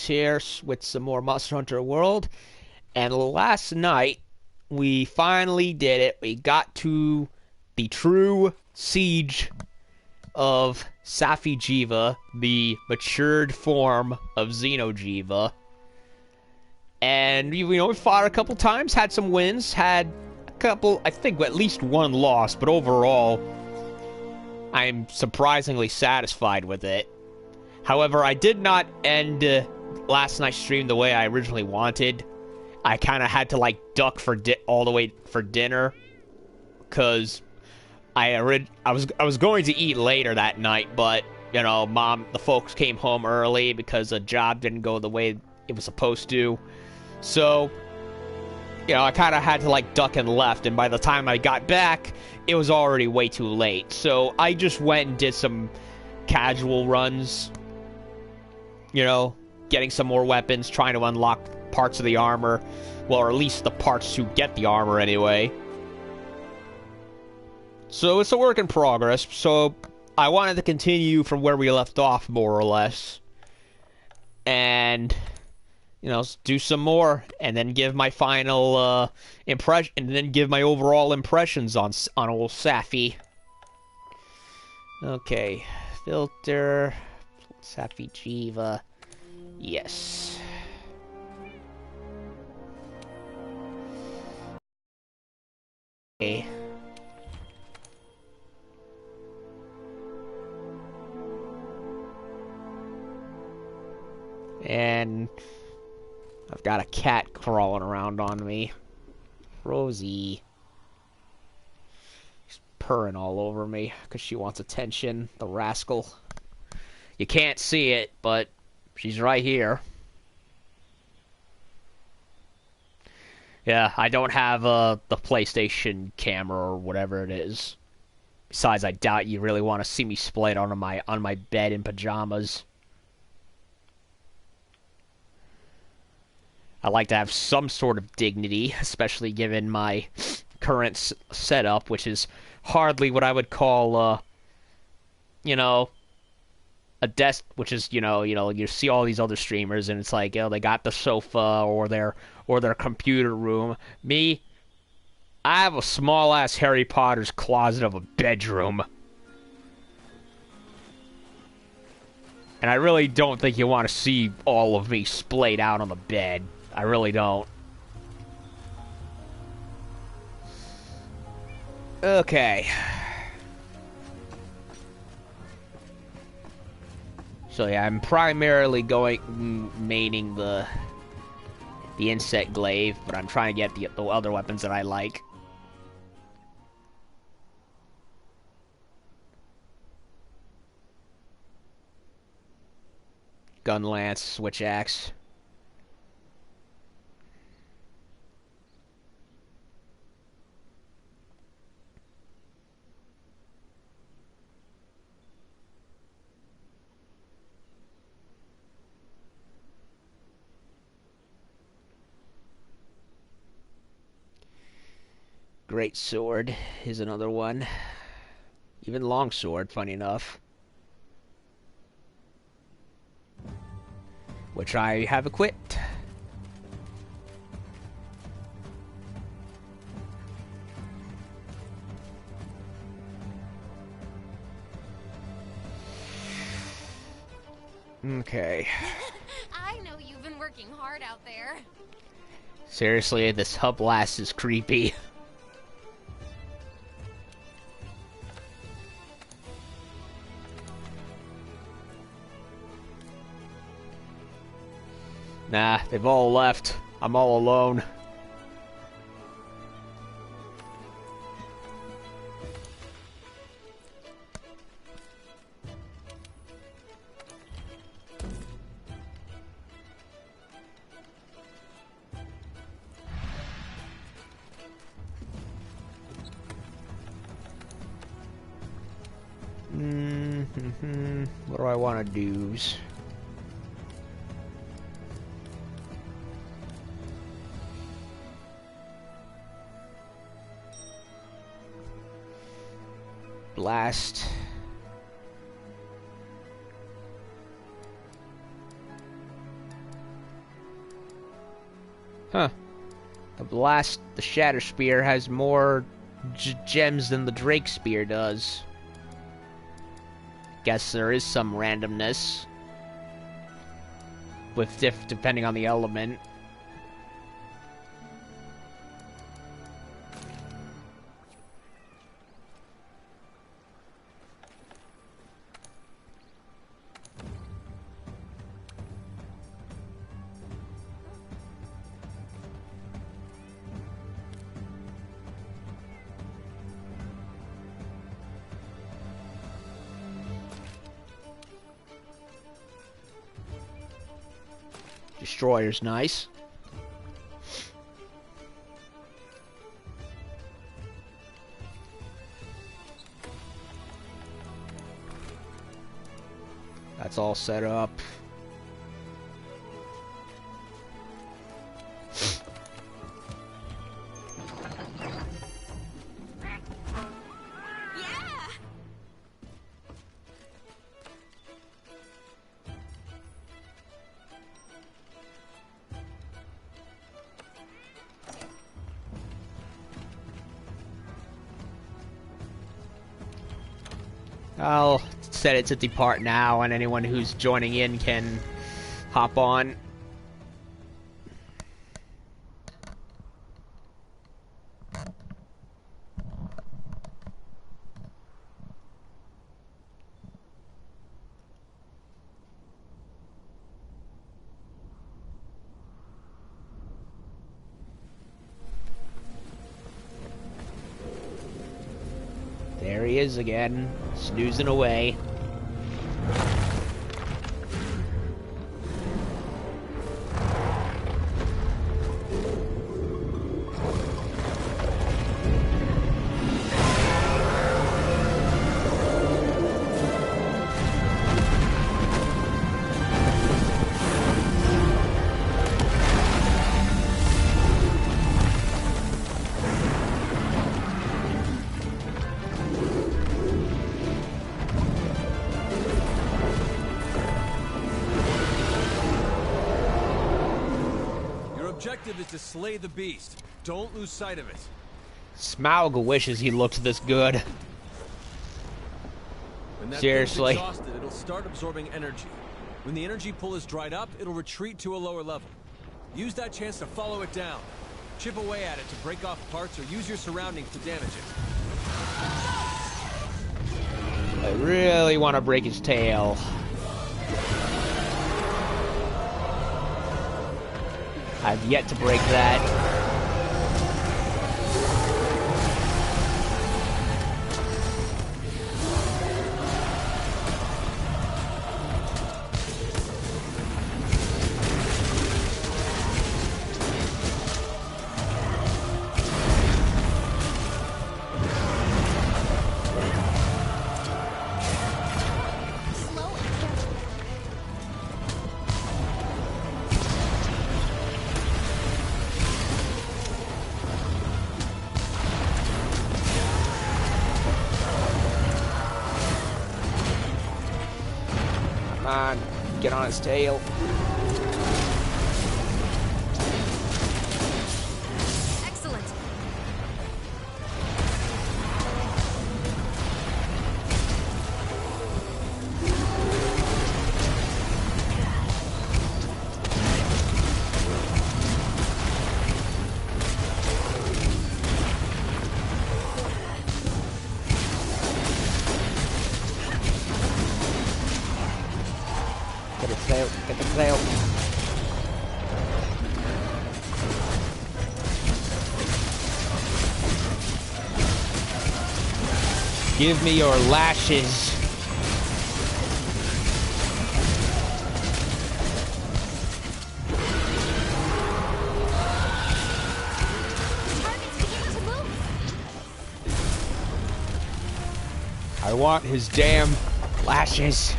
Alex here with some more Monster Hunter World. And last night, we finally did it. We got to the true siege of Safi'jiiva, the matured form of Xeno'jiiva. And we fought a couple times, had some wins, had a couple, I think at least one loss, but overall, I'm surprisingly satisfied with it. However, I did not end last night's stream the way I originally wanted. I kind of had to like duck for all the way for dinner, cause I was going to eat later that night, but you know, the folks came home early because the job didn't go the way it was supposed to. So, you know, I kind of had to like duck and left, and by the time I got back, it was already way too late. So I just went and did some casual runs. You know, getting some more weapons, trying to unlock parts of the armor. Well, or at least the parts to get the armor anyway. So it's a work in progress. So I wanted to continue from where we left off, more or less. And, you know, do some more. And then give my final impression. And then give my overall impressions on old Safi. Okay. Filter. Safi'jiiva. Yes. Okay. And I've got a cat crawling around on me. Rosie. She's purring all over me because she wants attention, the rascal. You can't see it, but she's right here. Yeah, I don't have the PlayStation camera or whatever it is. Besides, I doubt you really want to see me splayed on my bed in pajamas. I like to have some sort of dignity, especially given my current setup, which is hardly what I would call, you know, a desk, which is, you know, you see all these other streamers, and it's like, you know, they got the sofa or their computer room. Me, I have a small ass Harry Potter's closet of a bedroom, and I really don't think you want to see all of me splayed out on the bed. I really don't. Okay. So yeah, I'm primarily maining the insect glaive, but I'm trying to get the other weapons that I like. Gun lance, switch axe. Great sword is another one. Even long sword, funny enough. Which I have equipped. Okay. I know you've been working hard out there. Seriously, this hub blast is creepy. Nah, they've all left. I'm all alone. What do I want to do? Blast. Huh. The Shatter Spear has more gems than the Drake Spear does. Guess there is some randomness. With depending on the element. Destroyer's nice. That's all set up. I'll set it to depart now, and anyone who's joining in can hop on. There he is again, snoozing away. Objective is to slay the beast. Don't lose sight of it. Smaug wishes he looked this good. When that Seriously. thing's exhausted, it'll start absorbing energy. When the energy pool is dried up, it'll retreat to a lower level. Use that chance to follow it down. Chip away at it to break off parts or use your surroundings to damage it. I really want to break his tail. I've yet to break that. Get on his tail. Excellent. Get the tail. Give me your lashes. Target's beginning to move. I want his damn lashes.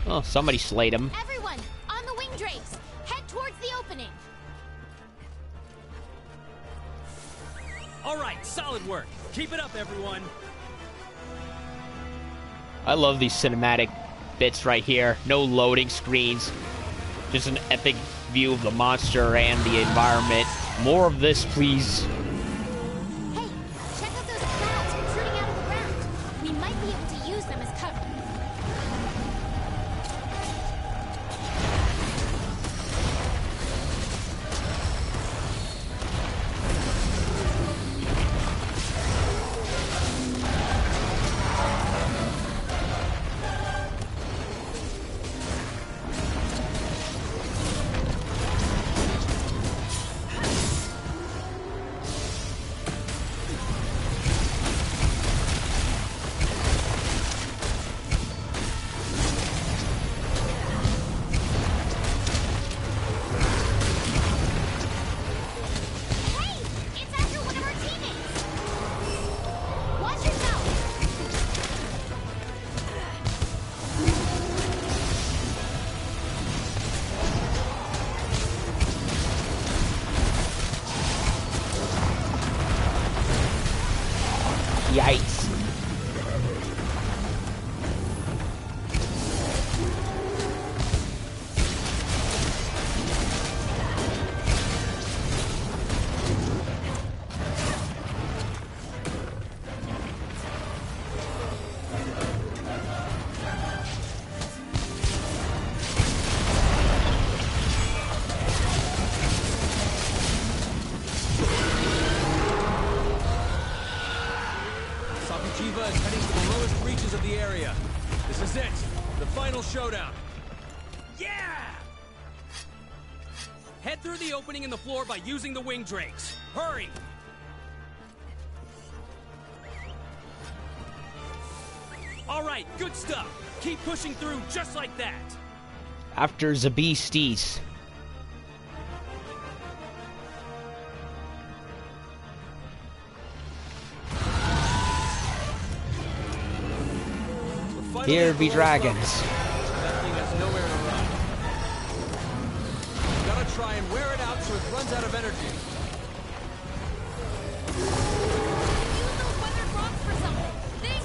Oh, somebody slayed him. Everyone, on the wing drapes. Head towards the opening. All right, solid work. Keep it up, everyone. I love these cinematic bits right here. No loading screens. Just an epic view of the monster and the environment. More of this, please. Hey, check out those clouds protruding out of the ground. We might be able to use them as cover. Yikes. Safi'jiiva is heading to the lowest reaches of the area. This is it, the final showdown. Yeah! Head through the opening in the floor by using the wing drakes. Hurry! All right, good stuff. Keep pushing through just like that. After the beasties. Here be dragons. That thing has nowhere to run. You gotta try and wear it out so it runs out of energy. Use those weathered rocks for something. Think!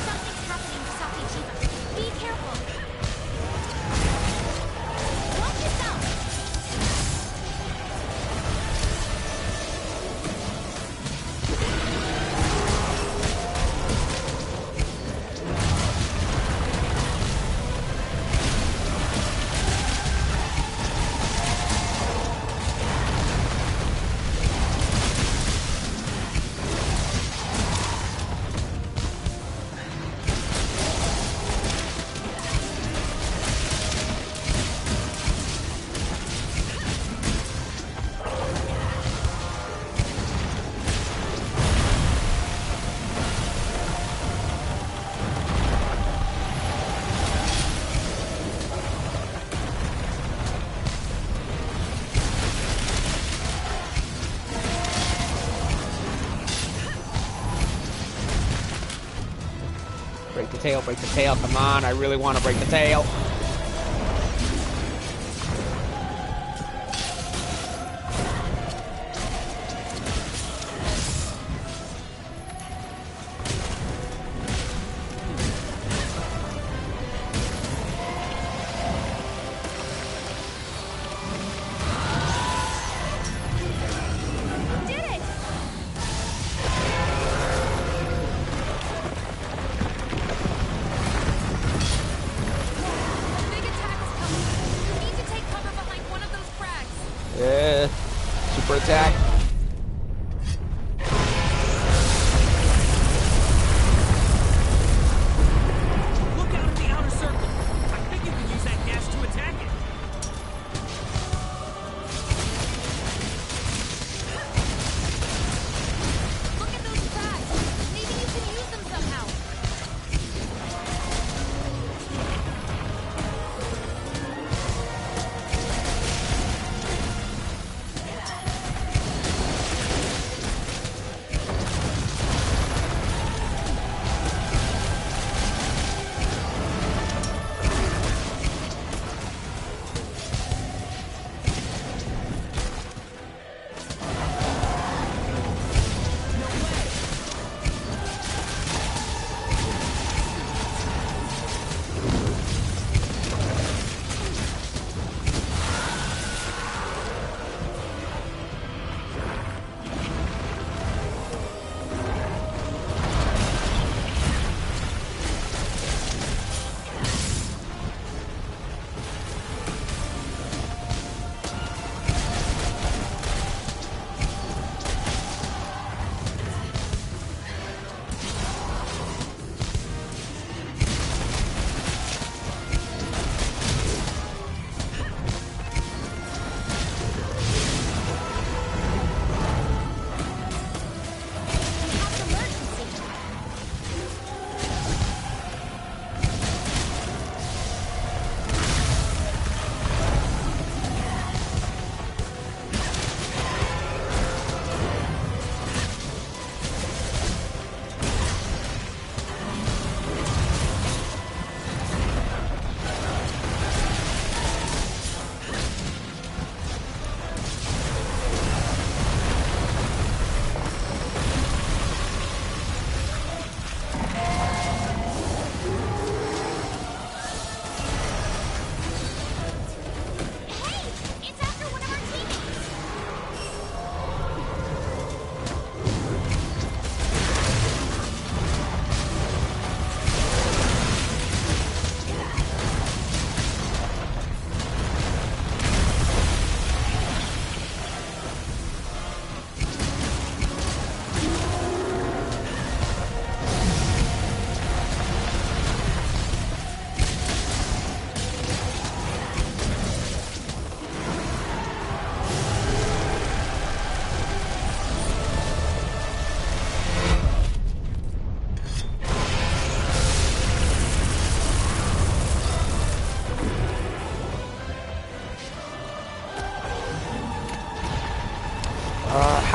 Something's happening to Safi'jiiva. Be careful. Watch yourself. Break the tail, break the tail. Come on, I really want to break the tail. Did it! Big attack is coming. You need to take cover behind one of those crags. Yeah. Super attack. Look out at the outer circle. I think you can use that gas to attack it. Look at those crags. Maybe you can use them somehow.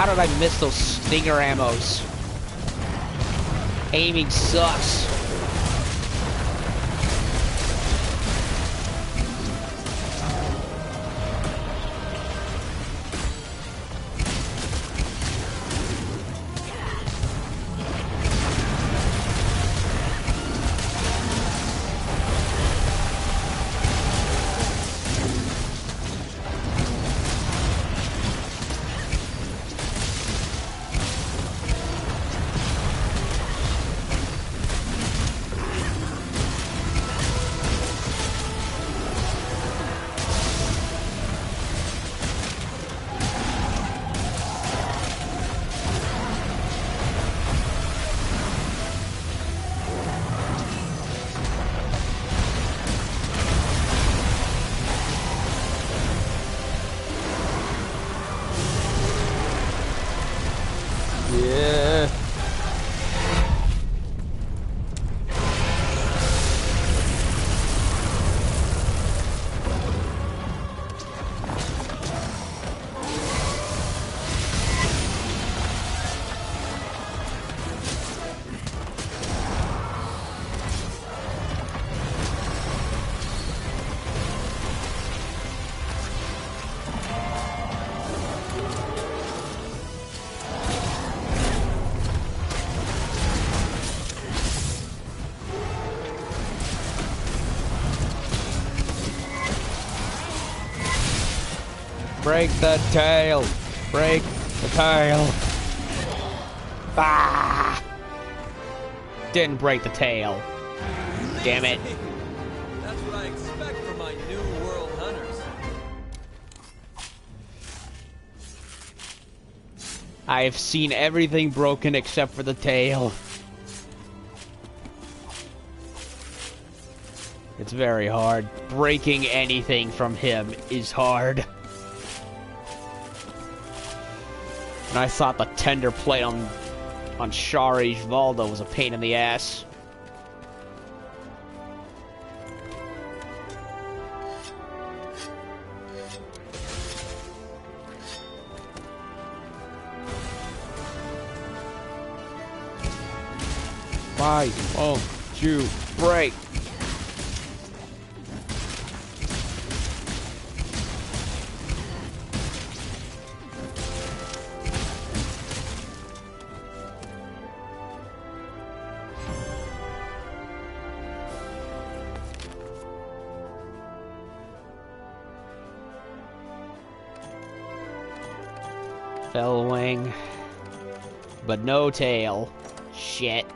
How did I miss those stinger ammos? Aiming sucks. Yeah. Break the tail! Break the tail! Ah! Didn't break the tail. Damn it. That's what I expect from my new world hunters. I've seen everything broken except for the tail. It's very hard. Breaking anything from him is hard. And I thought the tender plate on Safi'jiiva was a pain in the ass. Why won't you break? Fell wing, but no tail. Shit.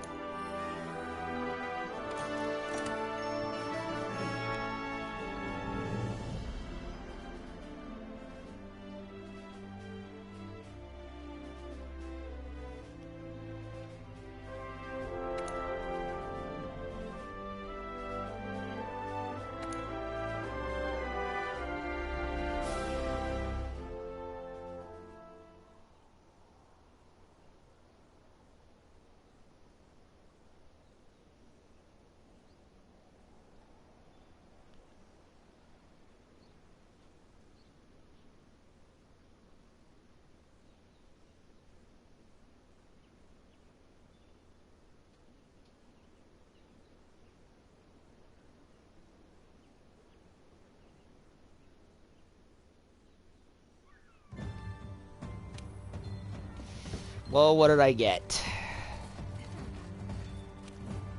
Well, what did I get?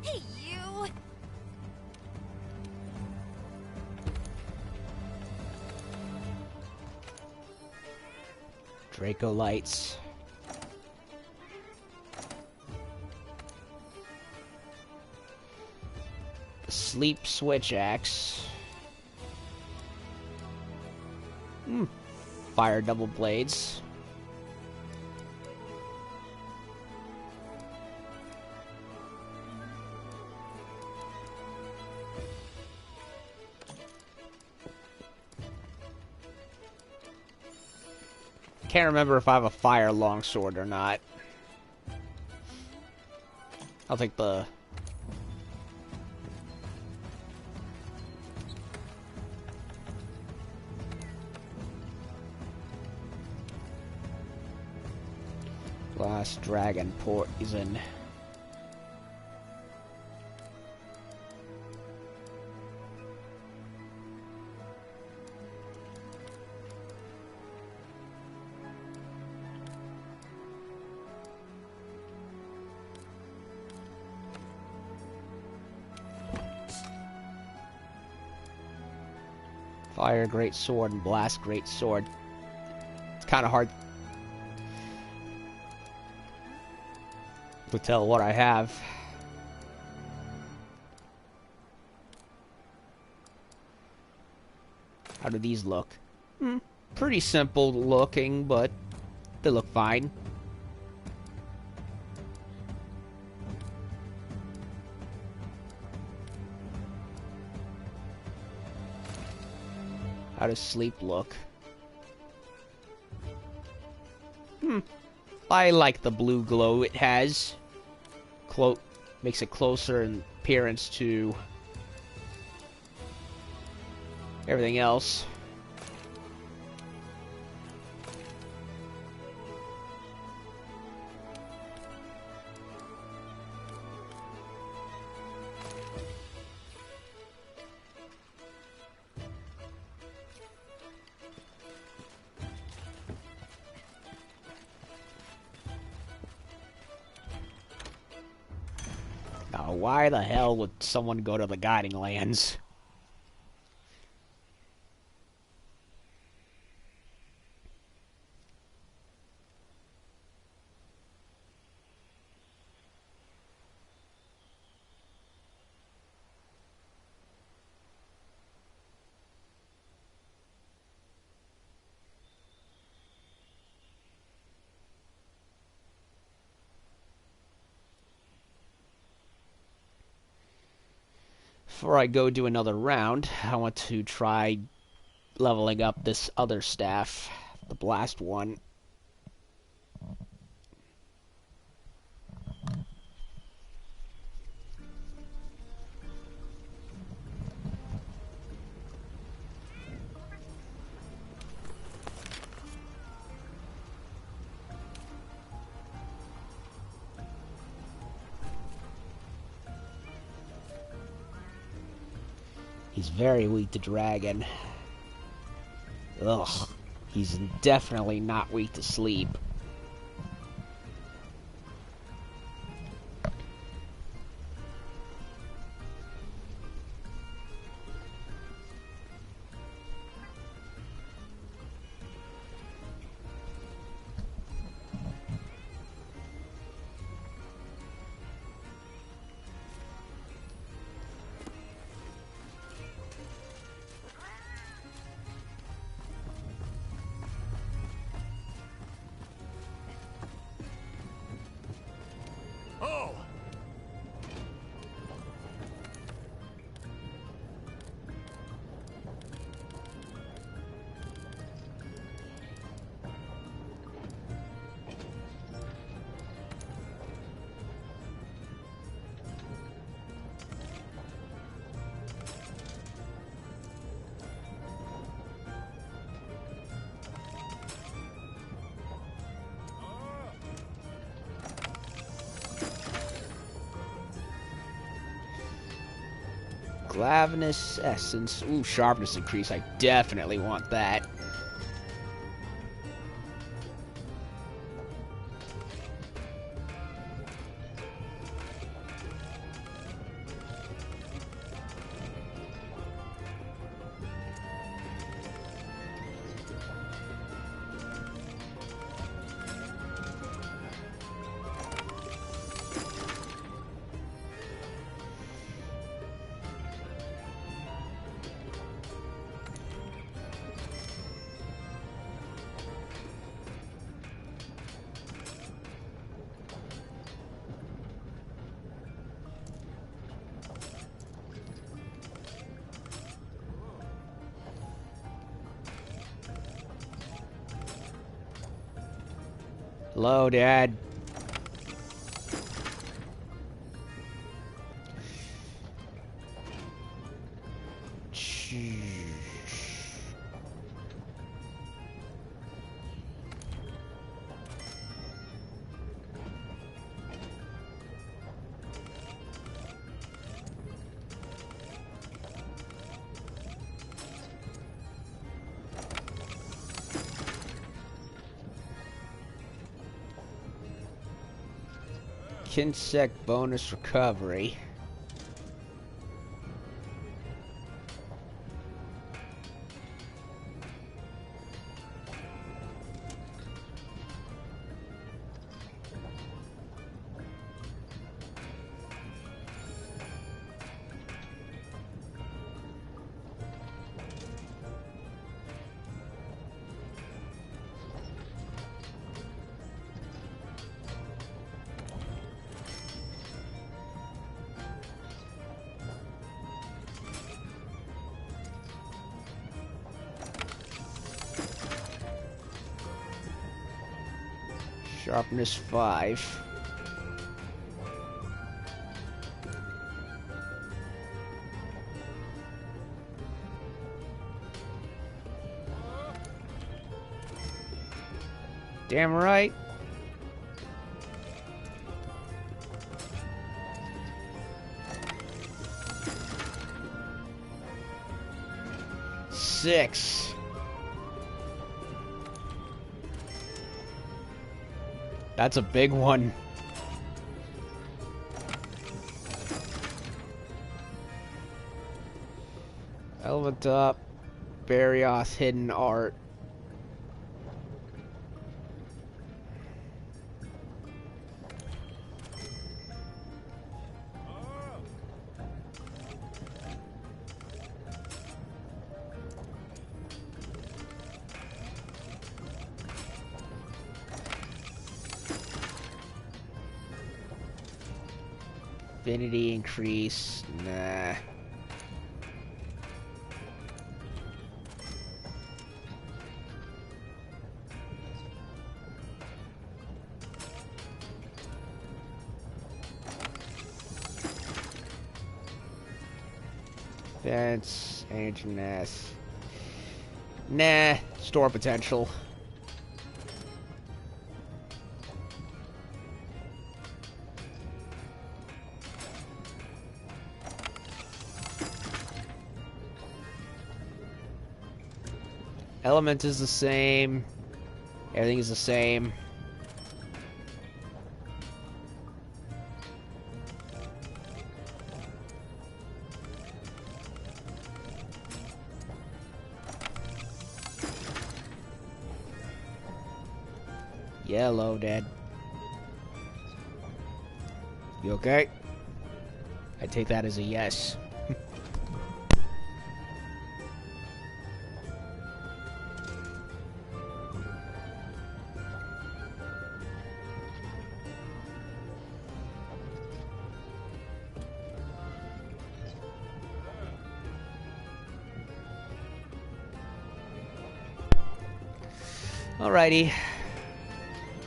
Hey, you! Draco lights. Sleep switch axe. Fire double blades. Can't remember if I have a fire longsword or not. I'll take the... Last dragon poison. Fire great sword and blast great sword. It's kind of hard to tell what I have. How do these look? Pretty simple looking, but they look fine. How does sleep look? I like the blue glow it has. Makes it closer in appearance to everything else. Now, why the hell would someone go to the Guiding Lands? Before I go do another round, I want to try leveling up this other staff, the blast one. He's very weak to dragon. Ugh. He's definitely not weak to sleep. Glavenus Essence. Ooh, sharpness increase. I definitely want that. Hello, Dad. Kinsec bonus recovery. Sharpness 5. Damn right. Six. That's a big one. Element up. Barioth hidden art. Affinity increase. Nah. Fence, Anginess. Nah. Store potential. Element is the same. Everything is the same. Yellow, Dad. You okay? I take that as a yes. Alrighty.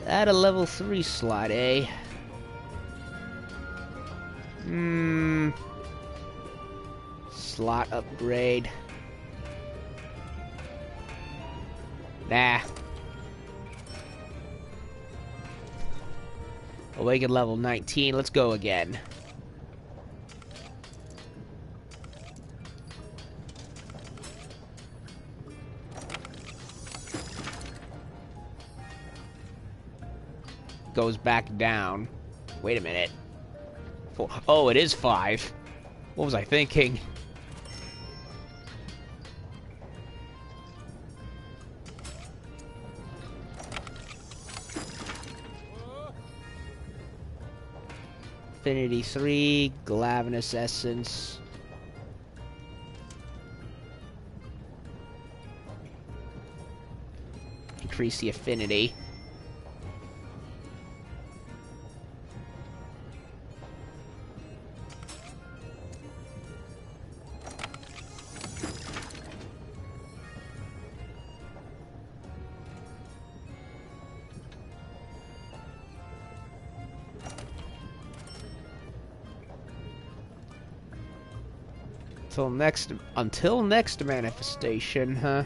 Add a level 3 slot, eh? Slot upgrade. Nah. Awaken level 19. Let's go again. Goes back down. Wait a minute. Four. Oh, it is 5. What was I thinking? Affinity 3, Glavenus Essence. Increase the affinity. Until next manifestation, huh?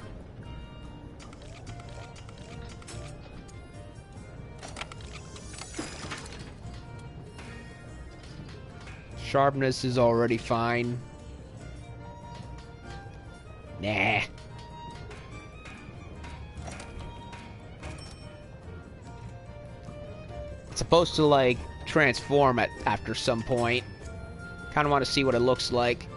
Sharpness is already fine. Nah. It's supposed to, like, transform it after some point. Kind of want to see what it looks like.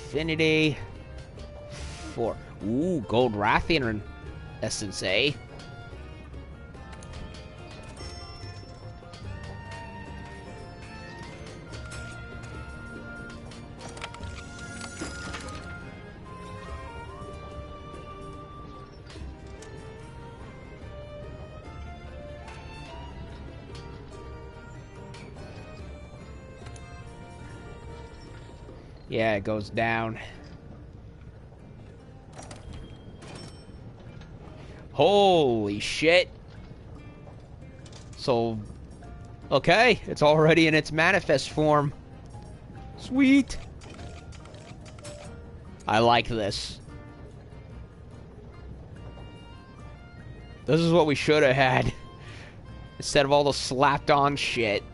Infinity. 4. Ooh, Gold Rathian essence, eh? Yeah, it goes down. Holy shit. So, okay, it's already in its manifest form. Sweet. I like this. This is what we should have had. Instead of all the slapped on shit.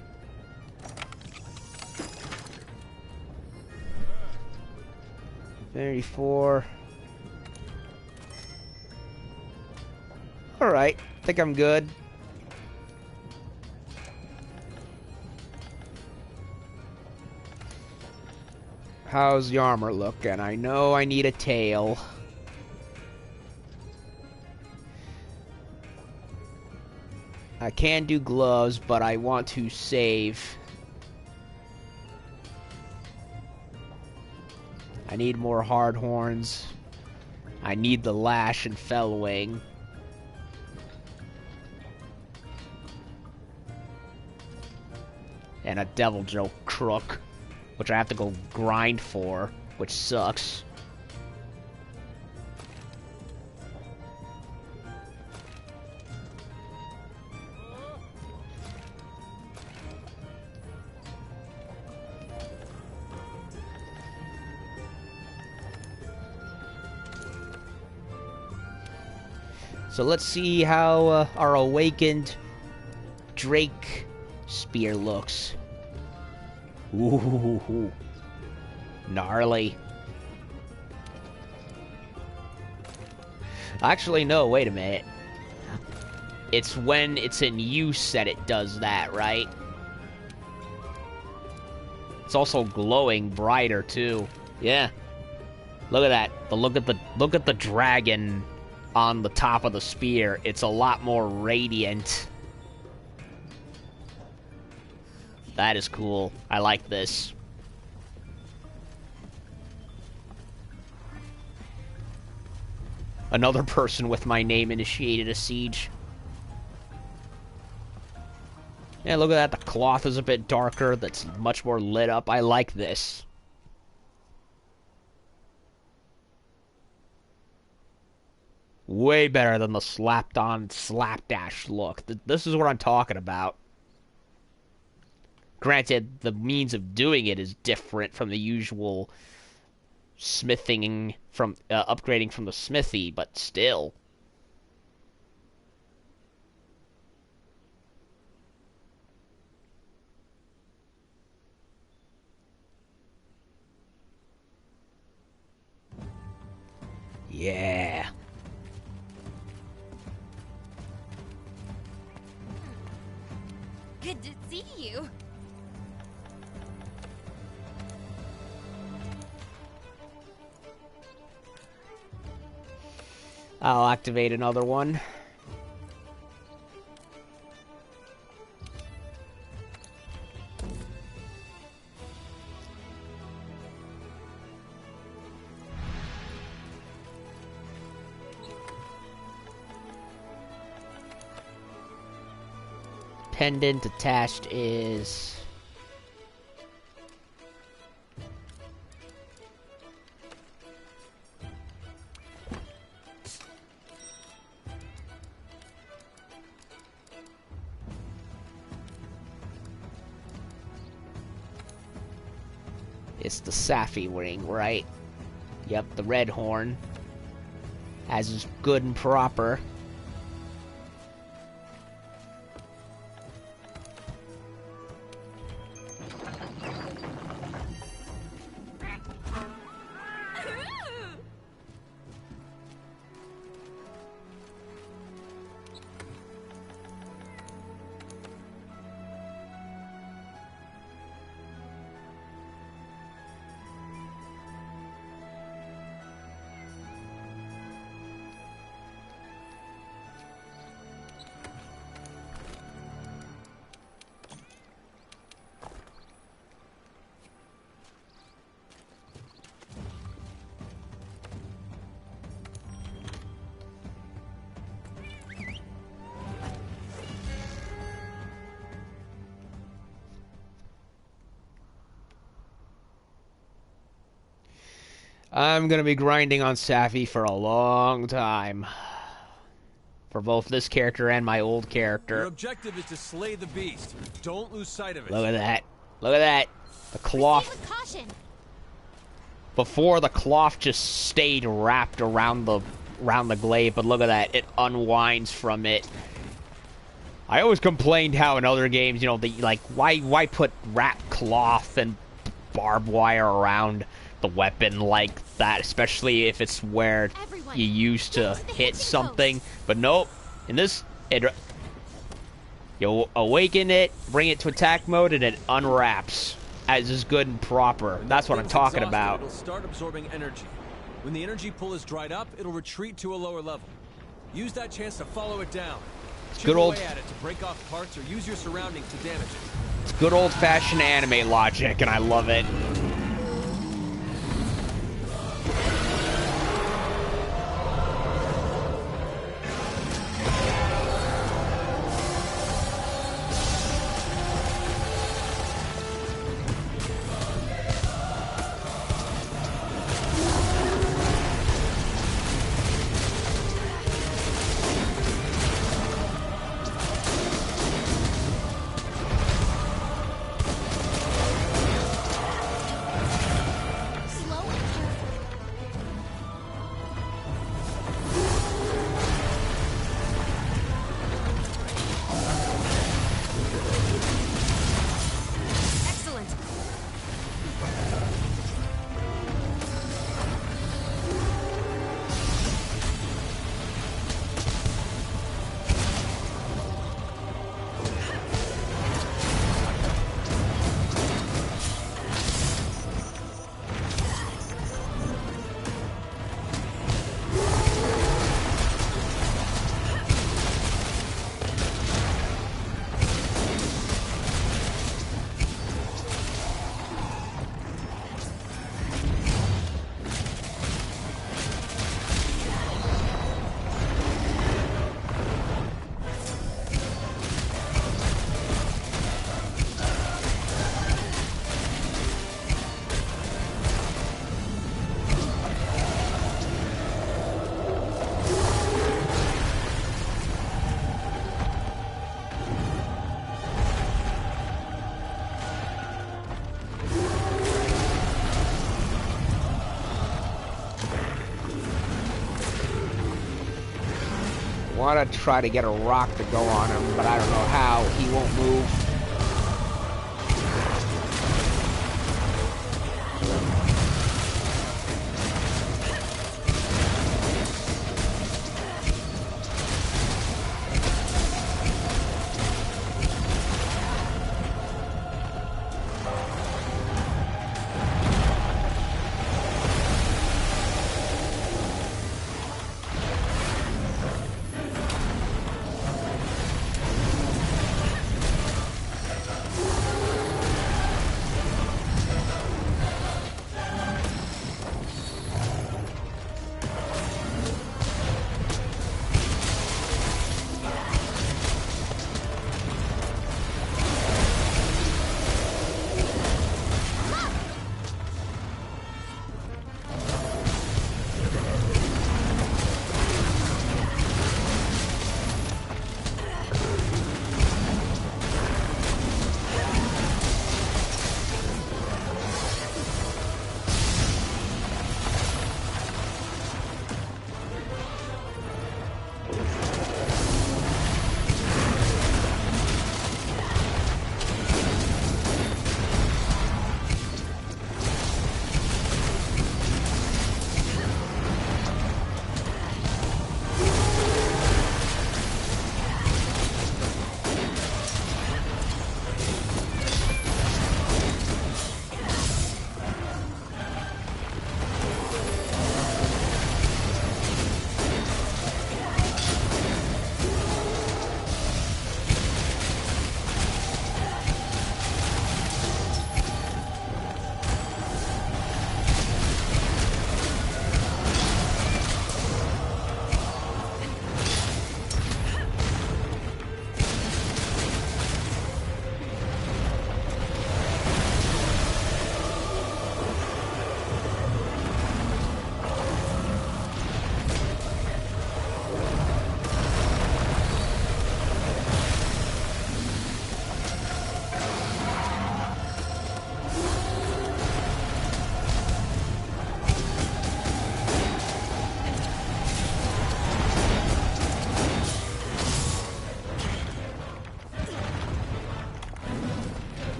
$34. Alright, I think I'm good. How's the armor looking? I know I need a tail. I can do gloves, but I want to save. I need more hard horns. I need the lash and fell wing. And a devil joke crook, which I have to go grind for, which sucks. So let's see how our awakened Drake spear looks. Ooh, gnarly. Actually, no, wait a minute. It's when it's in use that it does that, right? It's also glowing brighter too. Yeah. Look at that. Look at the dragon on the top of the spear. It's a lot more radiant. That is cool. I like this. Another person with my name initiated a siege. Yeah, look at that. The cloth is a bit darker. That's much more lit up. I like this. Way better than the slapped-on slapdash look. This is what I'm talking about. Granted, the means of doing it is different from the usual smithing from upgrading from the smithy, but still. Yeah. Good to see you. I'll activate another one. Pendant attached is... It's the Safi ring, right? Yep, the red horn. As is good and proper. I'm gonna be grinding on Safi for a long time. For both this character and my old Your character. objective is to slay the beast. Don't lose sight of it. Look at that. Look at that. The Proceed cloth. with caution. Before, the cloth just stayed wrapped around the glaive, but look at that. It unwinds from it. I always complained how in other games, you know, why put wrapped cloth and barbed wire around the weapon like that, especially if it's where Everyone, you used to get to the hit hitching something. But nope, in this, you awaken it, bring it to attack mode, and it unwraps as is good and proper. That's what I'm Thing's talking exhausted, about. It'll start absorbing energy. When the energy pool is dried up, it'll retreat to a lower level. Use that chance to follow it down. Chip good old- away at it to break off parts or use your surroundings to damage it. It's good old-fashioned anime logic, and I love it. Slow and careful. Excellent. Want to try to get a rock to go on him, but I don't know how. He won't move.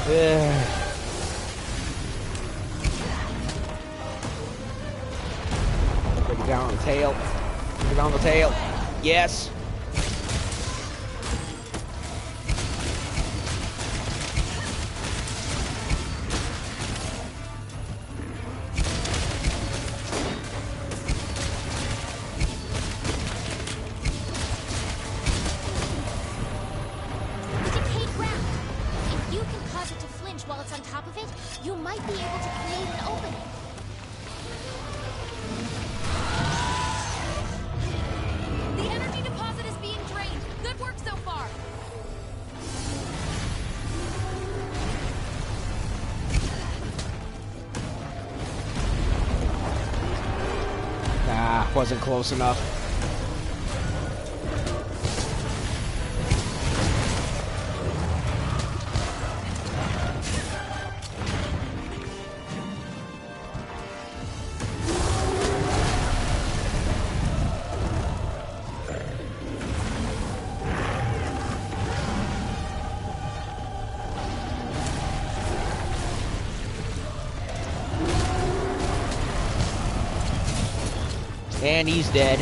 Bring it down on the tail. Bring it down the tail. Yes. The decayed ground. If you can cause it to flinch while it's on top of it, you might be able to create an opening. The energy deposit is being drained. Good work so far. Nah, wasn't close enough. And he's dead.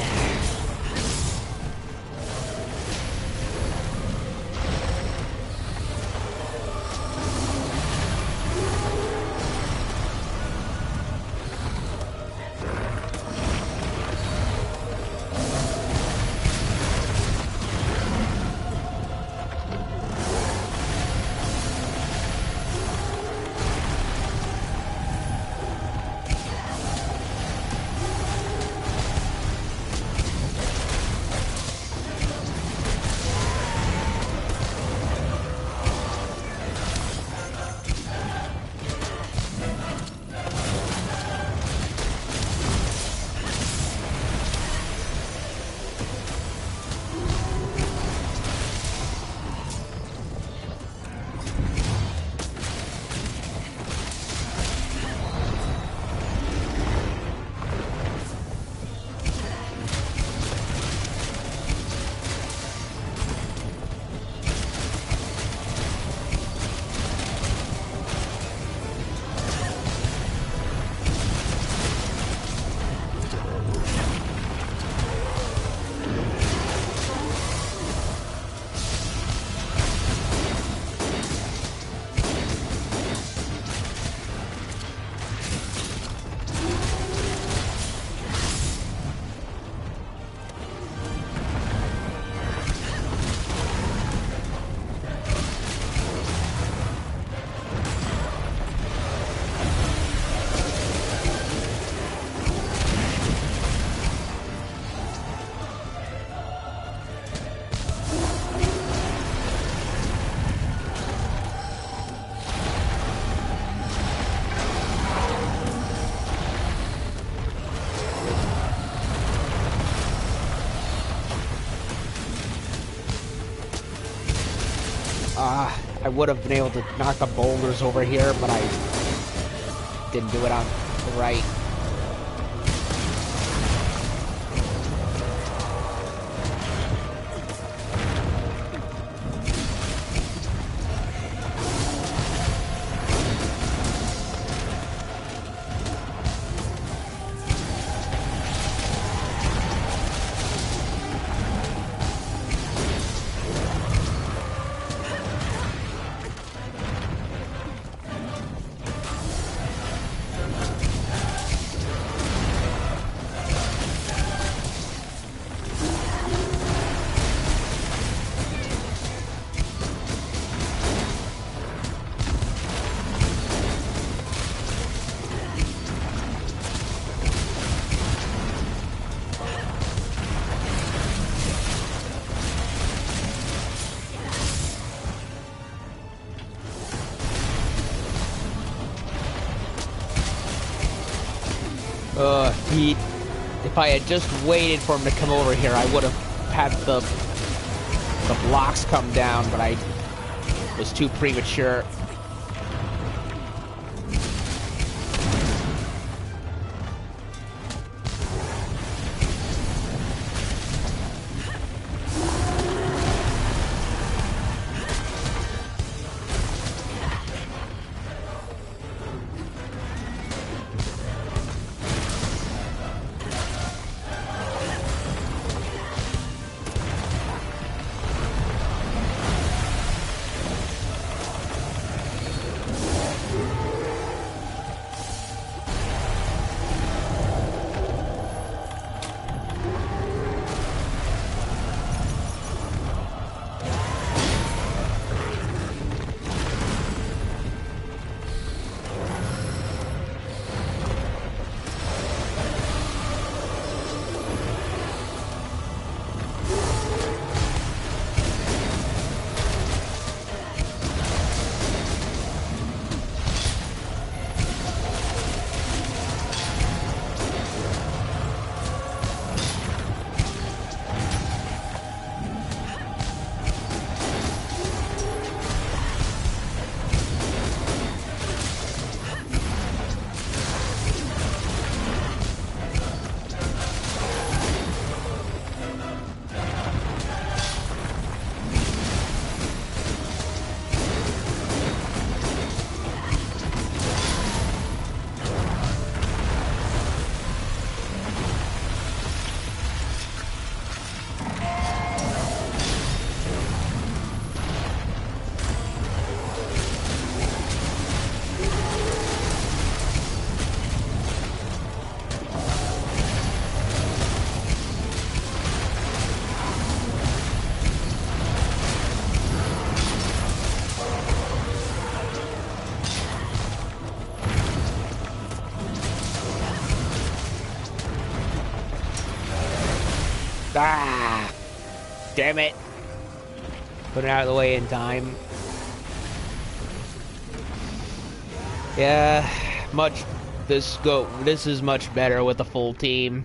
I would have been able to knock the boulders over here, but I didn't do it on the right. If I had just waited for him to come over here, I would have had the blocks come down, but I was too premature. Ah! Damn it! Put it out of the way in time. Yeah, this is much better with a full team.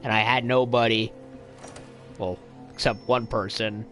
And I had nobody. Well, except one person.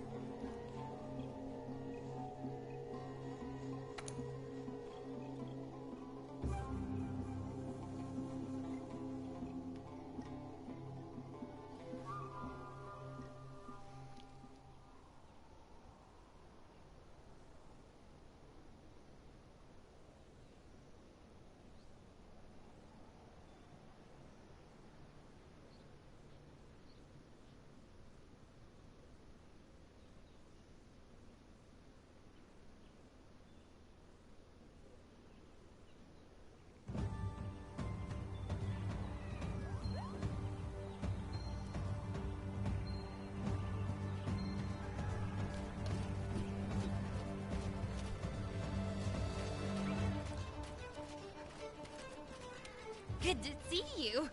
Good to see you.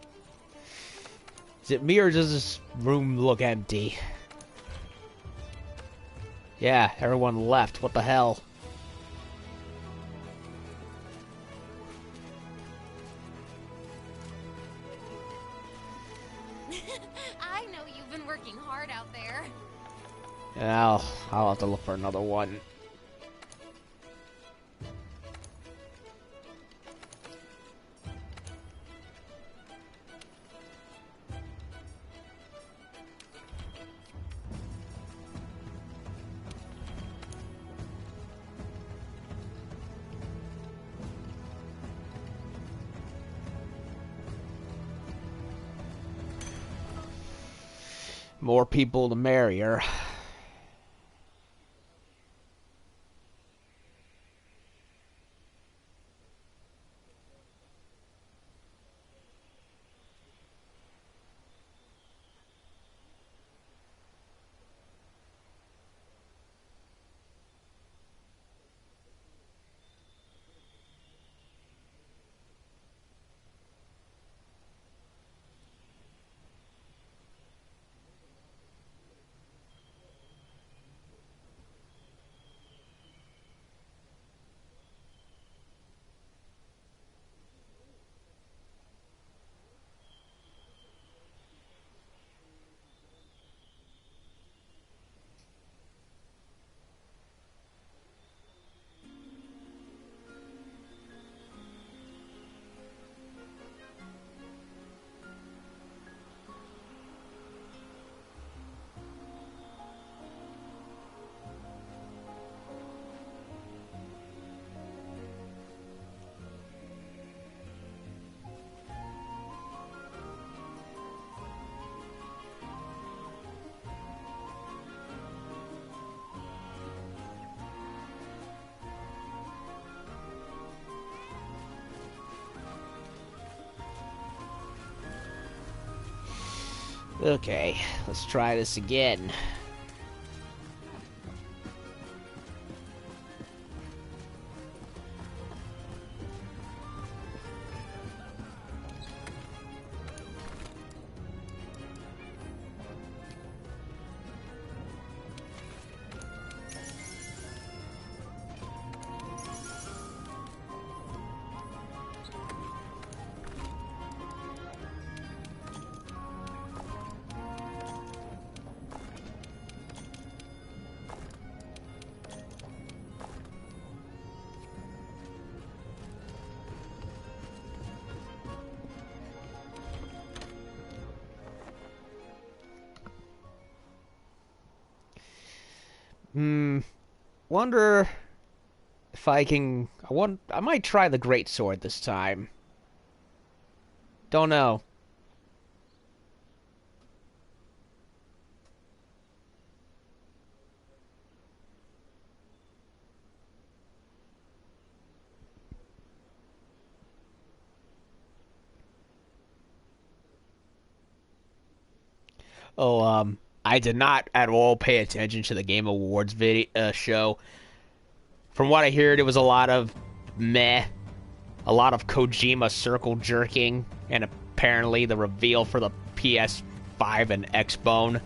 Is it me or does this room look empty? Yeah, everyone left. What the hell? I know you've been working hard out there. Yeah, I'll have to look for another one. More people the merrier. Okay, let's try this again. Wonder if I can. I might try the great sword this time. Don't know. Oh, I did not at all pay attention to the Game Awards video show. From what I heard, it was a lot of meh, a lot of Kojima circle jerking, and apparently the reveal for the 5 and Xbone.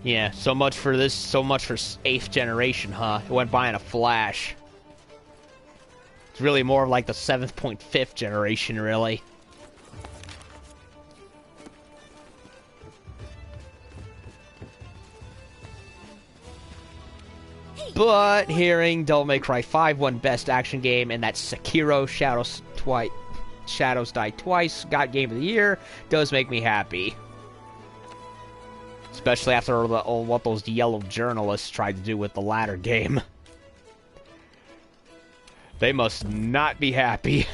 Yeah, so much for this, so much for 8th generation, huh? It went by in a flash. It's really more like the 7th.5th generation, really. But hearing Devil May Cry 5 won Best Action Game and that Sekiro Shadows Die Twice got Game of the Year does make me happy. Especially after what those yellow journalists tried to do with the latter game. They must not be happy.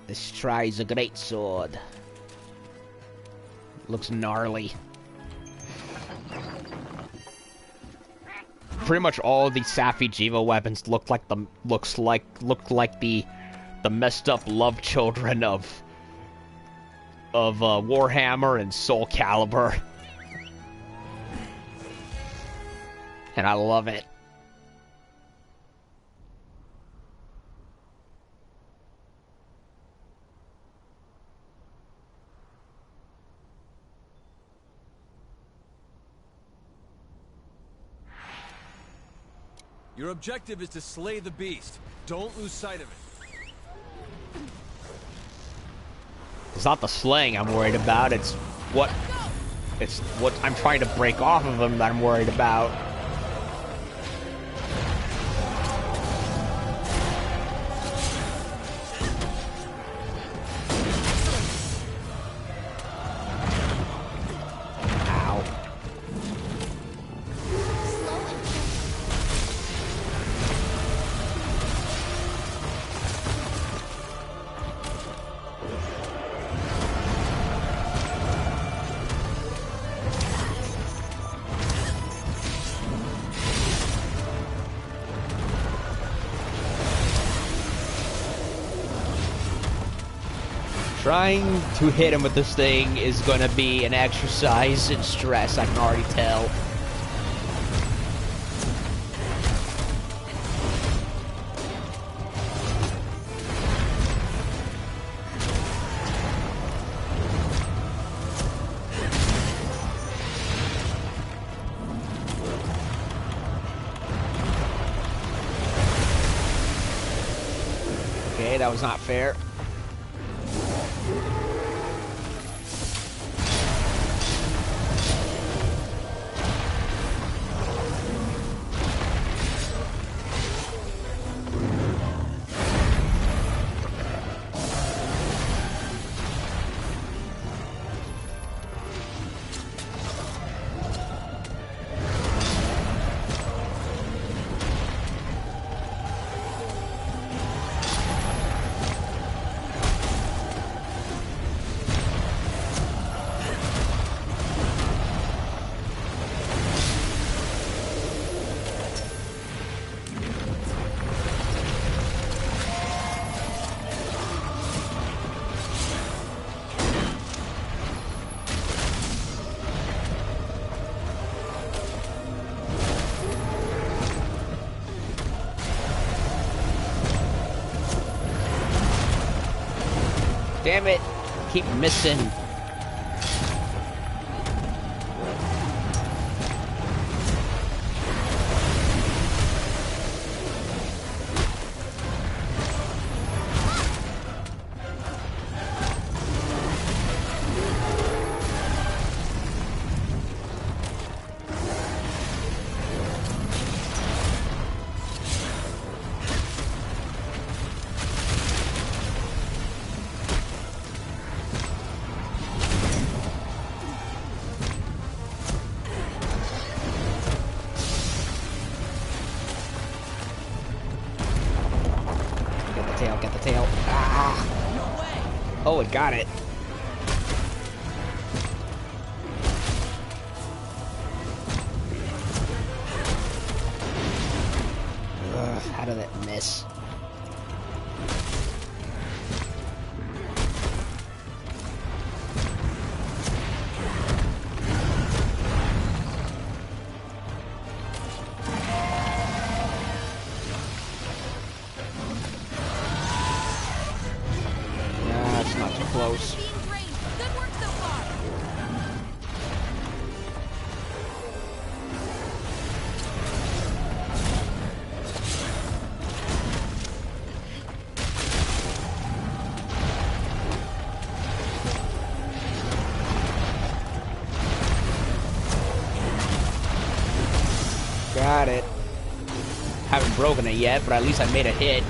This tries a great sword. Looks gnarly. Pretty much all of the Safi'jiiva weapons look like the messed up love children of Warhammer and Soul Calibur. And I love it. Your objective is to slay the beast. Don't lose sight of it. It's not the slaying I'm worried about, it's what I'm trying to break off of him that I'm worried about. Trying to hit him with this thing is gonna be an exercise in stress, I can already tell. Okay, that was not fair. Damn it! Keep missing. Get the tail. Ah! No way! Oh, it got it. Ugh, how did it miss? got it. Haven't broken it yet, but at least I made a hit.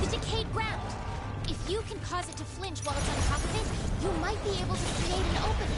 The decayed ground. If you can cause it to flinch while it's on top of it, you might be able to create an opening.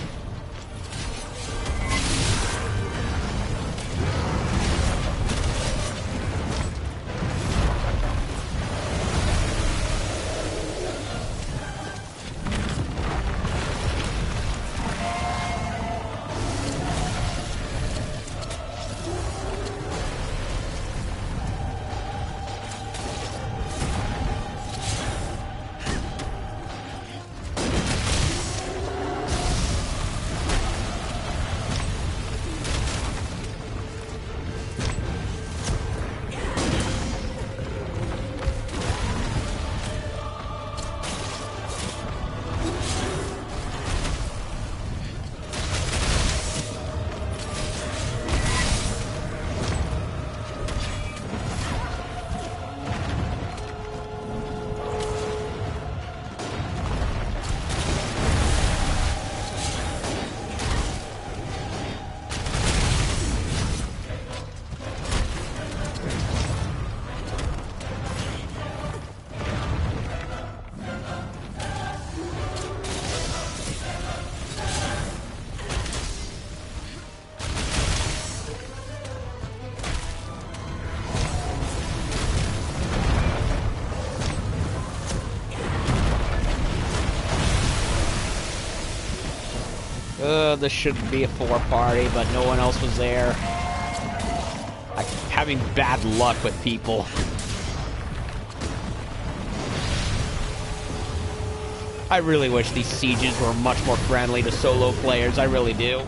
This should be a 4-party, but no one else was there. I'm having bad luck with people. I really wish these sieges were much more friendly to solo players, I really do.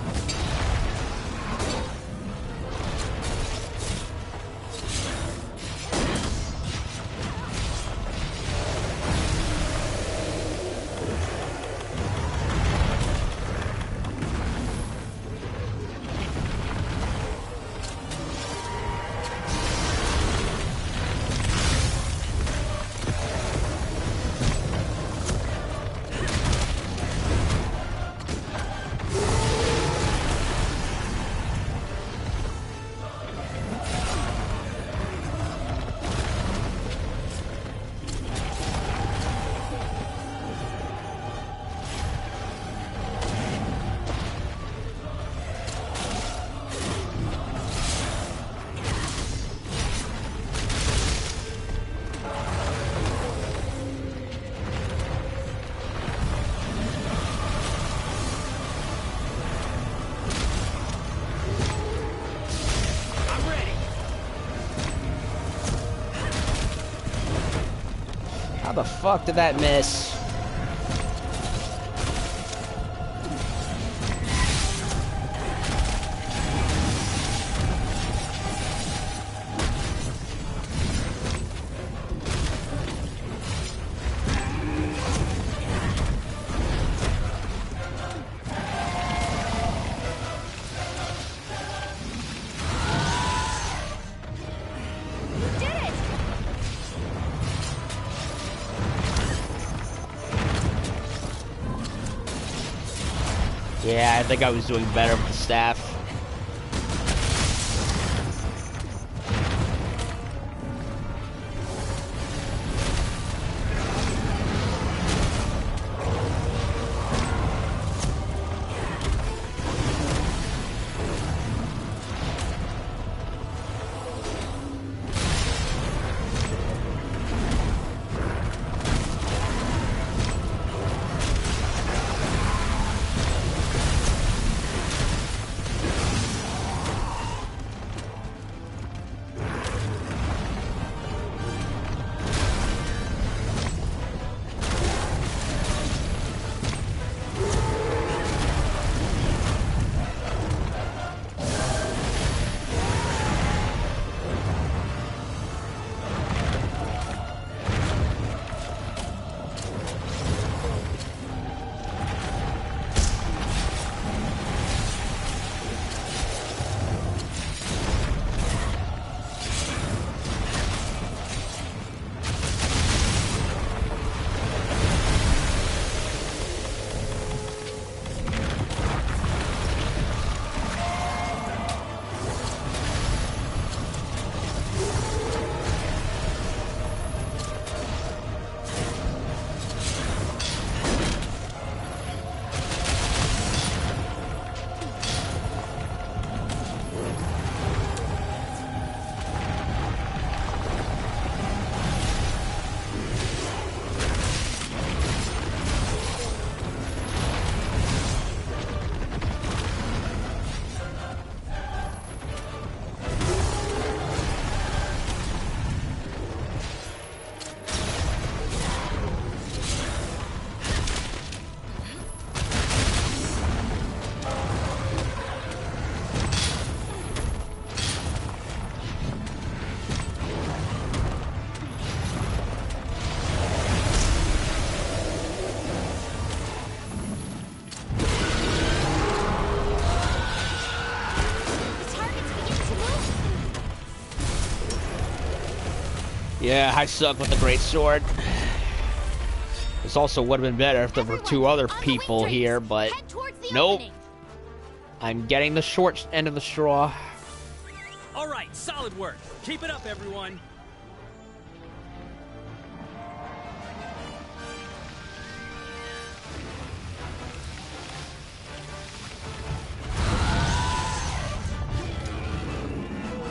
How the fuck did that miss? Yeah, I think I was doing better with the staff. Yeah, I suck with the great sword. This also would have been better if there were two other people here, but nope. I'm getting the short end of the straw. All right, solid work. Keep it up, everyone.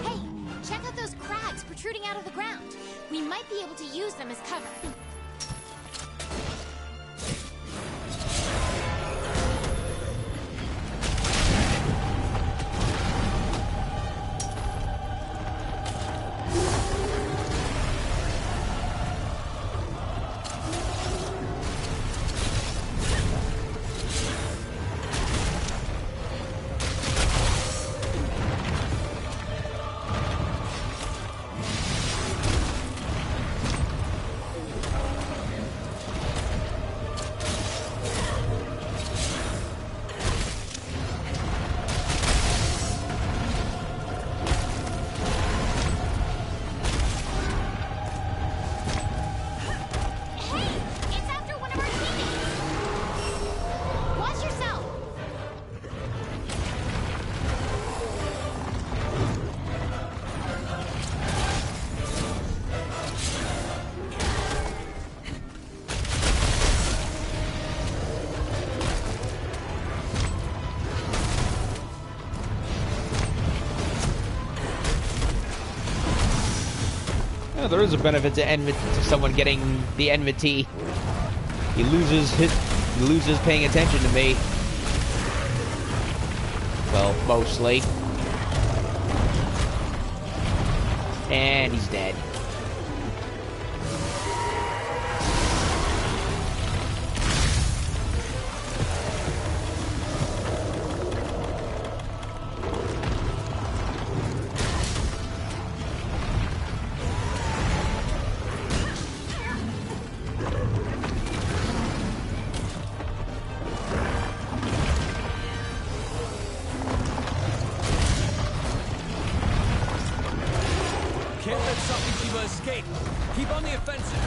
Hey, check out those crags protruding out of the ground. We might be able to use them as cover. Yeah, there is a benefit to someone getting the enmity. He loses paying attention to me. Well, mostly. And he's dead. Can't let Safi'jiiva escape. Keep on the offensive.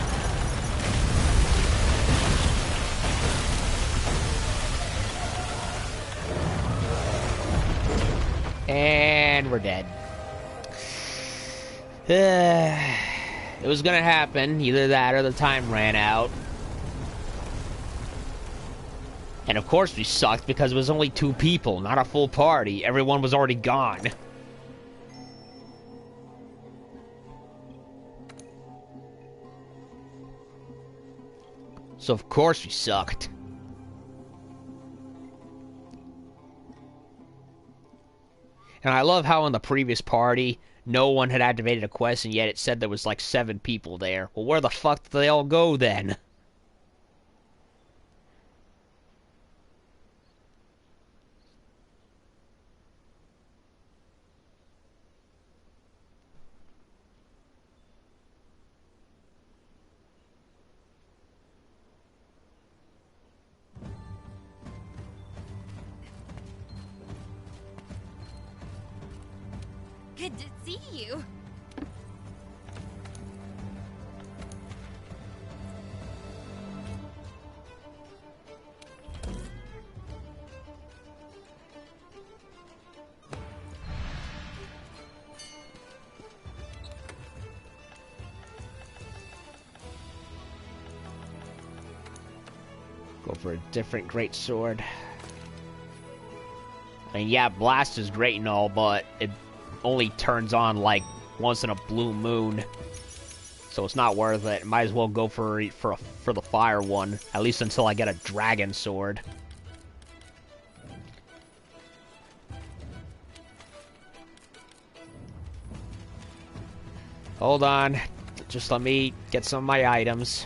And we're dead. It was gonna happen, either that or the time ran out. And of course we sucked because it was only 2 people, not a full party. Everyone was already gone. So of course we sucked. And I love how in the previous party, no one had activated a quest, and yet it said there was like 7 people there. Well, where the fuck did they all go then? Good to see you. Go for a different great sword. I mean, yeah, blast is great and all, but it only turns on like once in a blue moon, so it's not worth it. Might as well go for the fire one, at least until I get a dragon sword. Hold on, just let me get some of my items.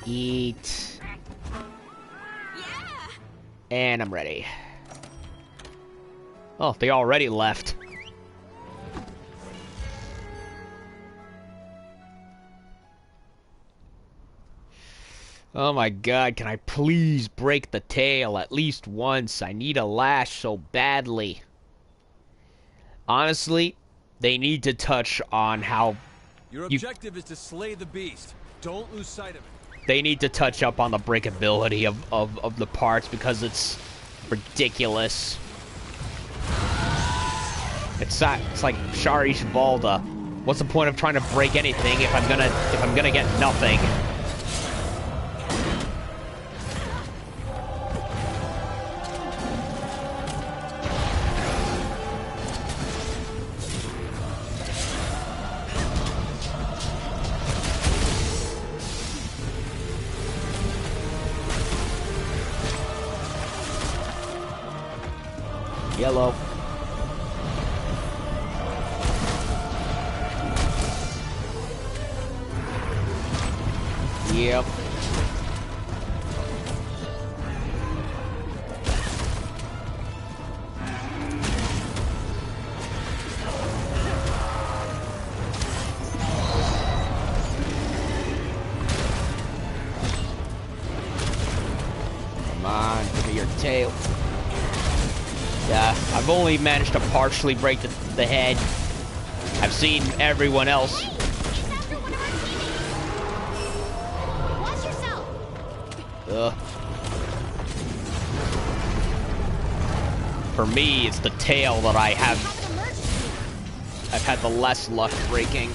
Eat. Yeah. And I'm ready. Oh, they already left. Oh my god, can I please break the tail at least once? I need a lash so badly. Honestly, they need to touch on how... Your objective is to slay the beast. Don't lose sight of it. They need to touch up on the breakability of the parts because it's ridiculous. It's like Safi'jiiva. What's the point of trying to break anything if I'm gonna get nothing? Yellow. Yep. Come on, give me your tail. Yeah, I've only managed to partially break the head. I've seen everyone else. Hey, it's after one of our teammates. Watch yourself. For me, it's the tail that I have. Have an emergency. I've had the less luck breaking.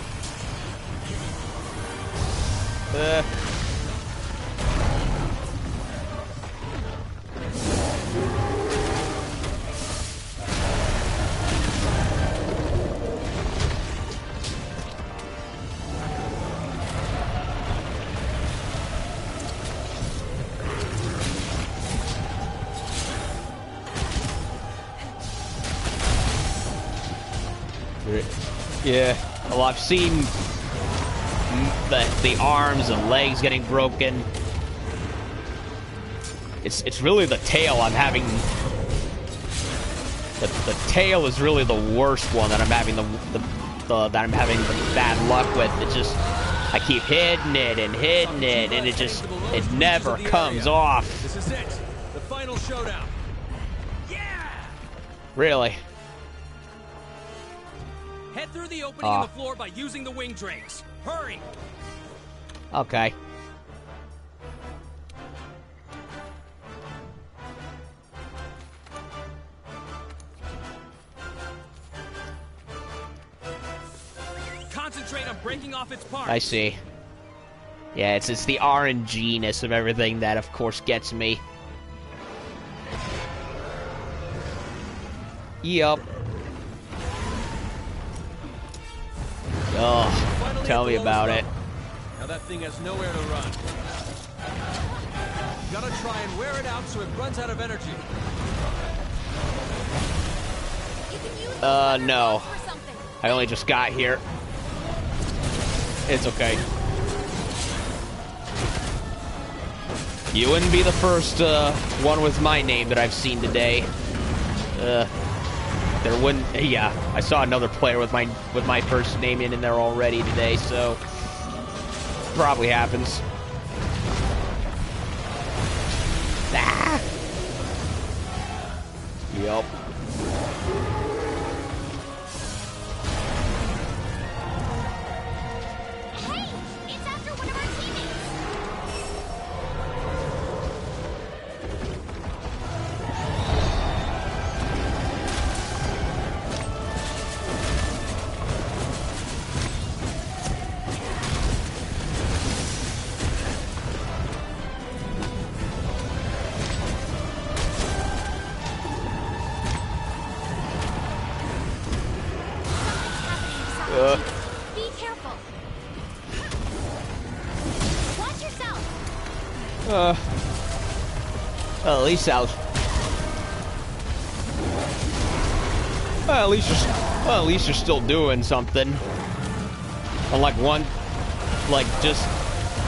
Yeah, well, I've seen the arms and legs getting broken. It's really the tail I'm having. The tail is really the worst one that I'm having that I'm having the bad luck with. It's just I keep hitting it and hitting it, and it never comes off. This is it. The final showdown. Really. Head through the opening in the floor by using the wing drakes. Hurry! Okay. Concentrate on breaking off its parts. I see. Yeah, it's the RNG-ness of everything that, of course, gets me. Yup. Oh, tell me about it. Now that thing has nowhere to run. You gotta try and wear it out so it runs out of energy. You can use the No. for something. I only just got here. It's okay. You wouldn't be the first one with my name that I've seen today. There wouldn't. Yeah, I saw another player with my first name in there already today, so probably happens. Ah. Yup. Hey, it's after one of our teammates. Be careful. Watch yourself. Well, at least I was. Well, at least you're still doing something. Unlike just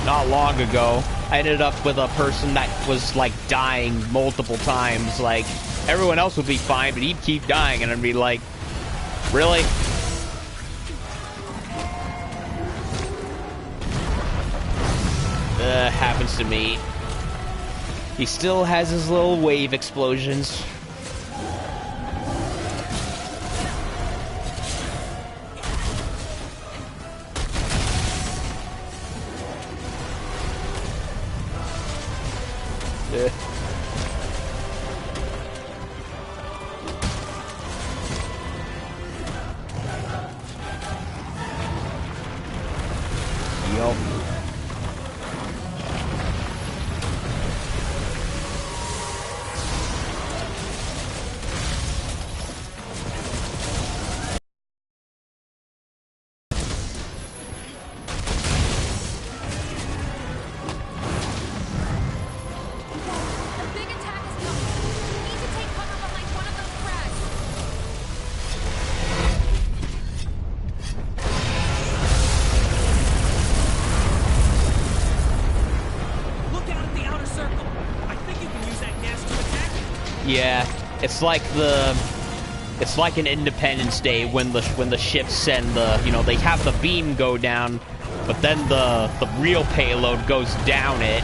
not long ago, I ended up with a person that was like dying multiple times. Like everyone else would be fine, but he'd keep dying, and I'd be like, really? Happens to me. He still has his little wave explosions. Yup. The big attack is coming. We need to take cover behind one of those crags. Look out at the outer circle. I think you can use that gas to attack it. Yeah, it's like an Independence Day when the ships send they have the beam go down, but then the real payload goes down it.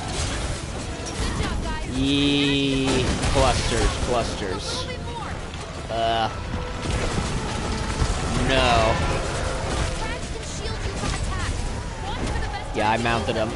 Good job, guys. Yee, clusters. Moving more. No. Crags can shield you from attack. Watch for the best. Yeah, I mounted him.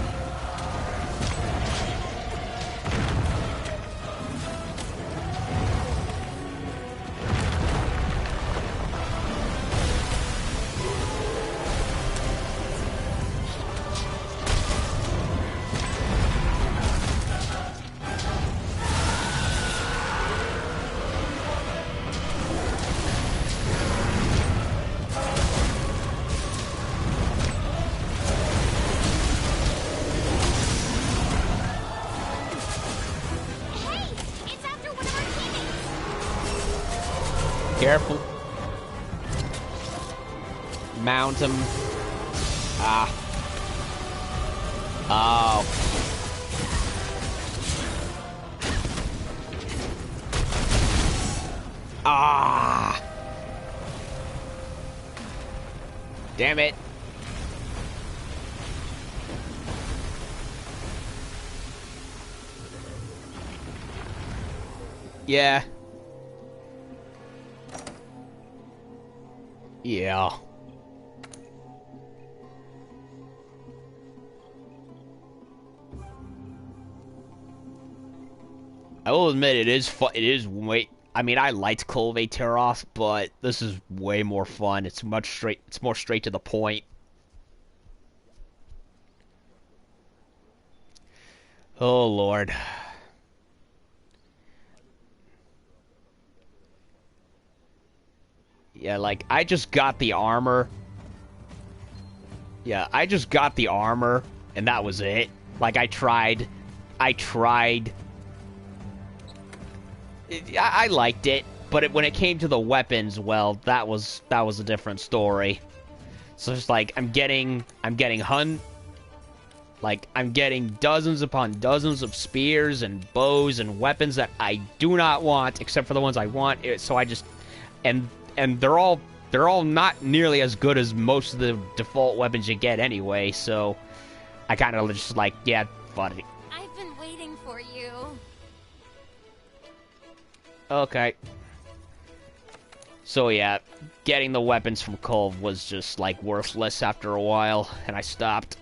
Careful. Mount him. Ah. Oh. Ah. Damn it. Yeah. Yeah. I will admit it is fun. It is way. I mean, I liked Kolve but this is way more fun. It's much straight. It's more straight to the point. Oh Lord. Yeah, like I just got the armor. Yeah, I just got the armor, and that was it. Like I tried. I liked it, but when it came to the weapons, well, that was a different story. So it's like I'm getting dozens upon dozens of spears and bows and weapons that I do not want, except for the ones I want. So I just and they're all not nearly as good as most of the default weapons you get anyway. So I kind of just like, yeah, fuck it. I've been waiting for you. Okay. So yeah, getting the weapons from Kolv was just like worthless after a while, and I stopped.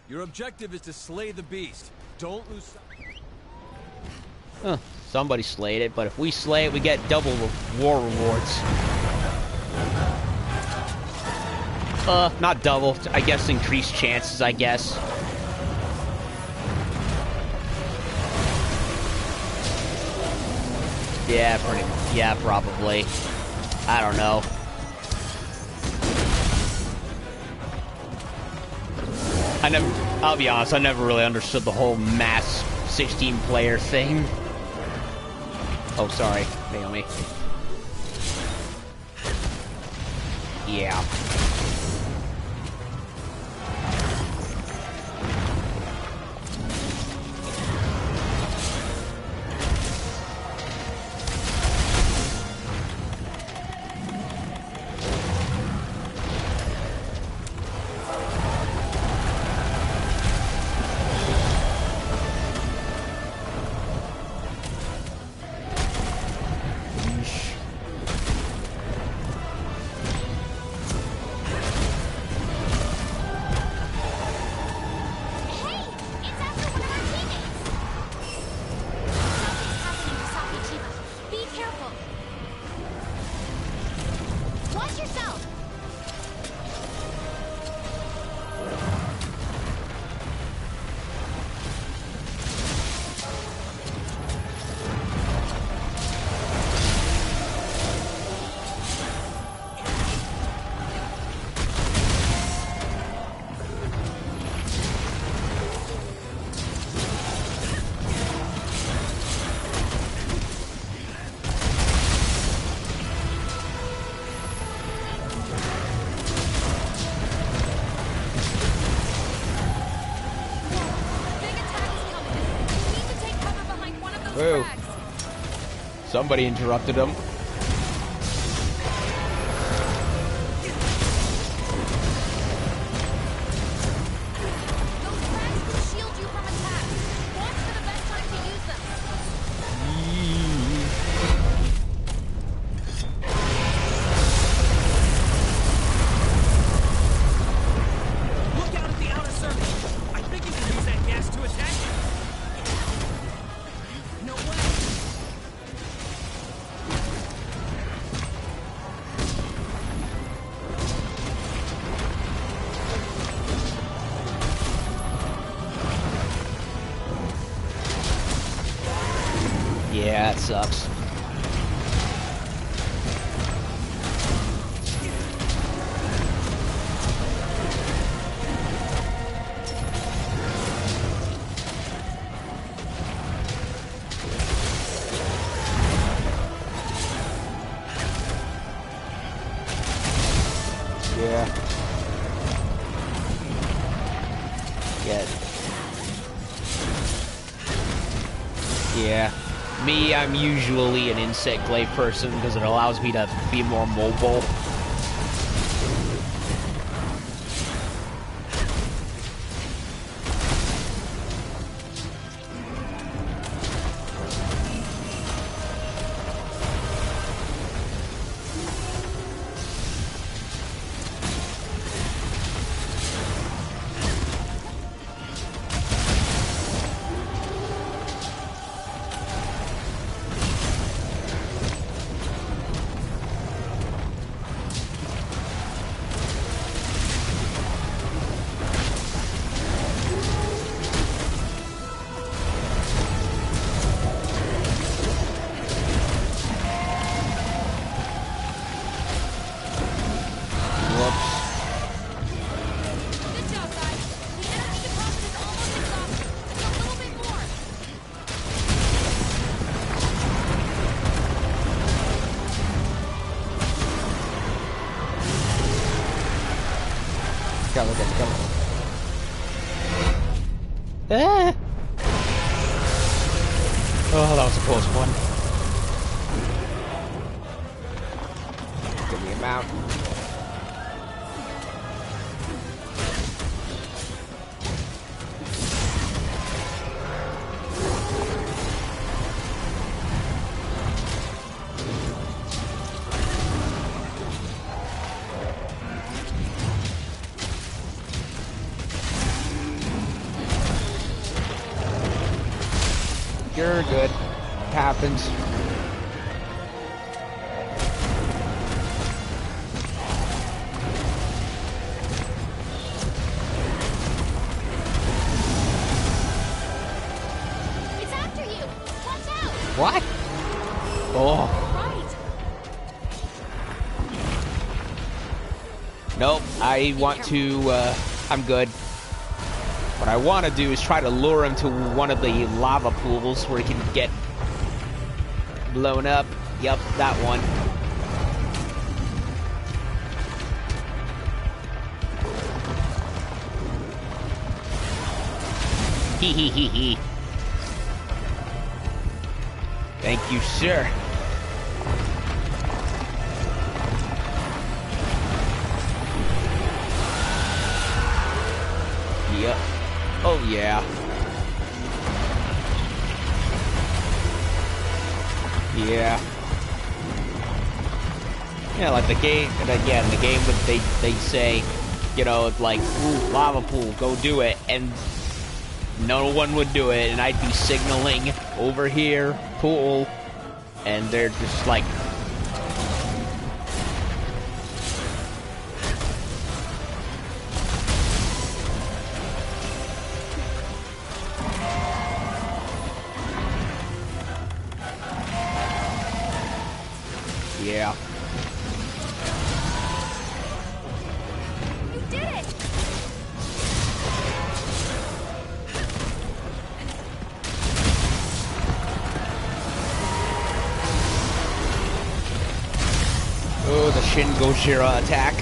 Your objective is to slay the beast. Don't lose sight. Huh, somebody slayed it, but if we slay it, we get double war rewards. Not double. I guess increased chances, I guess. Yeah, yeah, probably. I don't know. I'll be honest, I never really understood the whole mass 16-player thing. Oh, sorry, Naomi. Yeah. Whoa. frags. Somebody interrupted him. Those frags will shield you from attacks. Watch for the best time to use them. Look out at the outer circle. I think you can use that gas to attack it. No way. Yeah, that sucks. Yeah. Get. Yeah. Me, I'm usually an insect glaive person because it allows me to be more mobile. Good job, guys. The energy deposit is almost exhausted. Just a little bit more. Go, go. Ah! Oh, that was a close one. Give me a mount. You're good. Happens. It's after you. Watch out. What? Oh. Right. Nope. I want to, I'm good. What I want to do is try to lure him to one of the lava pools where he can get blown up. Yup, that one. Hee hee hee hee. Thank you, sir. Yep. Oh, yeah. Yeah. Yeah, like the game, and again, the game would, they say, you know, it's like, ooh, lava pool, go do it, and no one would do it, and I'd be signaling over here, pool, and they're just like, yeah. You did it. Oh, the Shin Gojira attack.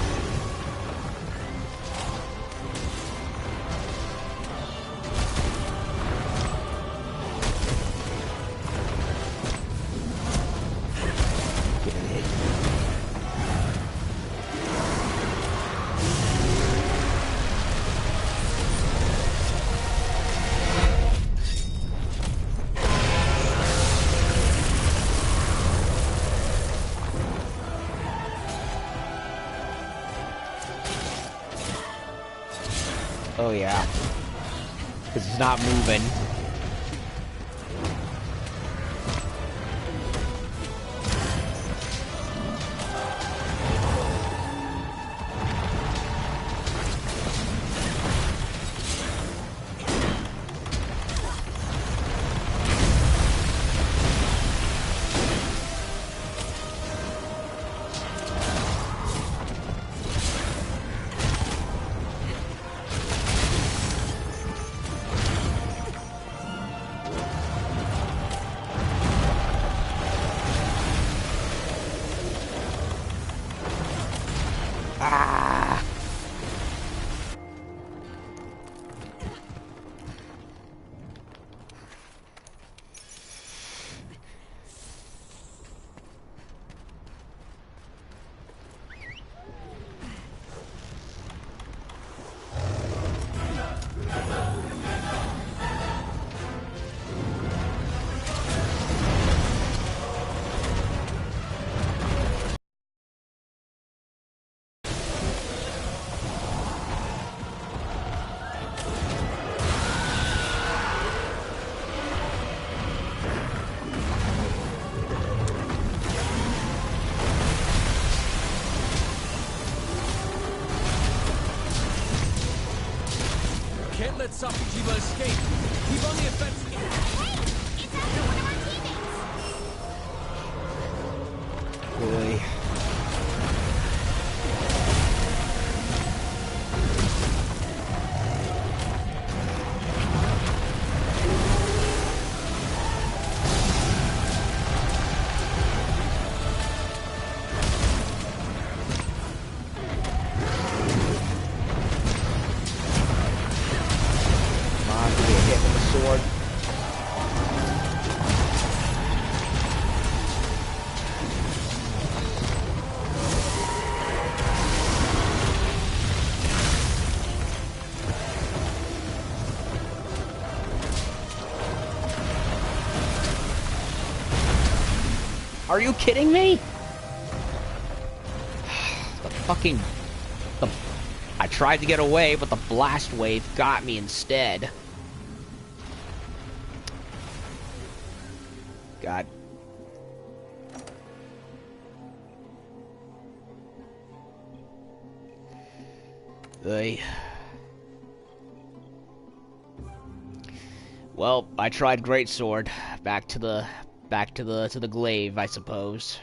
Oh yeah. Because he's not moving. Ah! Can't let Safi'jiiva escape. Keep on the offensive. Hey! It's after one of our teammates! Boy. Come on, get hit with the sword. Are you kidding me? The fucking... The... I tried to get away, but the blast wave got me instead. God. Ugh. Well, I tried greatsword. Back to the glaive, I suppose.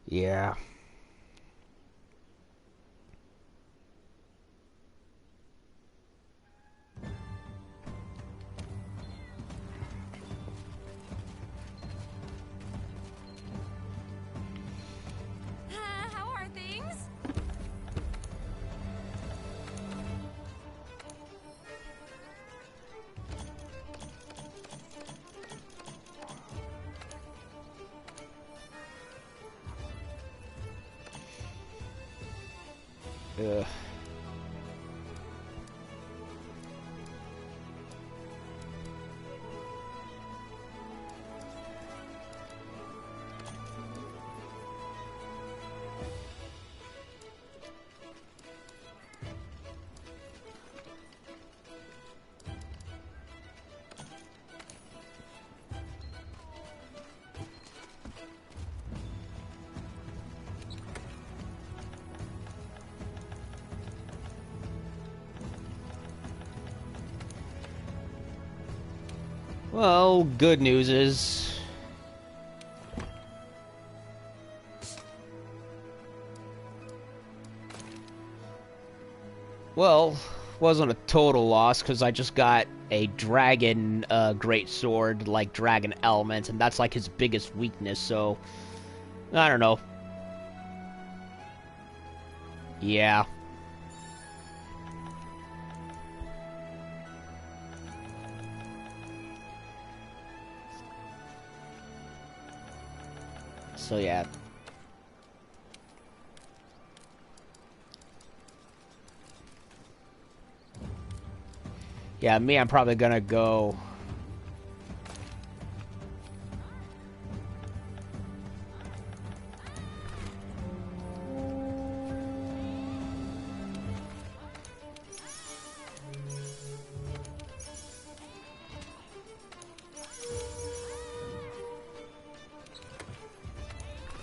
Yeah. How are things? Ugh. Well, good news is... Well, wasn't a total loss, because I just got a dragon greatsword, like dragon element, and that's like his biggest weakness, so... I don't know. Yeah. So yeah. Yeah, me, I'm probably gonna go.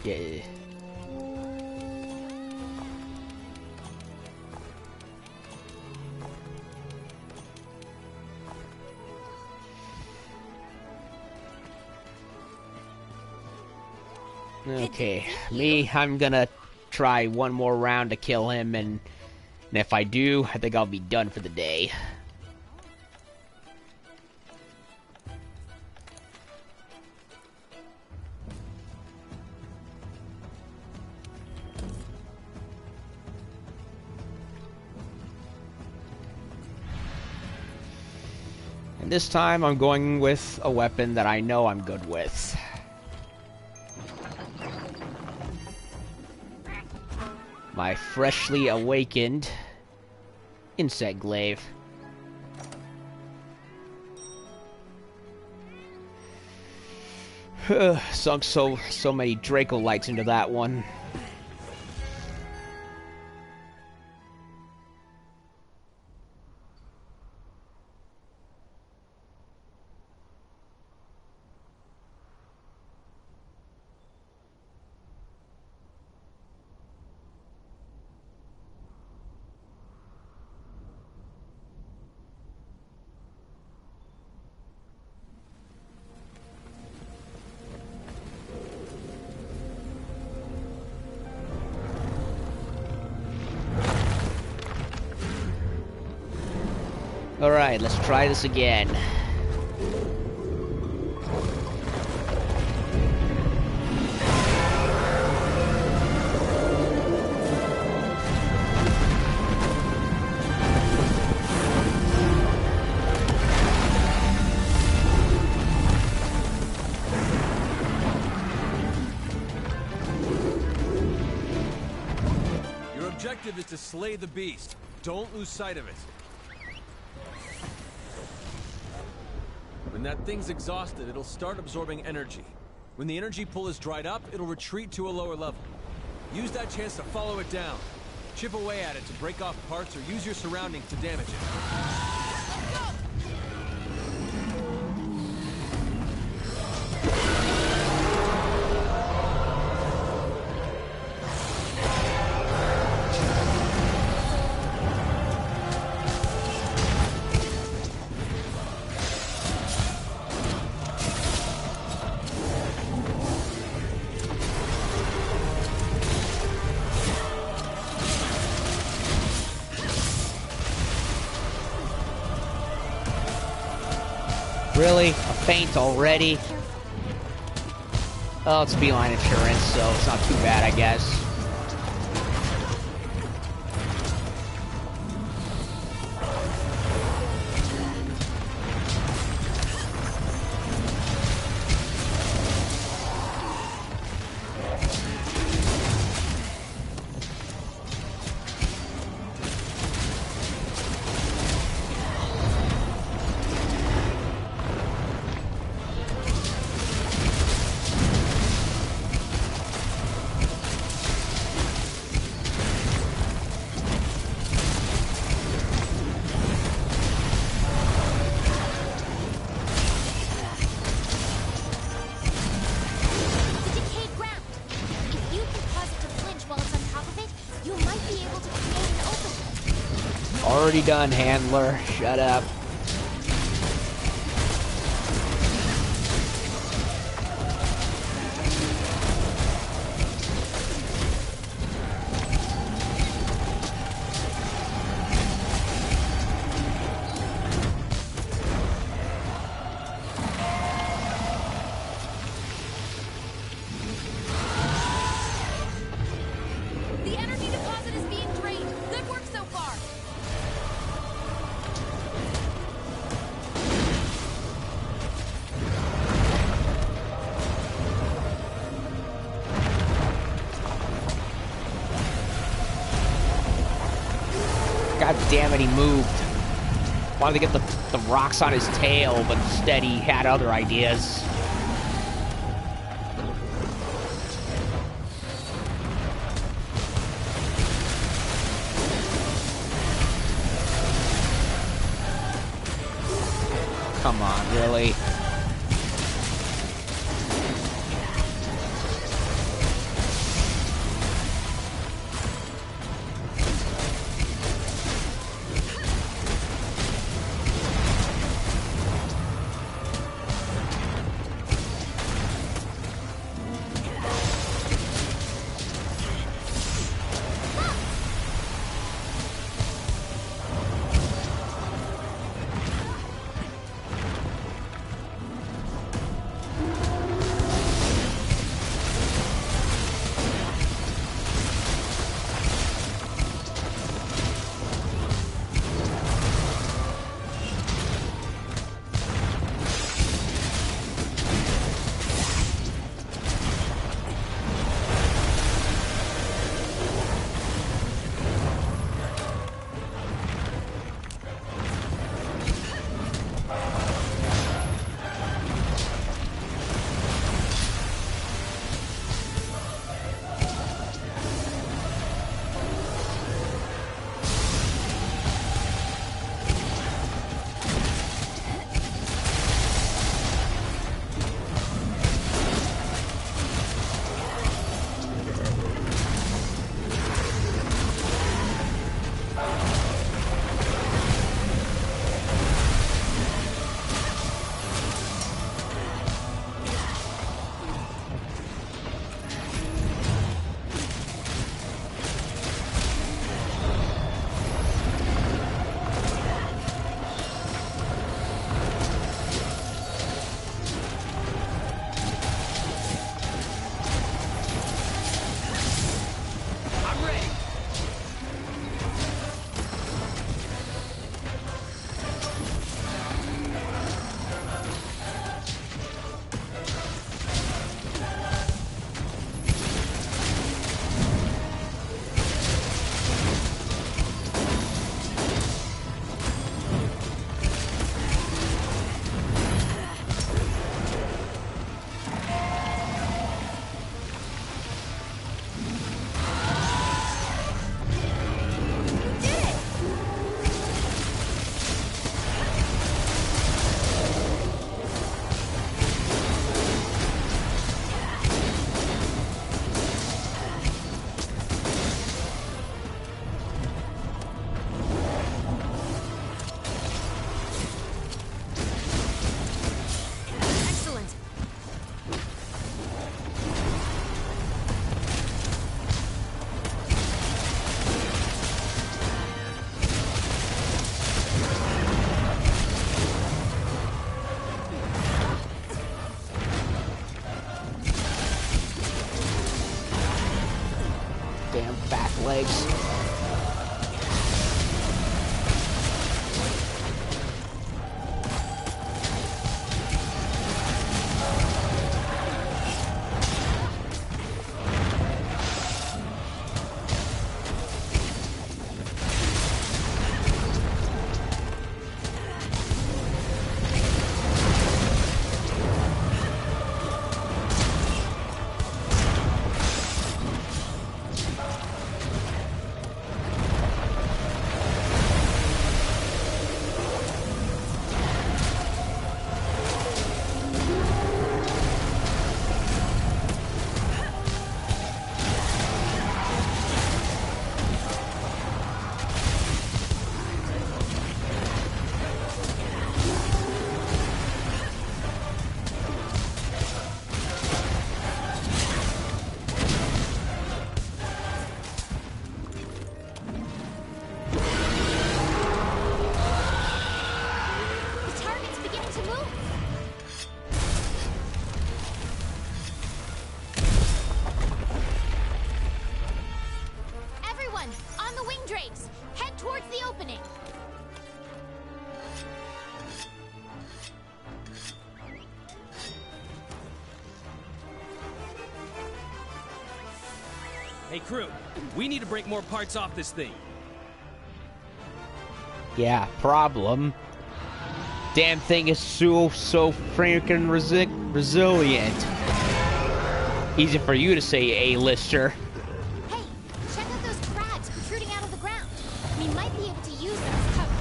Yeah. Okay, me, I'm gonna try one more round to kill him, and if I do, I think I'll be done for the day. And this time, I'm going with a weapon that I know I'm good with. My freshly awakened insect glaive. Sunk so many Draco lights into that one. Alright, let's try this again. Your objective is to slay the beast. Don't lose sight of it. When that thing's exhausted, it'll start absorbing energy. When the energy pool is dried up, it'll retreat to a lower level. Use that chance to follow it down. Chip away at it to break off parts or use your surroundings to damage it. Really? A feint already? Oh, it's beeline insurance, so it's not too bad, I guess. It's a decayed ground. If you can cause it to flinch while it's on top of it, you might be able to create an opening. Already done, handler. Shut up. The energy deposit is being drained. Good work so far. God damn it, he moved. Wanted to get the rocks on his tail, but instead he had other ideas. Come on, really? Damn fat legs. Hey, crew, we need to break more parts off this thing. Yeah, problem. Damn thing is so freaking resilient. Easy for you to say, A-lister. Hey, check out those crabs protruding out of the ground. We might be able to use them as cover.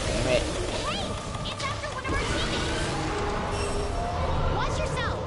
Damn it. Hey, it's after one of our teammates. Watch yourself.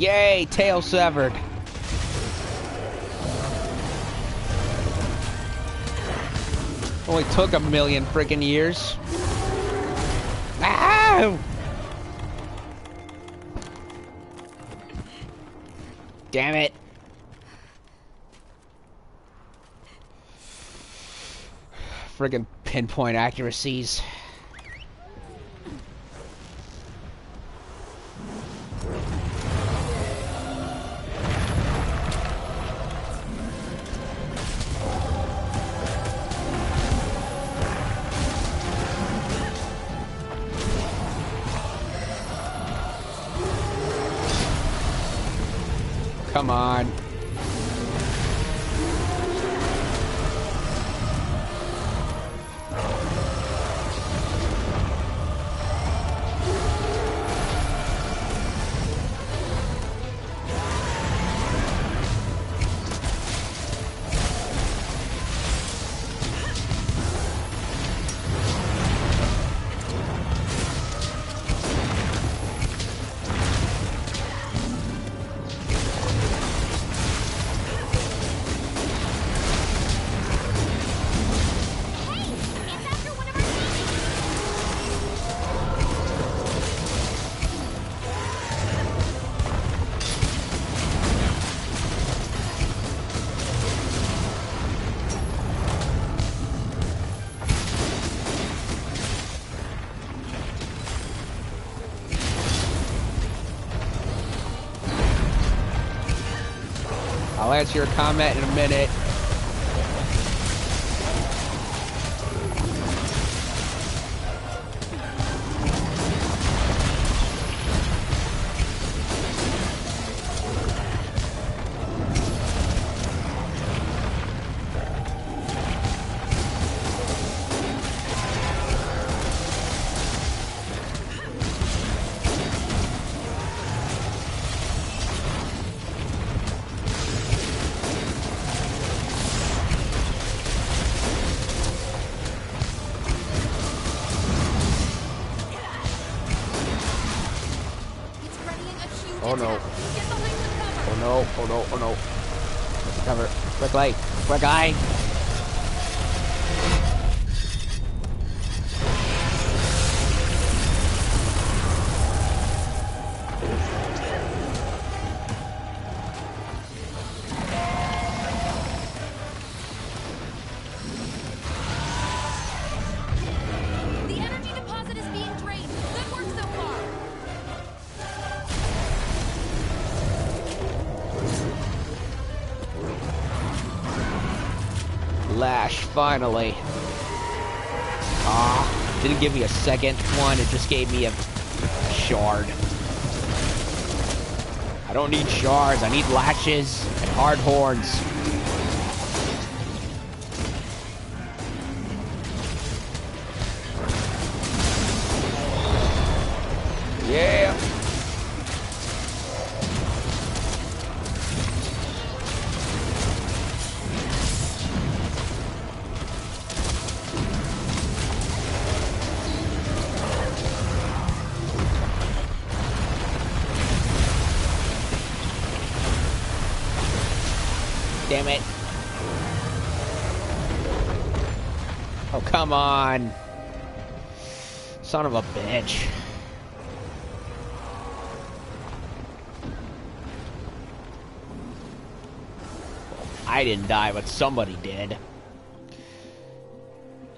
Yay, tail severed. Only took a million freaking years. Ow! Damn it. Friggin' pinpoint accuracies. come on. It's after one of our teammates! I'll answer your comment in a minute. It's readying a huge Oh, no. attack. Get behind the cover! Oh no, oh no, oh no. Let's cover. Quickly. Quickly. The energy deposit is being drained. Good work so far. Lash, finally. Ah, didn't give me a second one, it just gave me a shard. I don't need shards, I need lashes and hard horns. Yeah. Damn it. Oh, come on. Son of a bitch. I didn't die, but somebody did.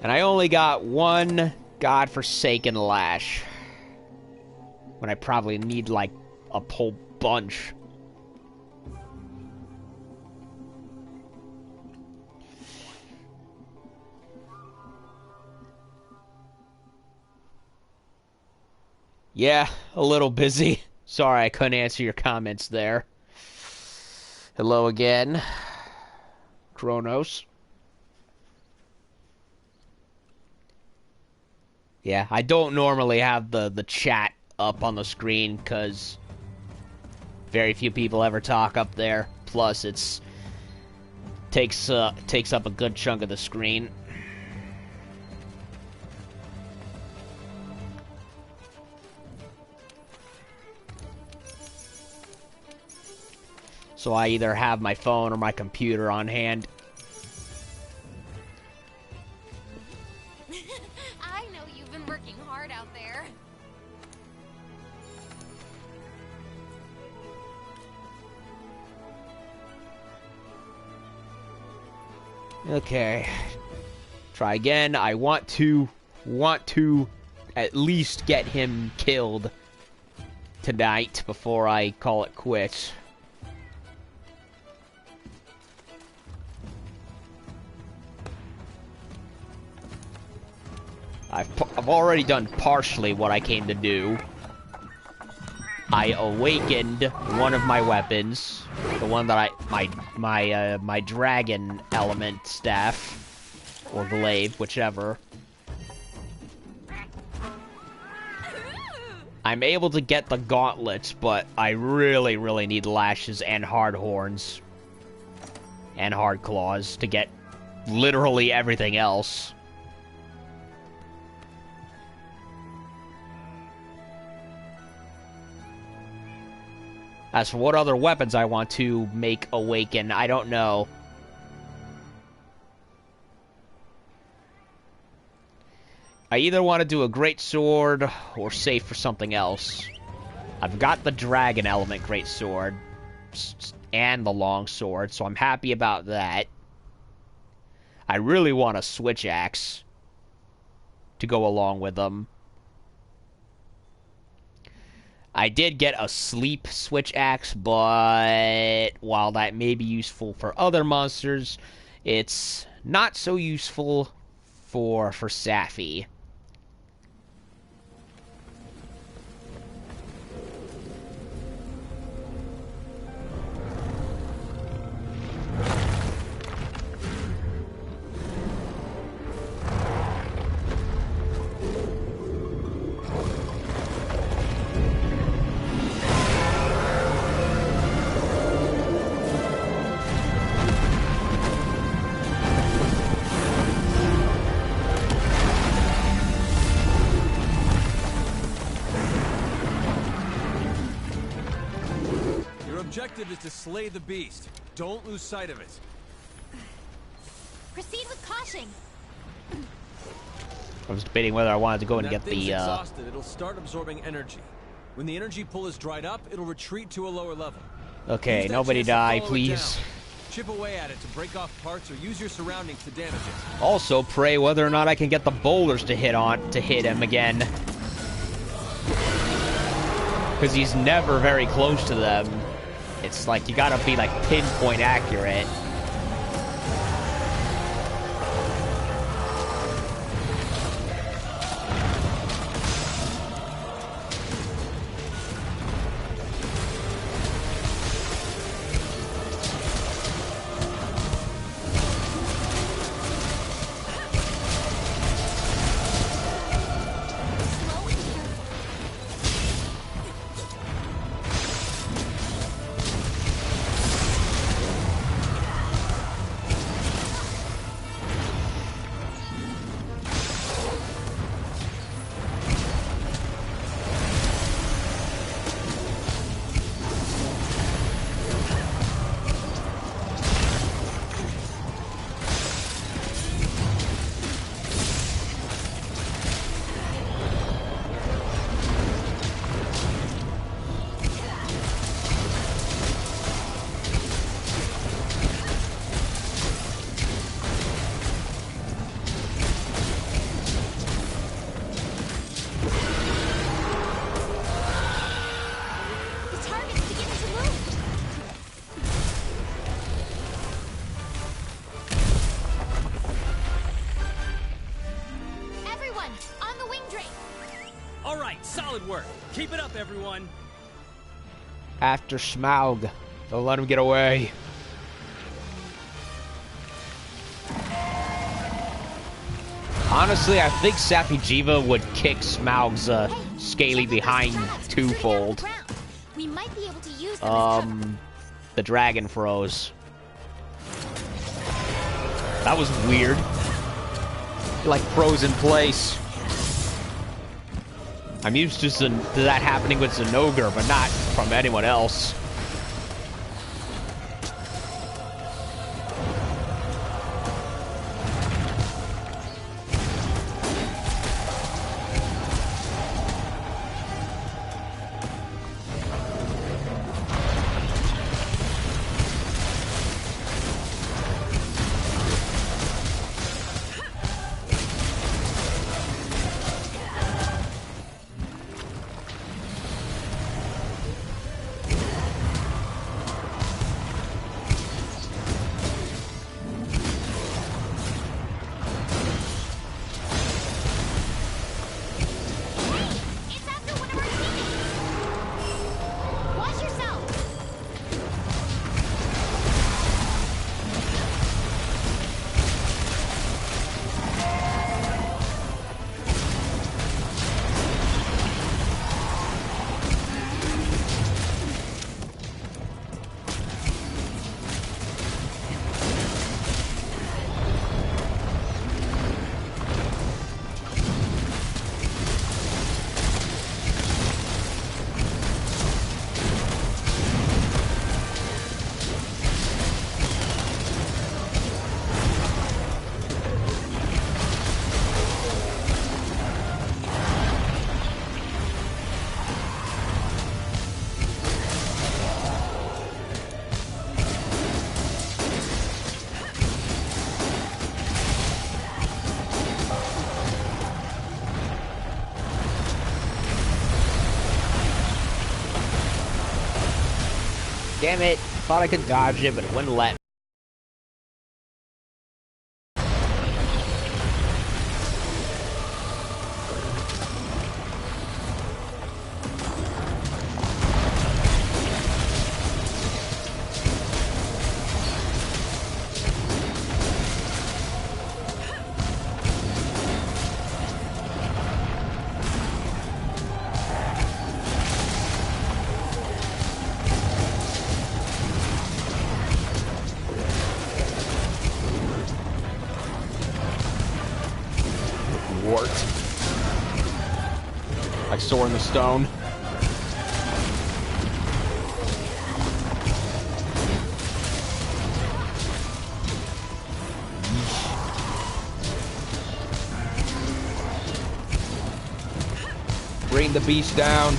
And I only got one godforsaken lash. When I probably need, like, a whole bunch. Yeah, a little busy. Sorry I couldn't answer your comments there. Hello again. Kronos. Yeah, I don't normally have the chat up on the screen because very few people ever talk up there. Plus, it's takes up a good chunk of the screen. So I either have my phone or my computer on hand. I know you've been working hard out there. Okay. Try again. I want to at least get him killed tonight before I call it quits. I've already done partially what I came to do. I awakened one of my weapons, the one that my dragon element staff or glaive, whichever. I'm able to get the gauntlets, but I really, really need lashes and hard horns and hard claws to get literally everything else. As for what other weapons I want to make awaken, I don't know. I either want to do a great sword or save for something else. I've got the dragon element great sword and the long sword, so I'm happy about that. I really want a switch axe to go along with them. I did get a sleep switch axe, but while that may be useful for other monsters, it's not so useful for Safi. Objective is to slay the beast. Don't lose sight of it. Proceed with caution. I was debating whether I wanted to go and get thing's the exhausted, it'll start absorbing energy. When the energy pull is dried up, it'll retreat to a lower level. Okay, Use that nobody chance to die, follow it please. down. Chip away at it to break off parts or use your surroundings to damage it. Also, pray whether or not I can get the boulders to hit him again. Because he's never very close to them. It's like you gotta be like pinpoint accurate. Solid work. Keep it up, everyone. After Smaug. Don't let him get away. Honestly, I think Safi'jiiva would kick Smaug's scaly behind twofold. We might be able to use them The dragon froze. That was weird. Like froze in place. I'm used to that happening with Zenogre, but not from anyone else. Damn it. Thought I could dodge it, but it wouldn't let me. Wart. Like sword in the stone. Bring the beast down.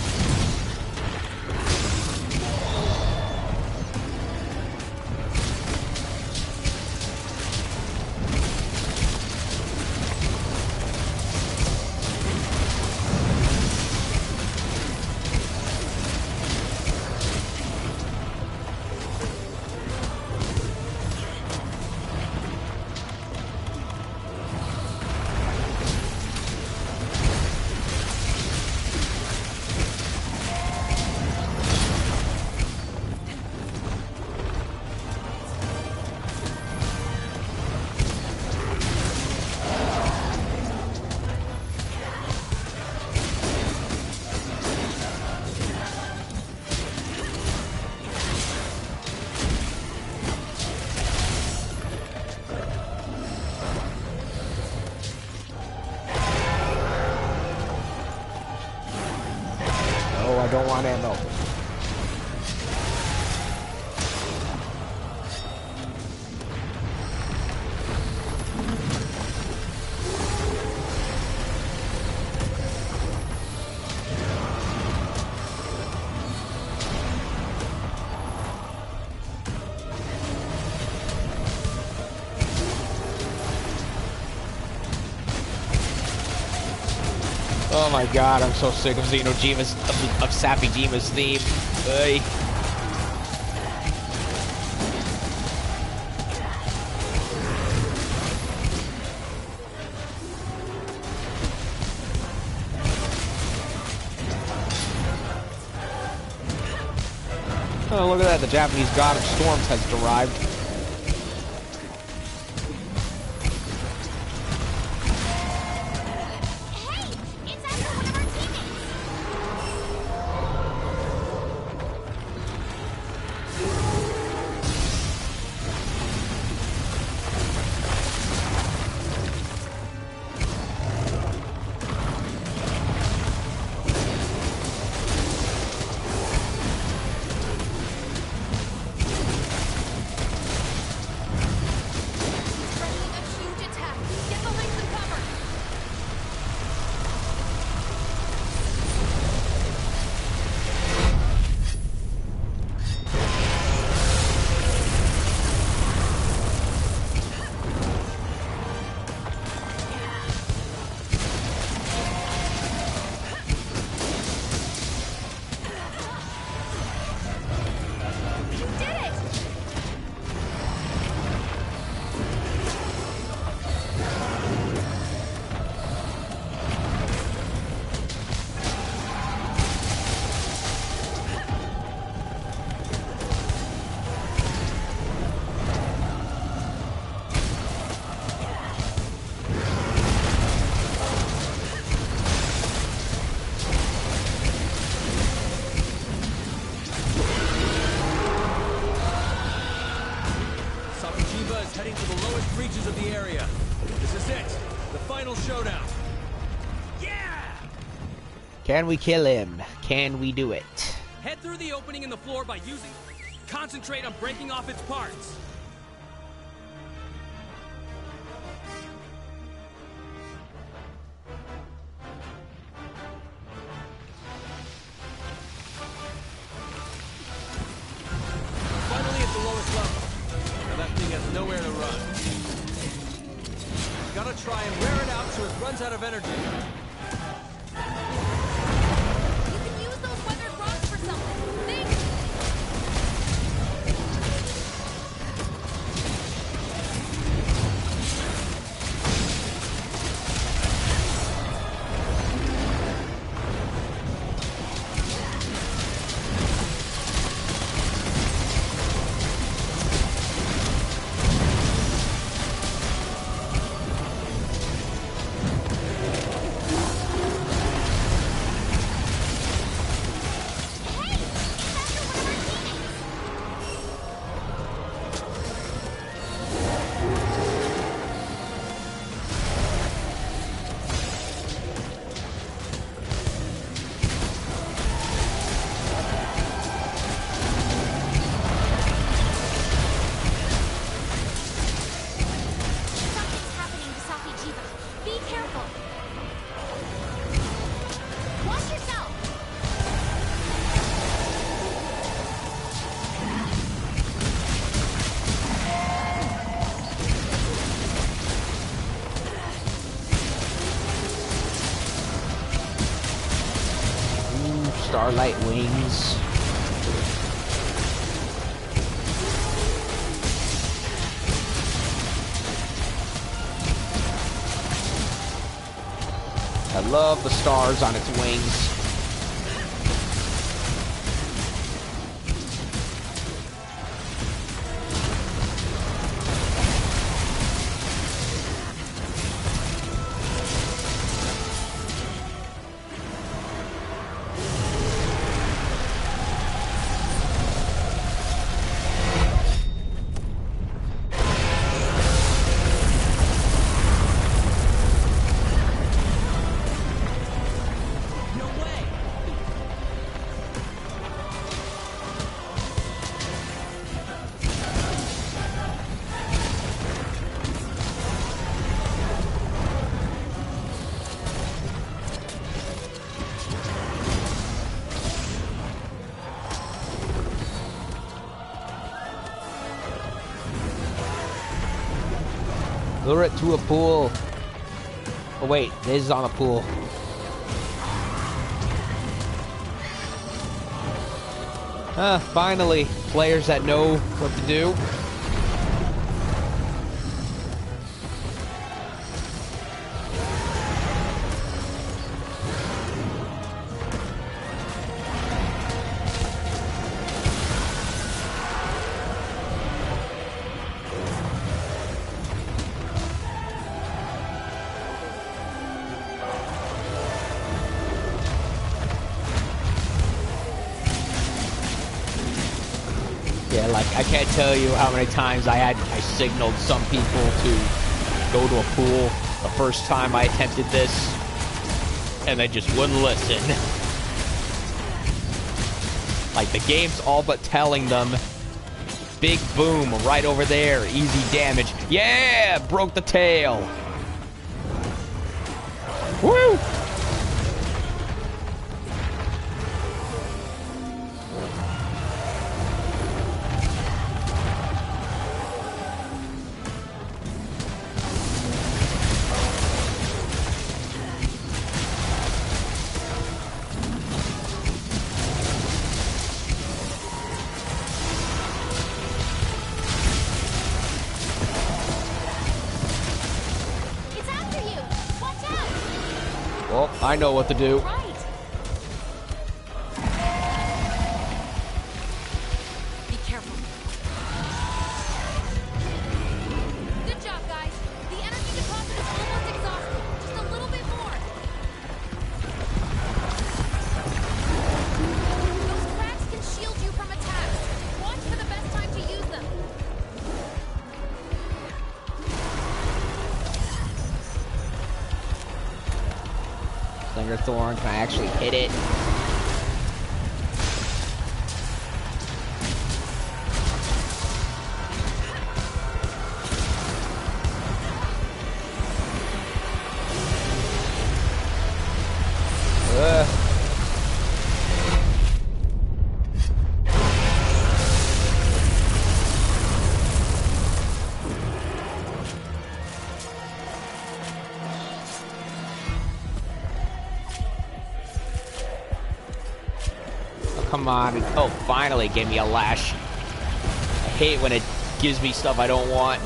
I don't want ammo. Oh my god, I'm so sick of Xeno'jiiva's of Safi'jiiva's theme. Hey. Oh, look at that, the Japanese god of storms has derived. Safi'jiiva is heading to the lowest reaches of the area. This is it, the final showdown. Yeah! Can we kill him? Can we do it? Head through the opening in the floor by using... Concentrate on breaking off its parts. Finally at the lowest level. Now that thing has nowhere to run. Gotta try and wear it out so it runs out of energy. You can use those weathered rocks for something. Think! starlight wings. I love the stars on its wings. Lure it to a pool. Oh wait, this is on a pool. Finally, players that know what to do. Yeah, like, I can't tell you how many times I signaled some people to go to a pool the first time I attempted this, and they just wouldn't listen. Like, the game's all but telling them, big boom, right over there, easy damage. Yeah, broke the tail. Woo! Well, I know what to do. Right. Be careful. Good job, guys. The energy deposit is almost exhausted. Just a little bit more. Those cracks can shield you from attacks. Watch for the best time to use them. Slinger Thorn, can I actually hit it? Come on. Oh, finally gave me a lash. I hate when it gives me stuff I don't want.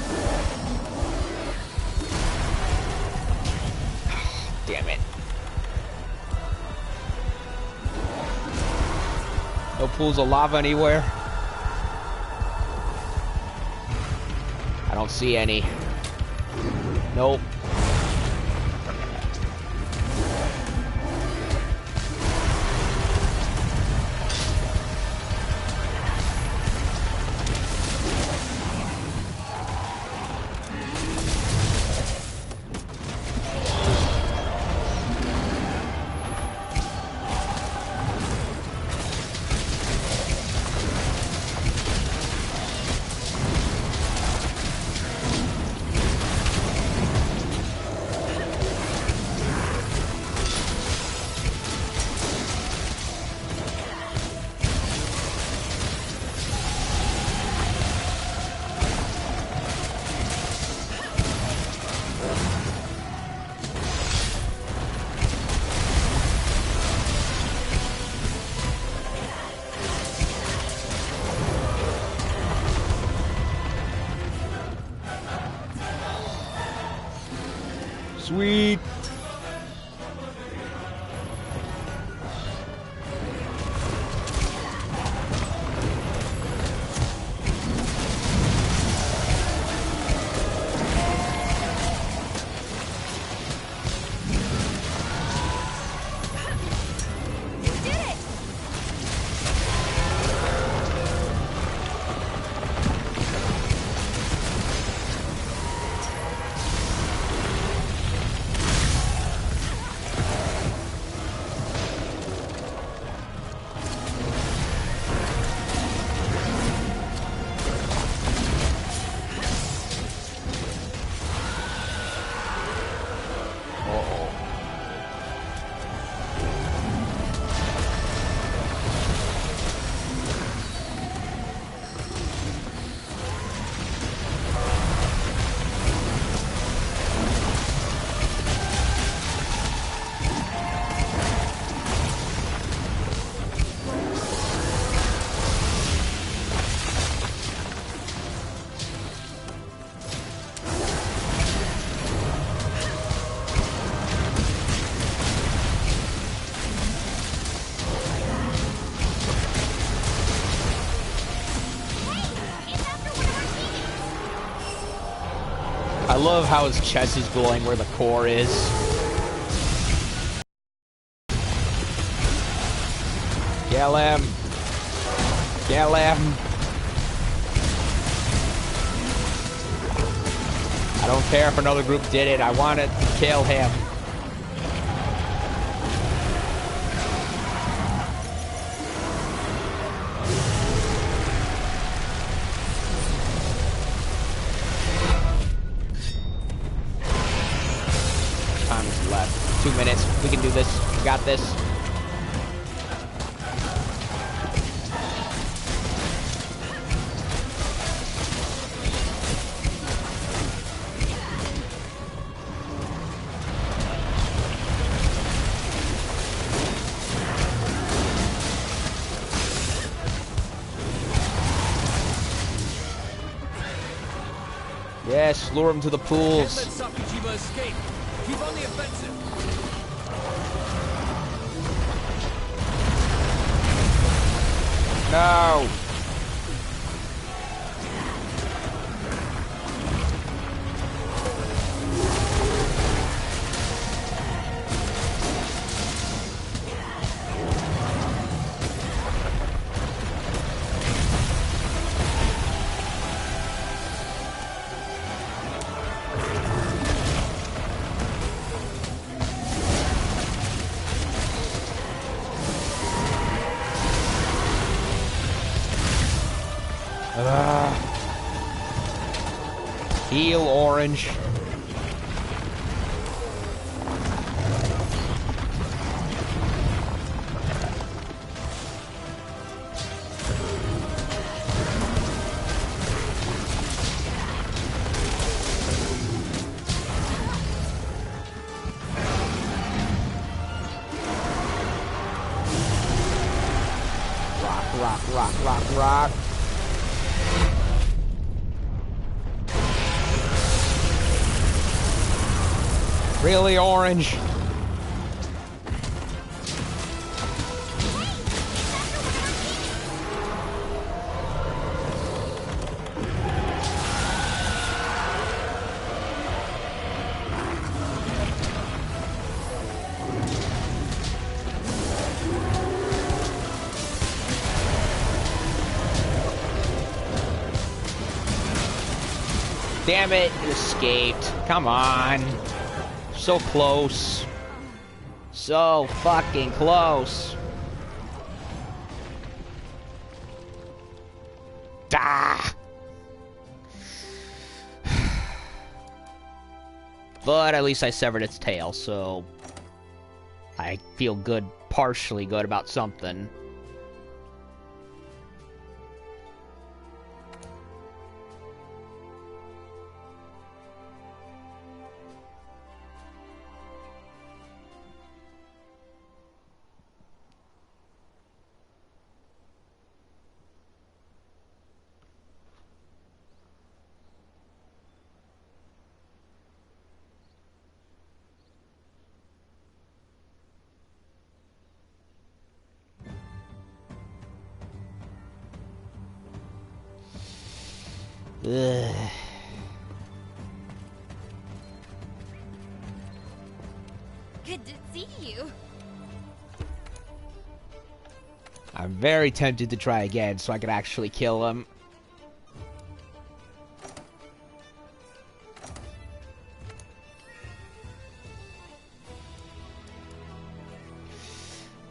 Damn it. No pools of lava anywhere. I don't see any. Nope. Sweet. You did it! I love how his chest is glowing where the core is. Kill him! Kill him! I don't care if another group did it, I want to kill him. Time is left. 2 minutes. We can do this. We got this. Yes, lure him to the Can't pools. let Safi'jiiva escape. Keep on the offensive. No! Heal orange. Rock. Really, orange? Damn it, it escaped. Come on. So close. So fucking close. Ah! But at least I severed its tail, so I feel good, partially good about something. Ugh. Good to see you. I'm very tempted to try again so I could actually kill him.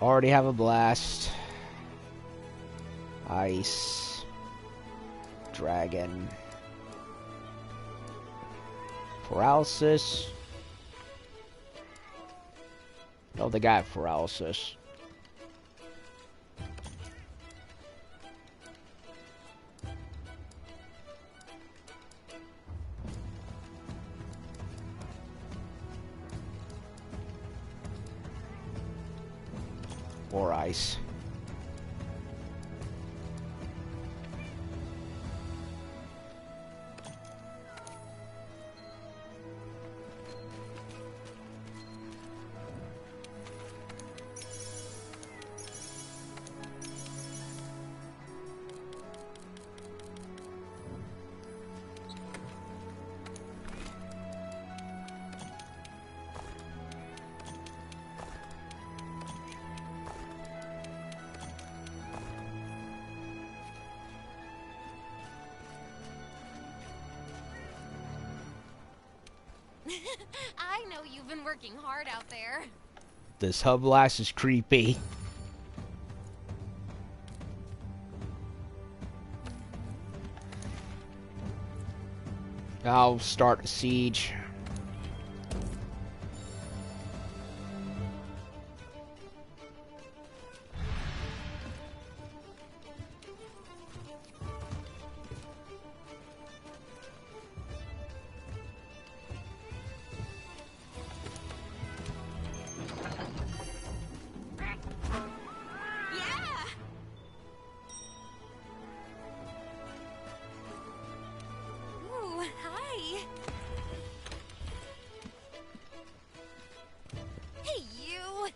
Already have a blast. Ice. Dragon. Paralysis. Oh, they got paralysis. Or ice. I know you've been working hard out there. This hub blast is creepy. I'll start a siege. Yeah! Ooh, hi. Hey, you.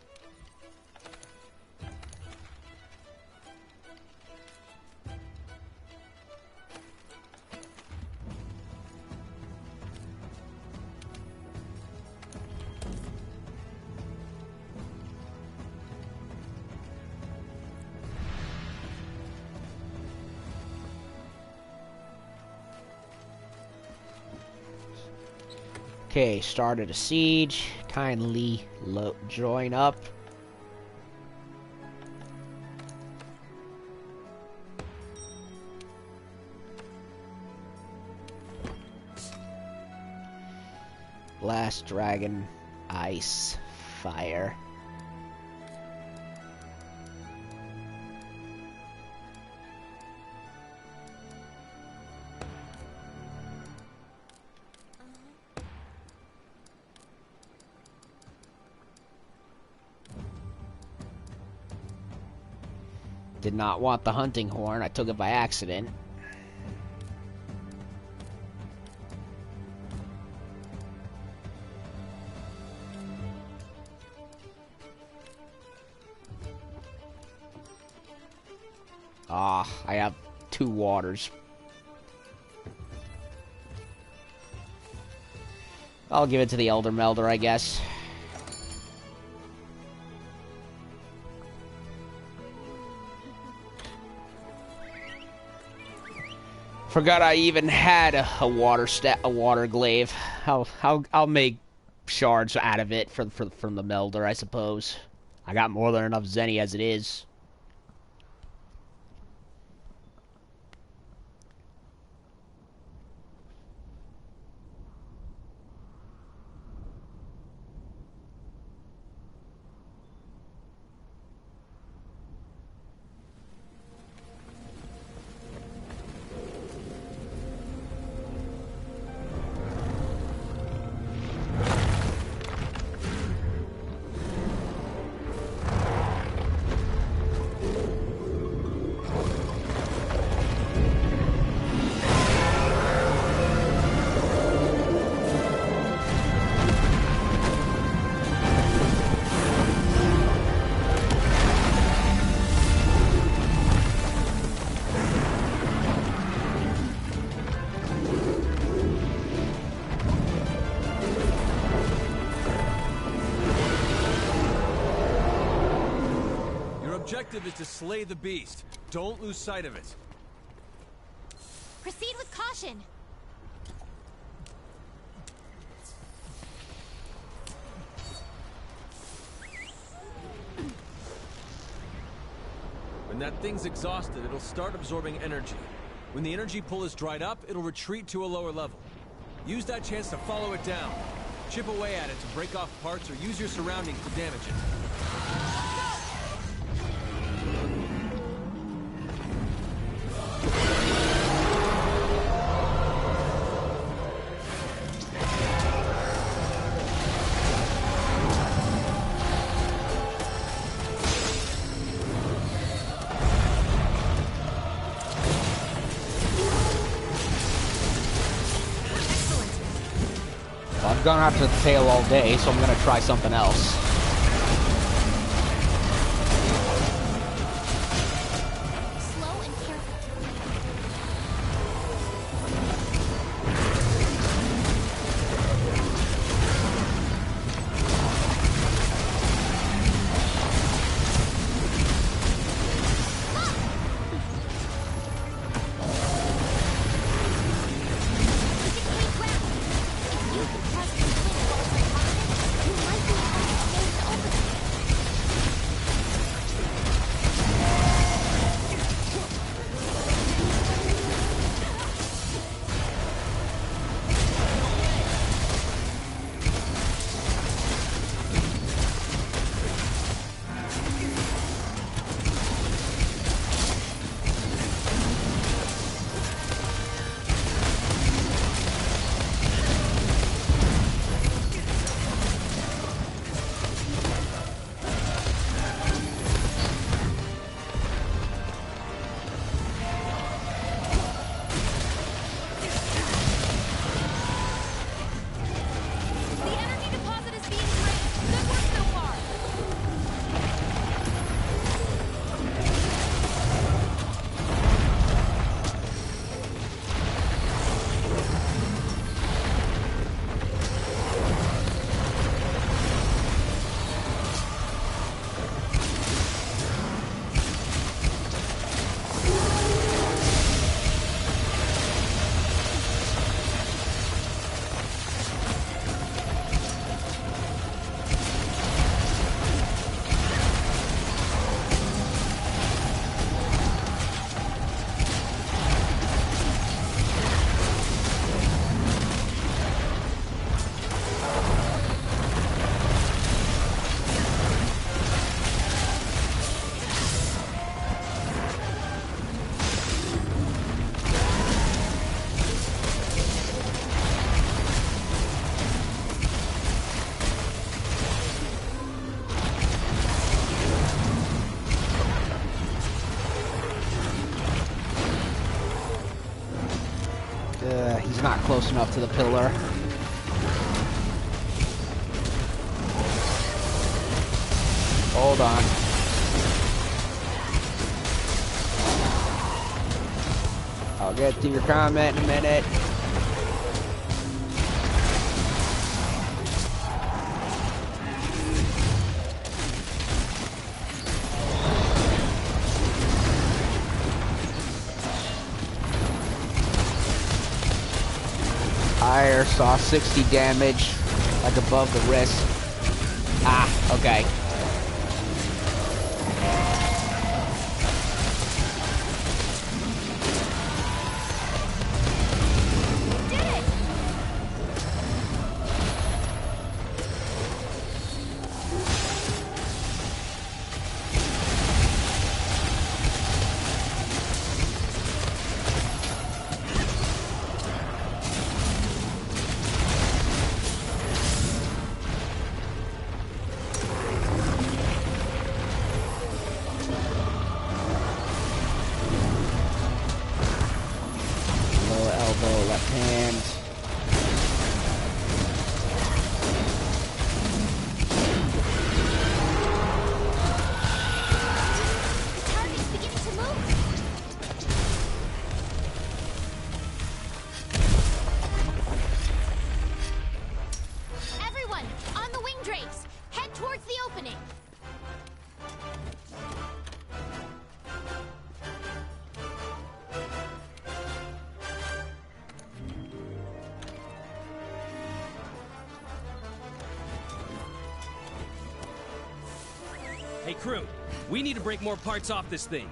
Okay, started a siege. Kindly join up. Blast, dragon, ice, fire. Did not want the hunting horn. I took it by accident. Ah, I have 2 waters. I'll give it to the Elder Melder, I guess. Forgot I even had a water glaive. I'll make shards out of it from the Melder, I suppose. I got more than enough Zenny as it is. objective is to slay the beast. Don't lose sight of it. Proceed with caution. When that thing's exhausted, it'll start absorbing energy. When the energy pull is dried up, it'll retreat to a lower level. Use that chance to follow it down. Chip away at it to break off parts or use your surroundings to damage it. I'm gonna have to fail all day, so I'm gonna try something else. Slow and careful. He's not close enough to the pillar. Hold on. I'll get to your comment in a minute. Fire saw 60 damage, like above the wrist. Ah, okay. Hey, crew, we need to break more parts off this thing.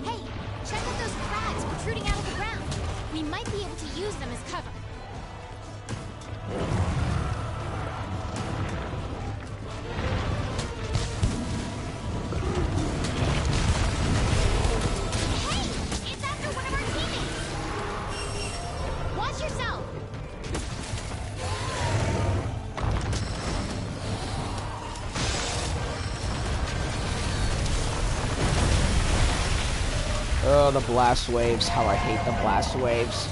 Hey, check out those crags protruding out of the ground. We might be able to use them as cover. Hey, it's after one of our teammates. Watch yourself. Oh, the blast waves. How I hate the blast waves.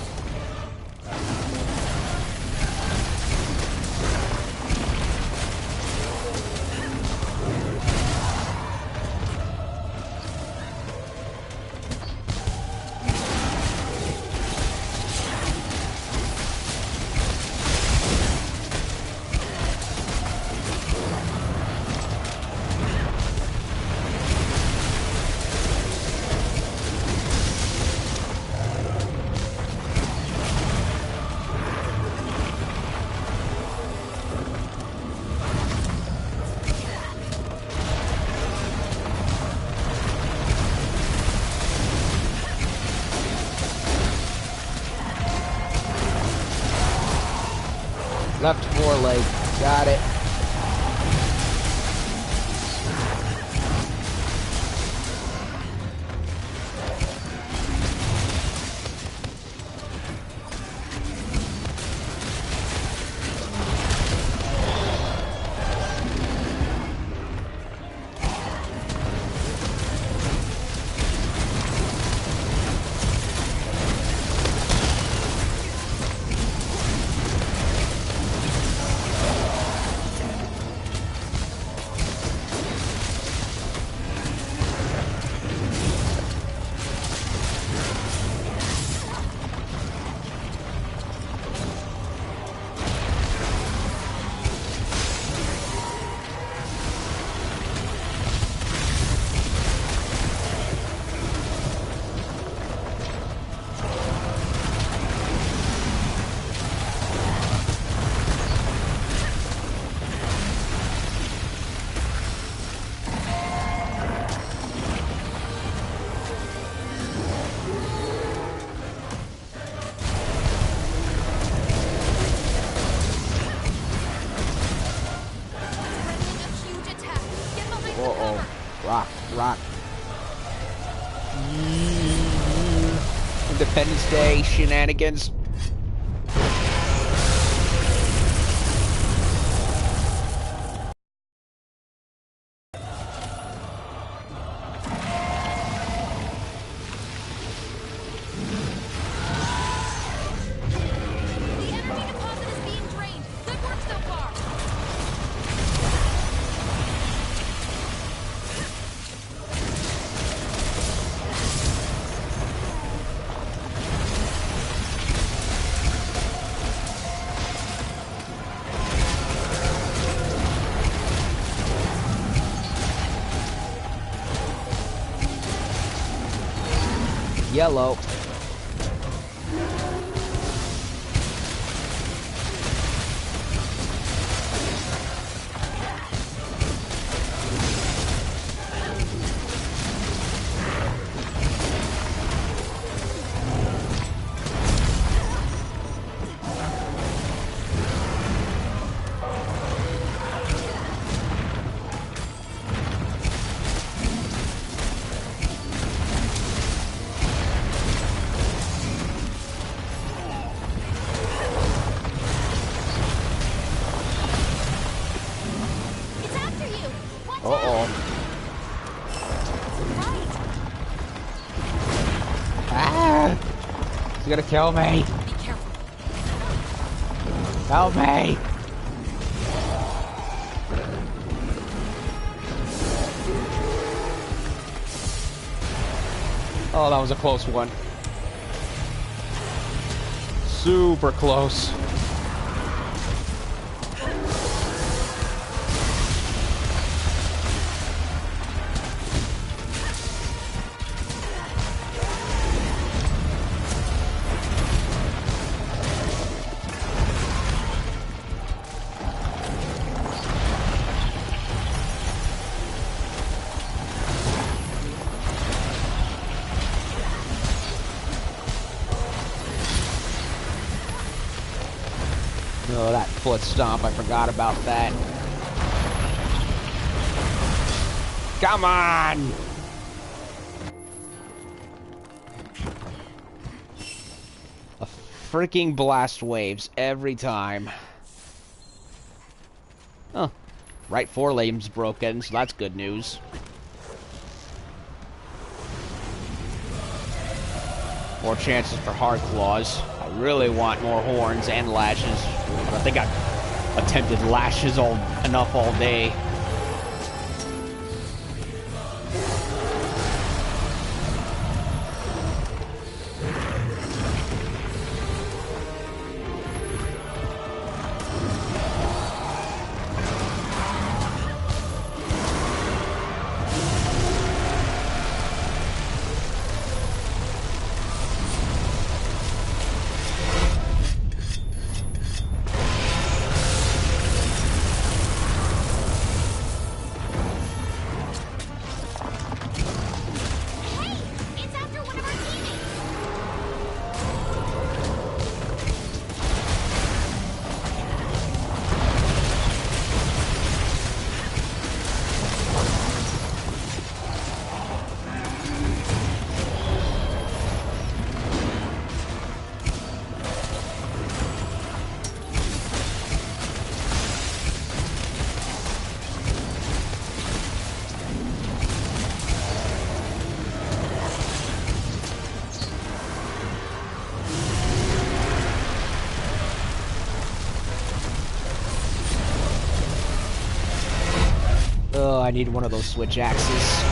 Left foreleg. Got it. Bringing a huge attack. Get behind the Uh-oh. cover. Rock, rock. Independence Day shenanigans. The energy deposit is being drained. Good work so far. Yellow. It's after you. Watch out. Uh-oh. Right. Ah! He's gonna kill me. Be careful. Help me. Oh, that was a close one. Super close. foot stomp. I forgot about that. Come on! A freaking blast waves every time. Huh. Right forelimb's broken, so that's good news. More chances for hard claws. I really want more horns and lashes. But I think I've attempted lashes enough all day. I need one of those switch axes.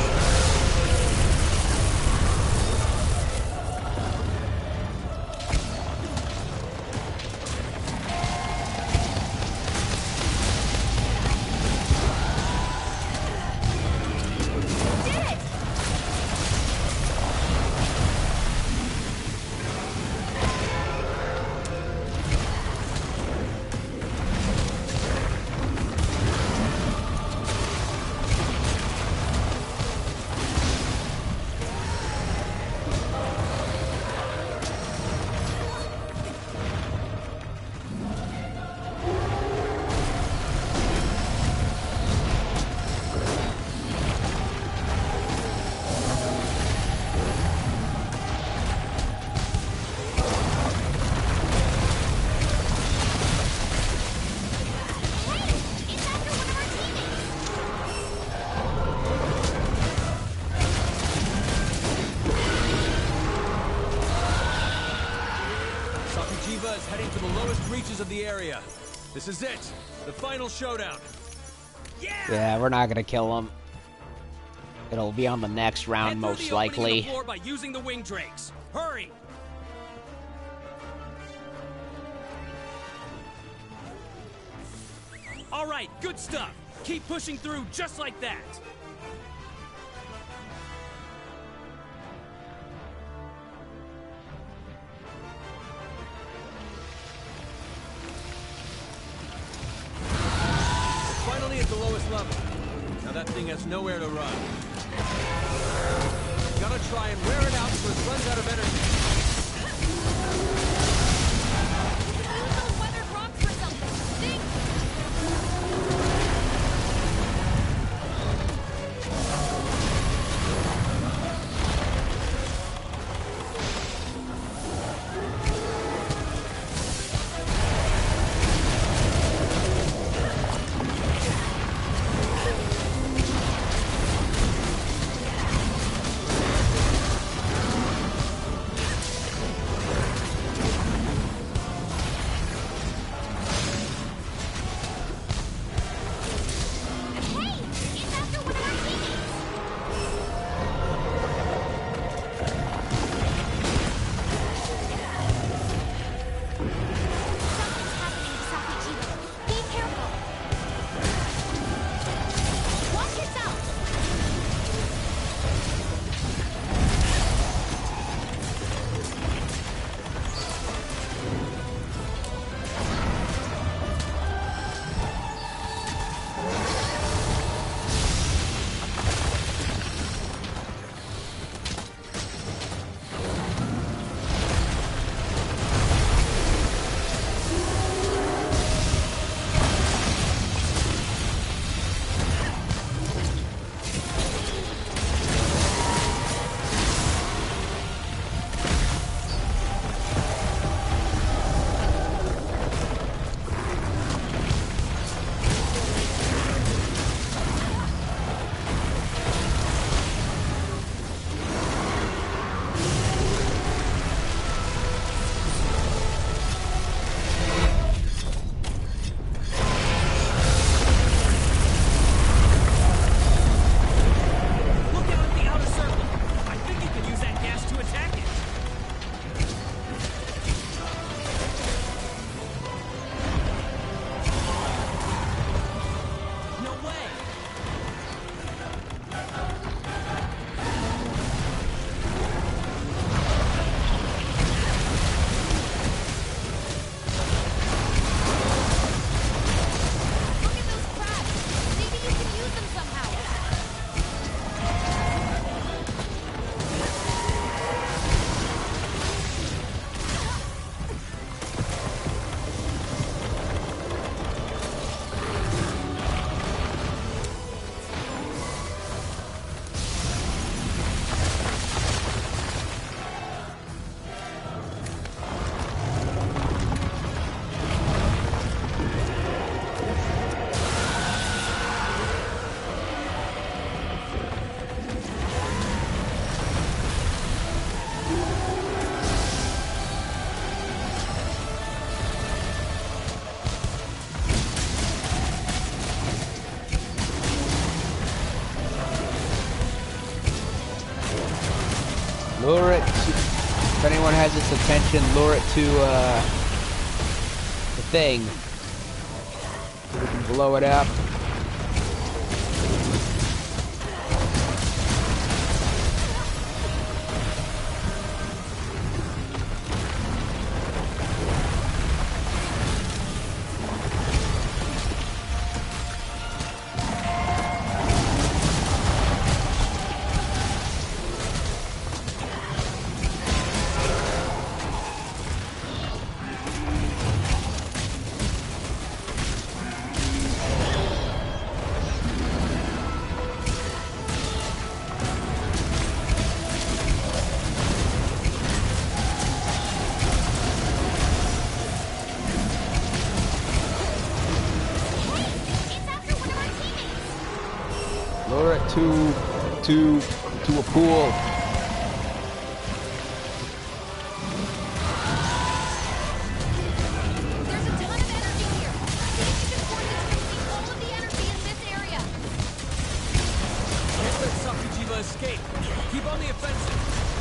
Safi'jiiva is heading to the lowest reaches of the area. This is it, the final showdown. Yeah, we're not gonna kill him. It'll be on the next round, most likely. The floor by using the wing drakes. Hurry! All right, good stuff. Keep pushing through just like that. Finally at the lowest level. Now that thing has nowhere to run. Gotta try and wear it out so it runs out of energy. Use those weathered rocks for something. Think. Lure it to, if anyone has its attention, lure it to the thing. So we can blow it up. Lure it to a pool. There's a ton of energy here. See if you can force it to receive all of the energy in this area. Can't let Safi'jiiva escape. Keep on the offensive.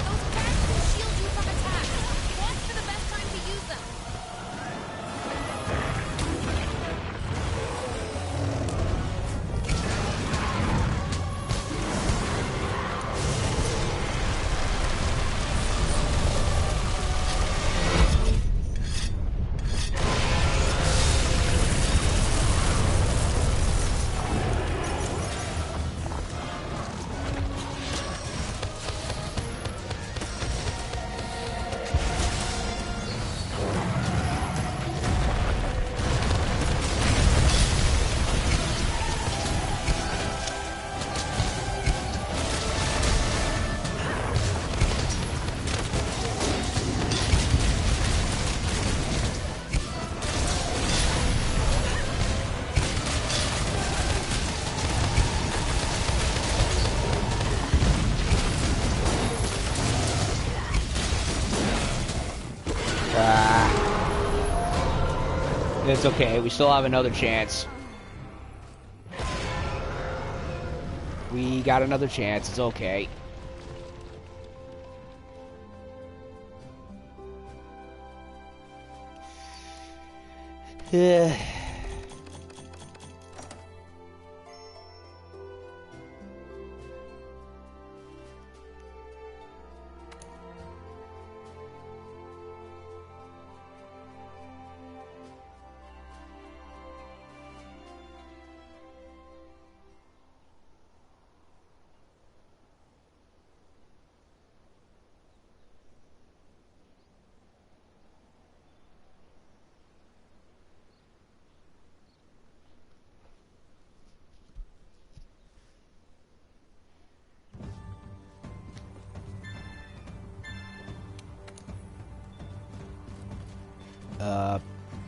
Those cracks can shield you from attacks. Watch for the best time to use them. It's okay, we still have another chance. We got another chance, it's okay.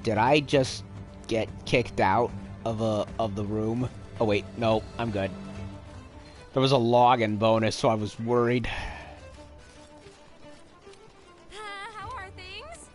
Did I just get kicked out of the room? Oh wait, no, I'm good. There was a login bonus, so I was worried. How are things?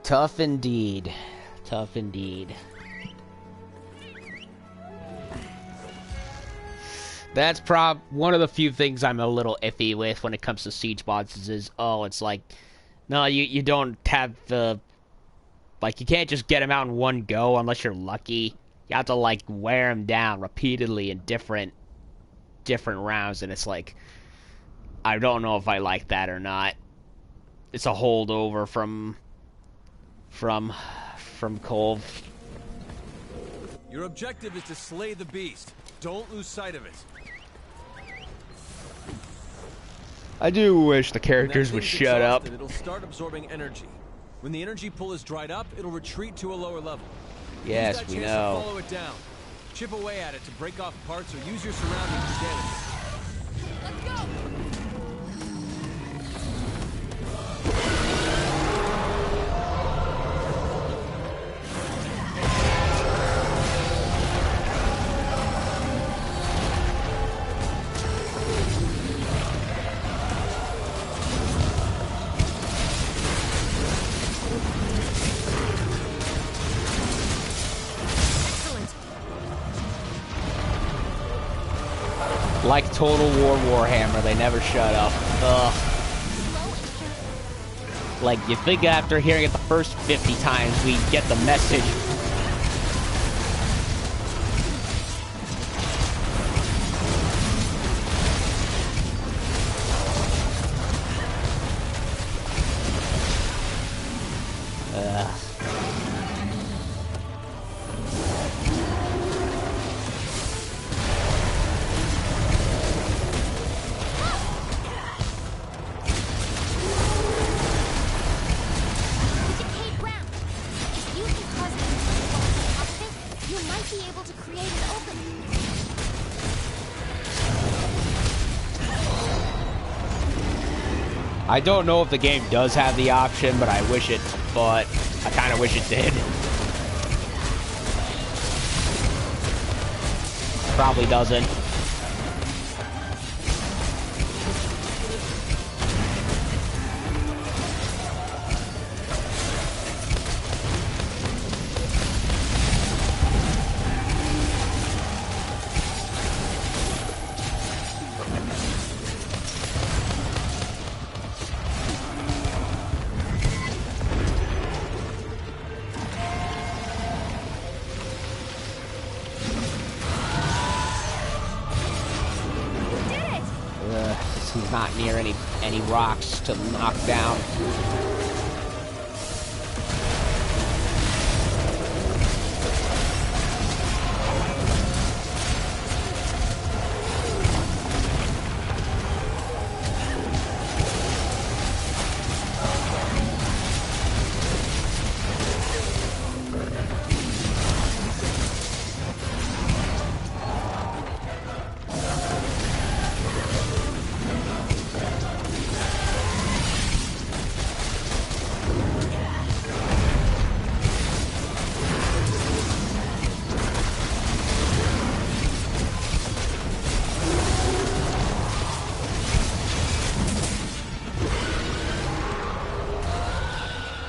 Tough indeed. Tough indeed. That's one of the few things I'm a little iffy with when it comes to siege mods is it's like, no, you don't have the, like, you can't just get them out in one go unless you're lucky. You have to, like, wear them down repeatedly in different rounds, and it's like, I don't know if I like that or not. It's a holdover from from Cove. Your objective is to slay the beast. Don't lose sight of it. I do wish the characters When would that thing's shut up. exhausted, it'll start absorbing energy. When the energy pool is dried up, it'll retreat to a lower level. Yes, use that we chance know. to follow it down. Chip away at it to break off parts or use your surroundings to damage it. Let's go! Like Total War Warhammer, they never shut up. Ugh. Like, you think after hearing it the first 50 times, we get the message. Decayed ground. If you can cause it to fall on top of it, you might be able to create an opening. I don't know if the game does have the option, but I kind of wish it did. Probably doesn't. He's not near any rocks to knock down.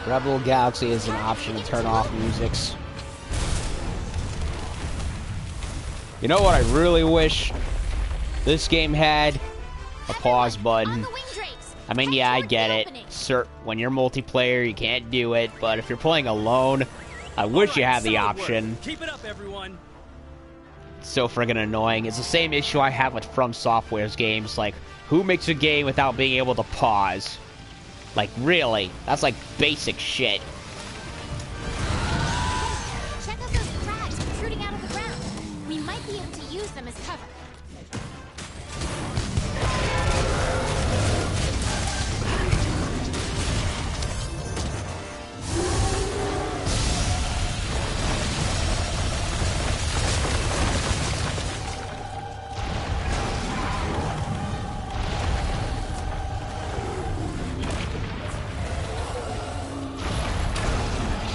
Rebel Galaxy is an option to turn off musics. You know what I really wish this game had? A pause On button. the wing drapes. I mean, yeah, I get it. When you're multiplayer, you can't do it. But if you're playing alone, I wish you had the option. Keep it up, everyone. It's so friggin' annoying. It's the same issue I have with From Software's games. Like, who makes a game without being able to pause? Like, really? That's like basic shit. Check out those crabs protruding out of the ground. We might be able to use them as cover.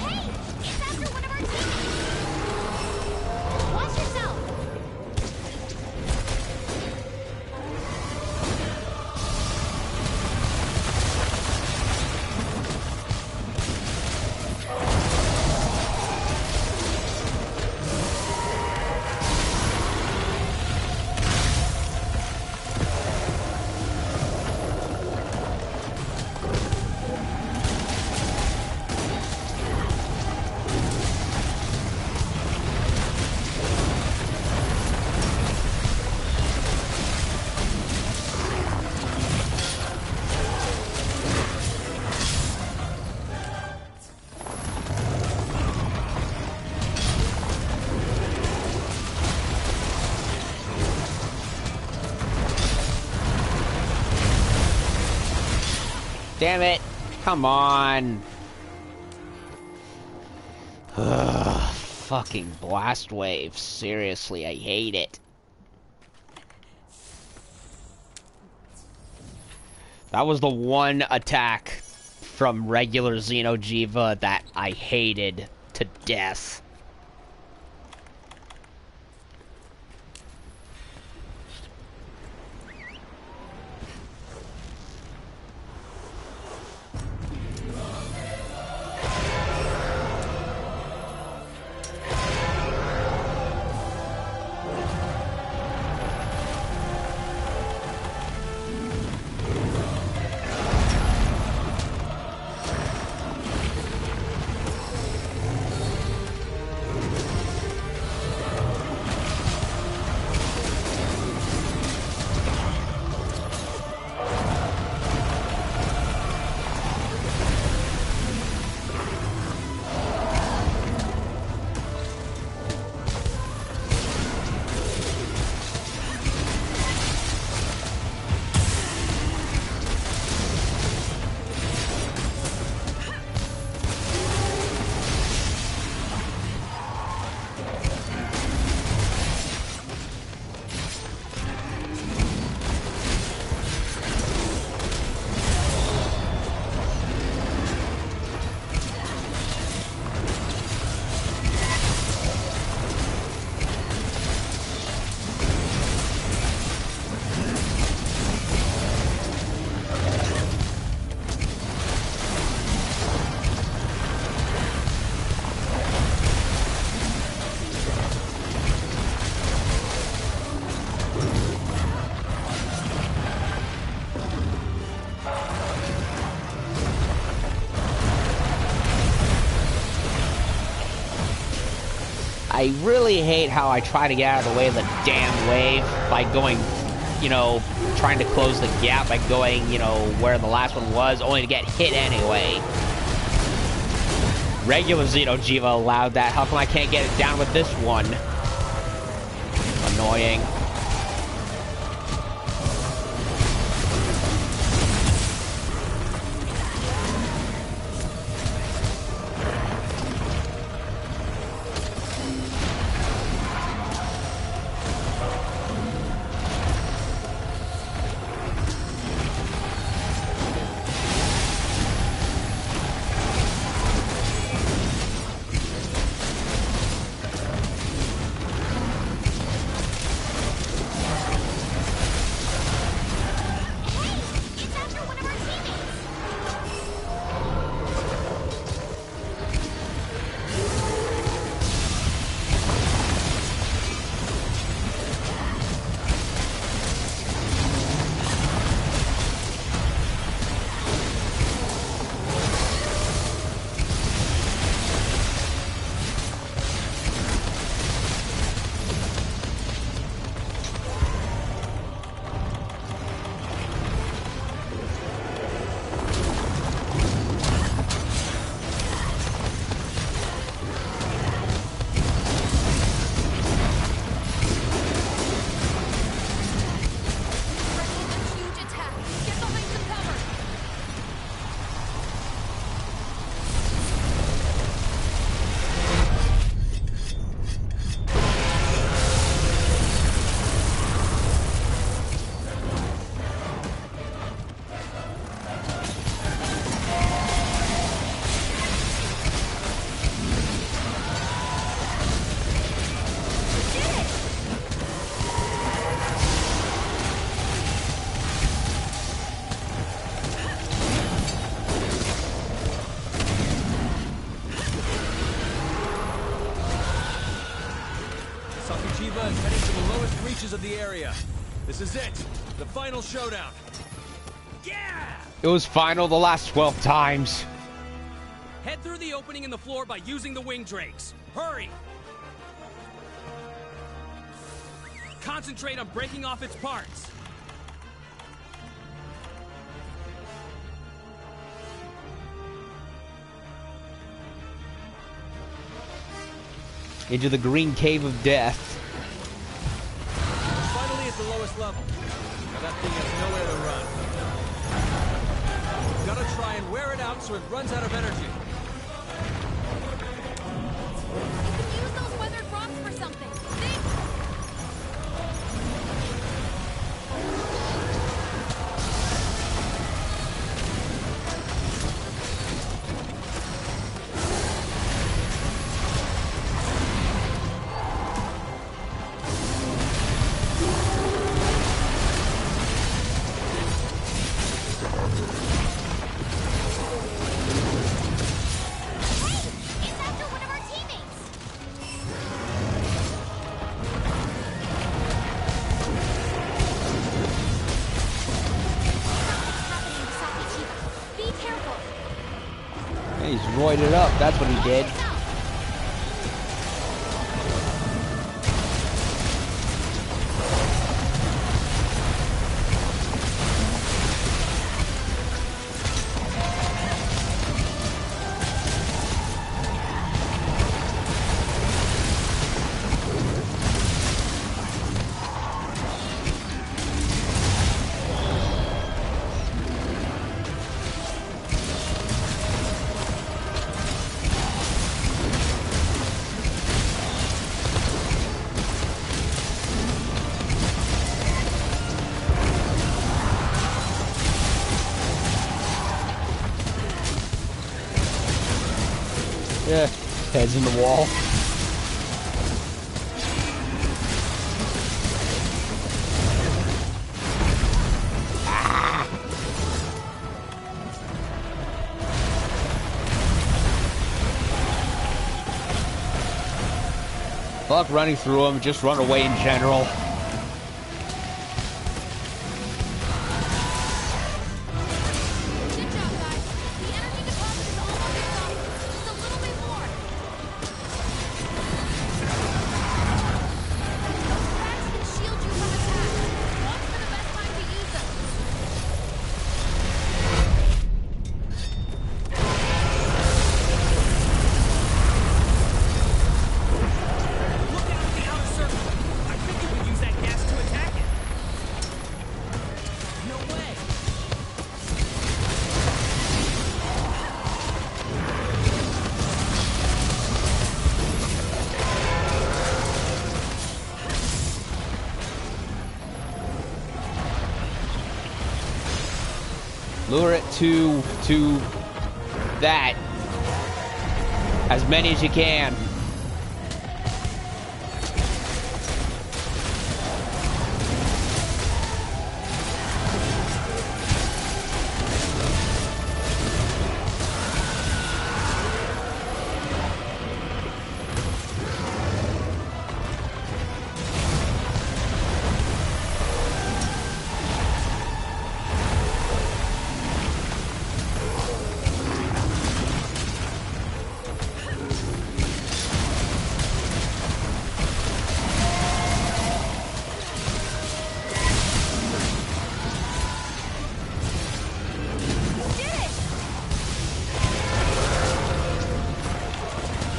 Hey! It's after one of our teammates! Watch yourself! Damn it. Come on. Ugh, fucking blast wave. Seriously, I hate it. That was the one attack from regular Safi'jiiva that I hated to death. I really hate how I try to get out of the way of the damn wave by going, you know, trying to close the gap by going, you know, where the last one was, only to get hit anyway. Regular Safi'jiiva allowed that. How come I can't get it down with this one? Annoying. It's after one of our teammates. Huge attack. Get behind some cover. Safi'jiiva is heading to the lowest reaches of the area. This is it, the final showdown. Yeah! It was final the last 12 times. Head through the opening in the floor by using the wing drakes. Hurry! Concentrate on breaking off its parts. Into the green cave of death. Finally at the lowest level. Now that thing has nowhere to run. Gotta wear it out so it runs out of energy. You can use those weathered rocks for something. Think! It's after one of our teammates! Something's happening to Safi'jiiva. Be careful! Hey, he's roided up. That's what he did. South. Yeah, heads in the wall. Fuck running through them, just run away in general. Good job, guys. The energy deposit is almost exhausted. Just a little bit more. Those cracks can shield you from attacks. Watch for the best time to use them. Look out at the outer circle. I think you could use that gas to attack it. No way. Lure it to that. As many as you can.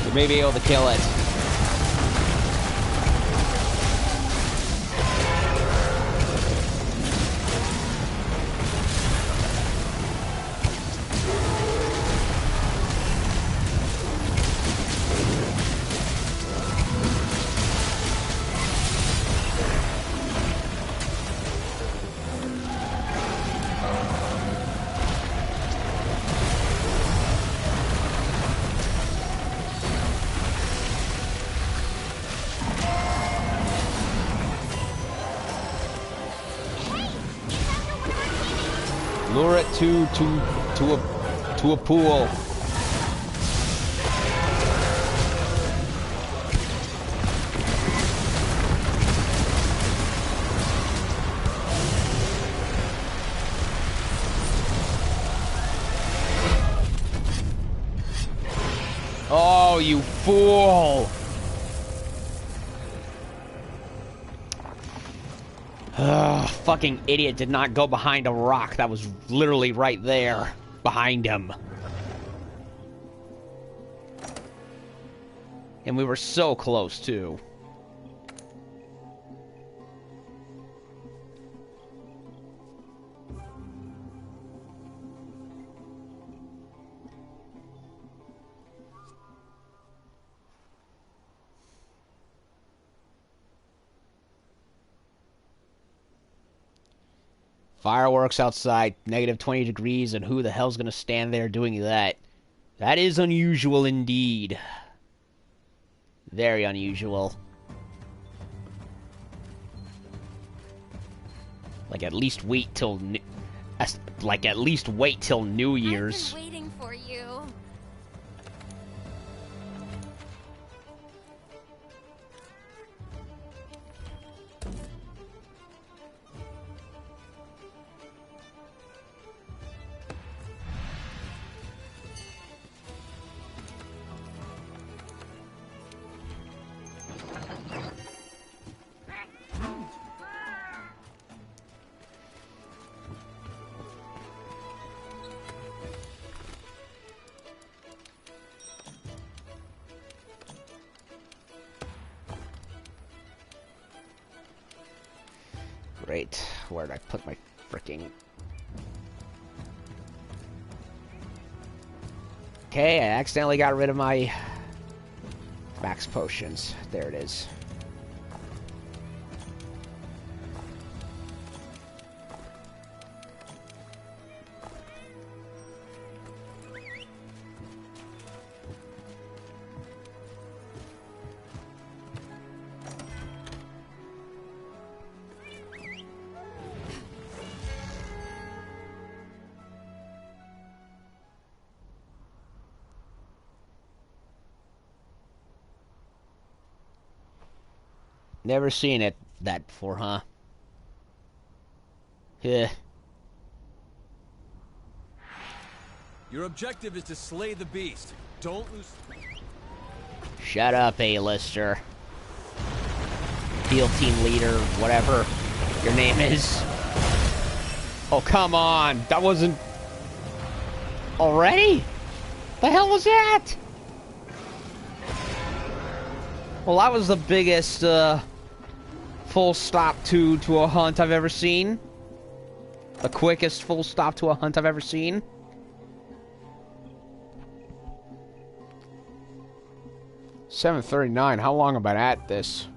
You may be able to kill it. Lure it to a pool. Oh, you fool! Fucking idiot did not go behind a rock that was literally right there behind him. And we were so close, too. Fireworks outside, negative 20 degrees, and who the hell's gonna stand there doing that? That is unusual indeed. Very unusual. Like at least wait till New Year's. I've been waiting for you. Great. Where'd I put my freaking... Okay, I accidentally got rid of my max potions. There it is. Never seen that before, huh? Yeah. Your objective is to slay the beast. Don't lose... Shut up, A-lister. Field team leader, whatever your name is. Oh, come on. That wasn't... Already? The hell was that? Well, that was the biggest, full stop to a hunt I've ever seen. The quickest full stop to a hunt I've ever seen. $7:39. How long have I been at this?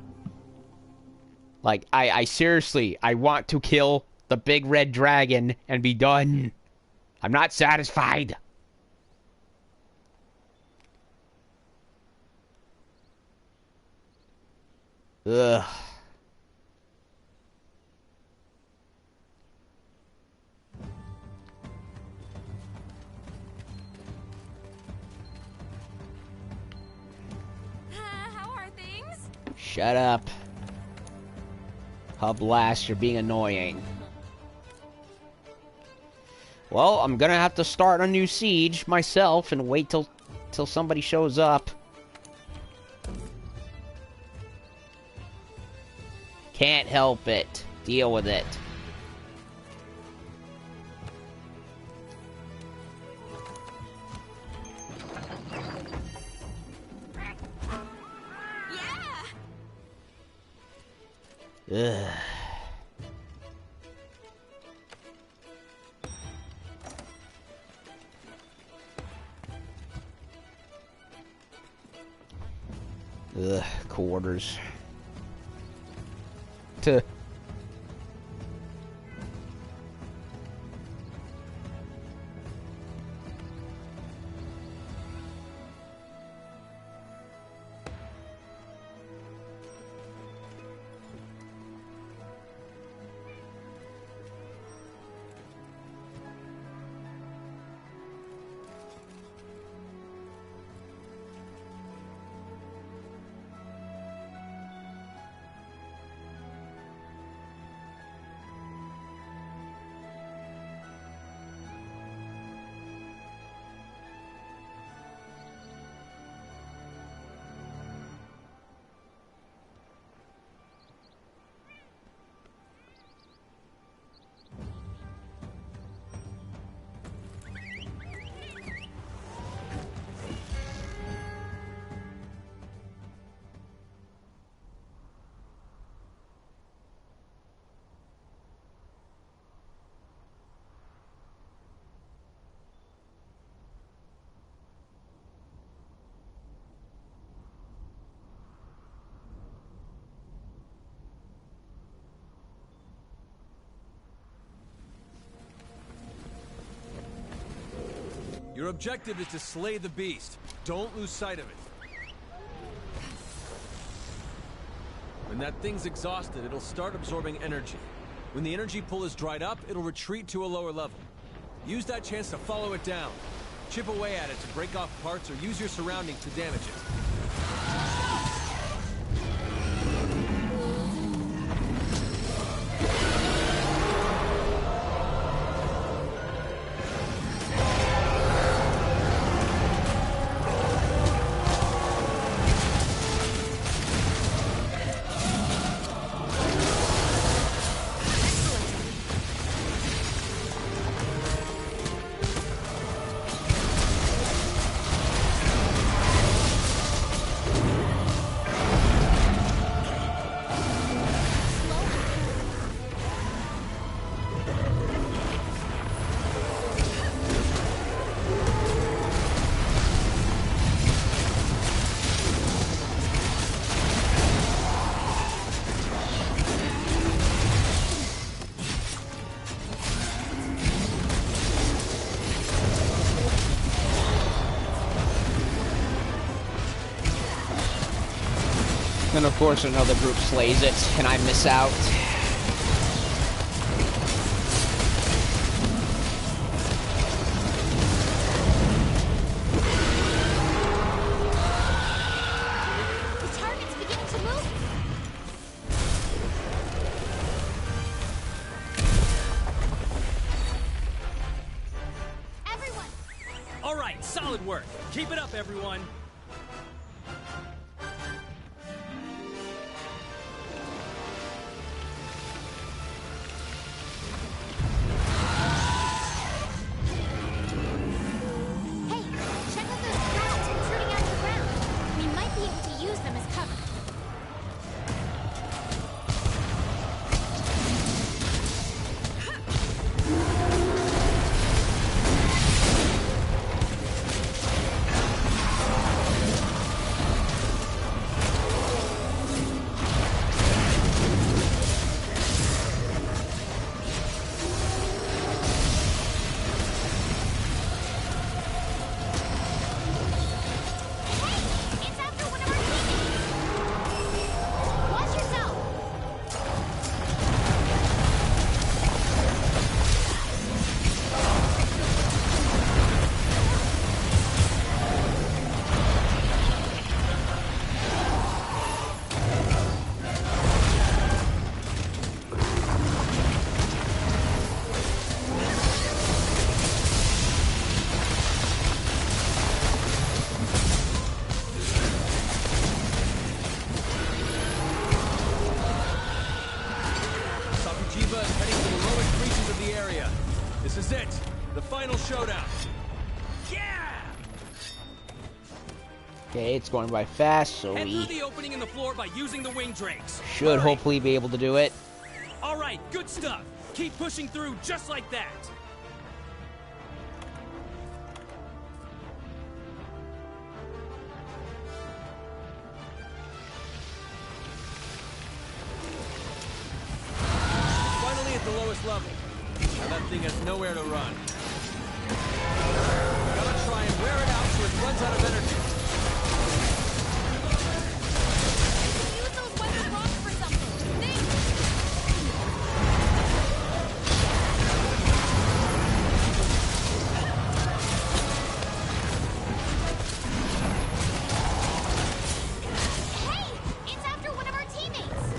Like, I seriously, I want to kill the big red dragon and be done. I'm not satisfied. Ugh. How are things? Shut up. Hub blast, you're being annoying. Well, I'm gonna have to start a new siege myself and wait till somebody shows up. Can't help it. Deal with it. Yeah. Ugh. Ugh, quarters. To Your objective is to slay the beast. Don't lose sight of it. When that thing's exhausted, it'll start absorbing energy. When the energy pull is dried up, it'll retreat to a lower level. Use that chance to follow it down. Chip away at it to break off parts or use your surroundings to damage it. And of course another group slays it, and I miss out. The target's beginning to move. Everyone, All right, solid work. Keep it up, everyone. hey, check out those pads protruding out of the ground. We might be able to use them as cover. Hey, it's after one of our teammates. Watch yourself. Safi'jiiva is heading to the lowest reaches of the area. This is it. The final showdown. Yeah! Okay, it's going by fast, so Head through we the opening in the floor by using the wing drakes. should Hurry. hopefully be able to do it. All right, good stuff. Keep pushing through just like that. Finally at the lowest level. Now that thing has nowhere to run. Gotta try and wear it out so it runs out of energy. Use those weapon rocks for something. Think! Hey, it's after one of our teammates.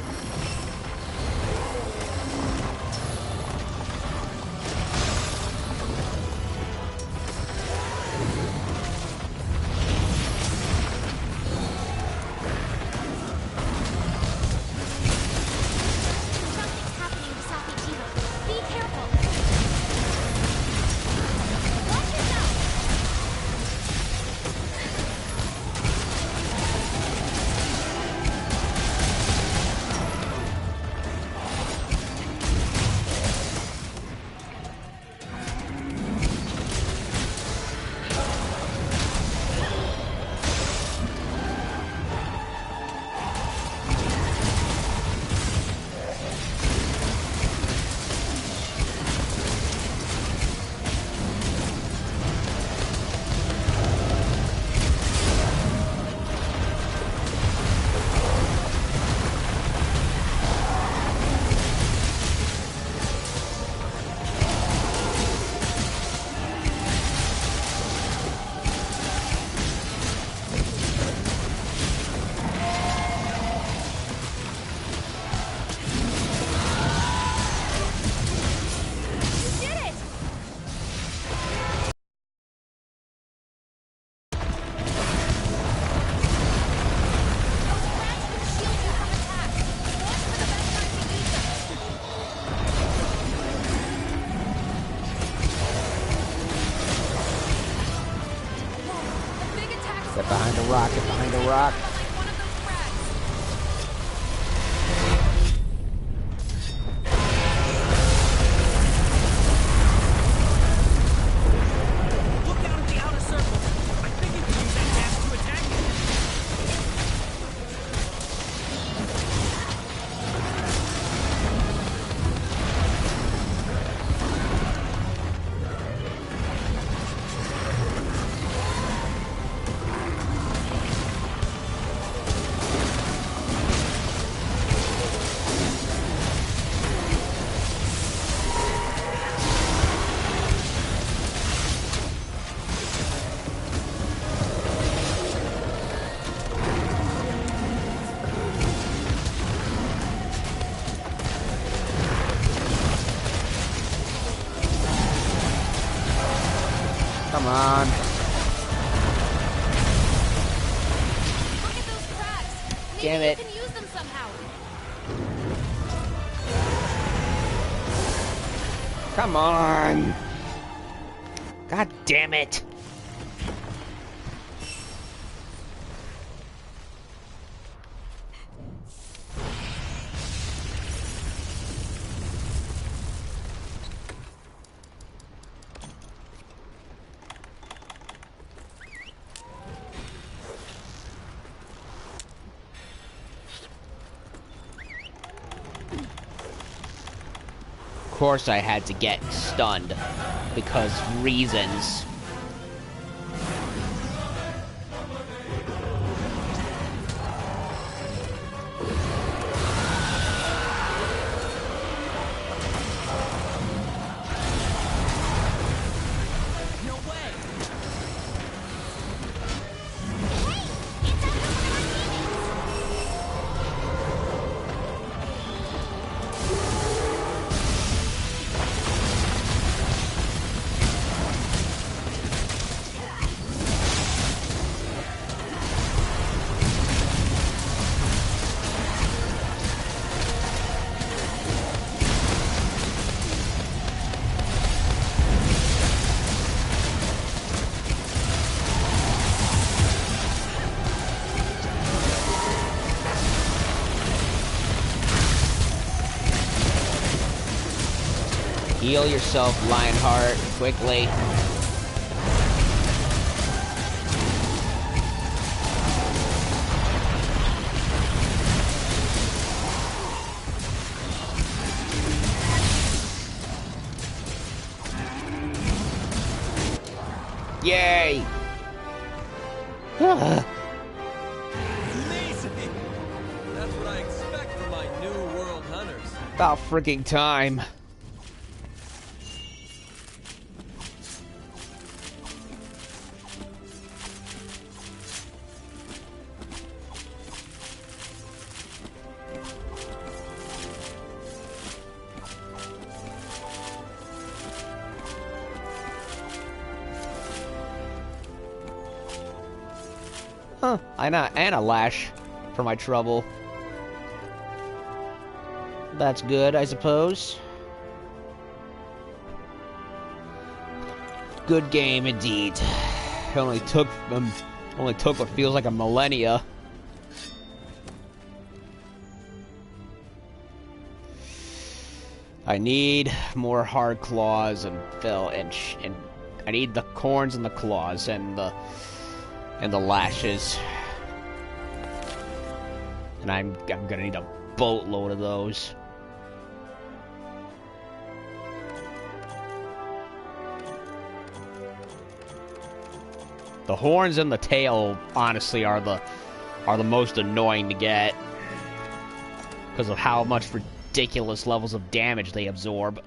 Get behind the rock, get behind the rock. Like one of those frats. Look out at the outer circle. I think you can use that gas to attack it. Come on. Look at those cracks. Maybe Damn it. you can use them somehow. Come on. God damn it. Of course I had to get stunned because reasons. No way. Heal yourself, Lionheart, quickly. Yay! Amazing! That's what I expect from my new world hunters. About freaking time. Huh, and a lash for my trouble. That's good, I suppose. Good game indeed. It only took what feels like a millennia. I need more hard claws and and I need the corns and the claws and the lashes. And I'm gonna need a boatload of those. The horns and the tail, honestly, are the most annoying to get because of how much ridiculous levels of damage they absorb.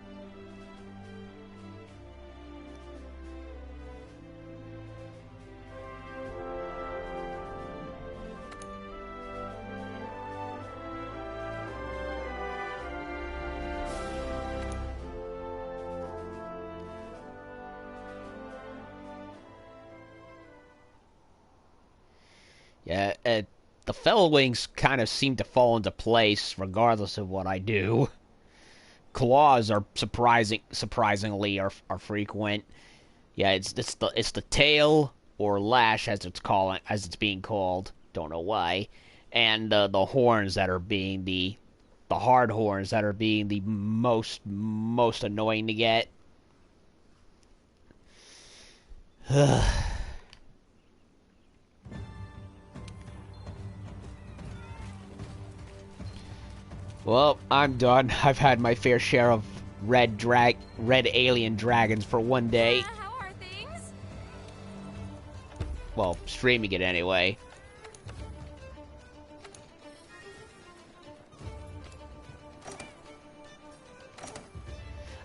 Yeah, the Fellwings kind of seem to fall into place regardless of what I do. Claws are surprisingly are frequent. Yeah, it's the tail, or lash as it's being called. Don't know why. And the horns that are being the hard horns that are being the most annoying to get. Well, I'm done. I've had my fair share of red alien dragons for one day. How are things? Well, streaming it anyway.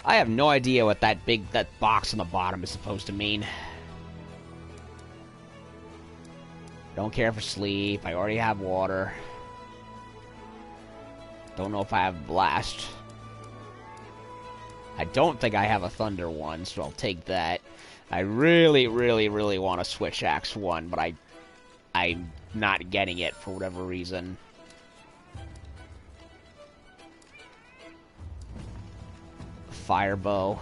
I have no idea what that box on the bottom is supposed to mean. Don't care for sleep. I already have water. Don't know if I have blast. I don't think I have a thunder one, so I'll take that. I really want to switch axe one, but I'm not getting it for whatever reason. Fire bow.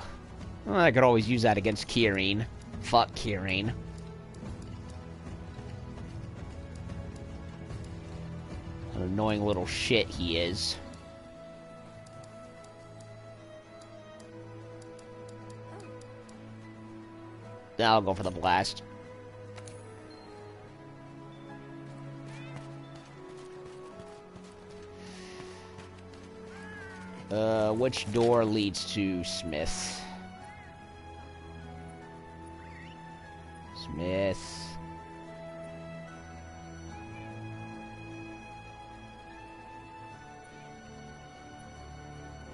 Well, I could always use that against Kirine. Fuck Kirine. An annoying little shit he is. Now I'll go for the blast. Which door leads to Smith? Smith.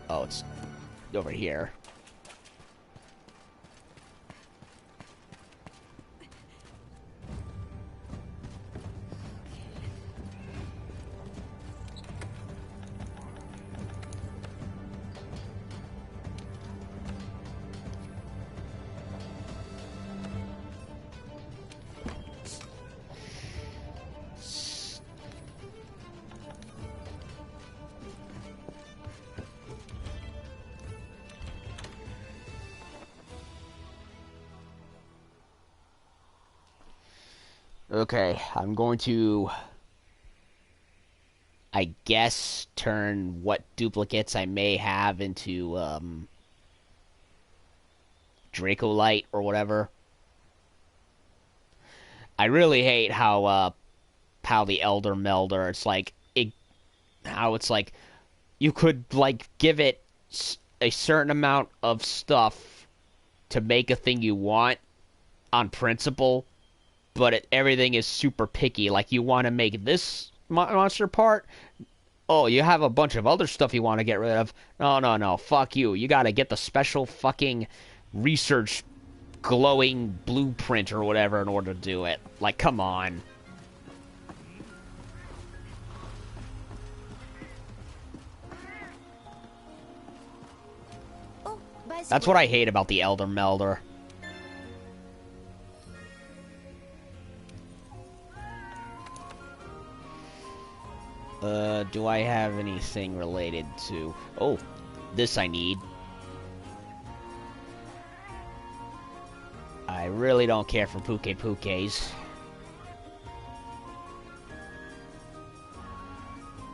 Oh, it's over here. Okay, I'm going to, I guess, turn what duplicates I may have into, Dracolite or whatever. I really hate how the Elder Melder, how it's like, you could, like, give it a certain amount of stuff to make a thing you want on principle, but everything is super picky. Like, you want to make this monster part? Oh, you have a bunch of other stuff you want to get rid of. No, fuck you. You gotta get the special fucking research glowing blueprint or whatever in order to do it. Like, come on. Oh, That's what I hate about the Elder Melder. Do I have anything related to... Oh, this I need. I really don't care for Pukes.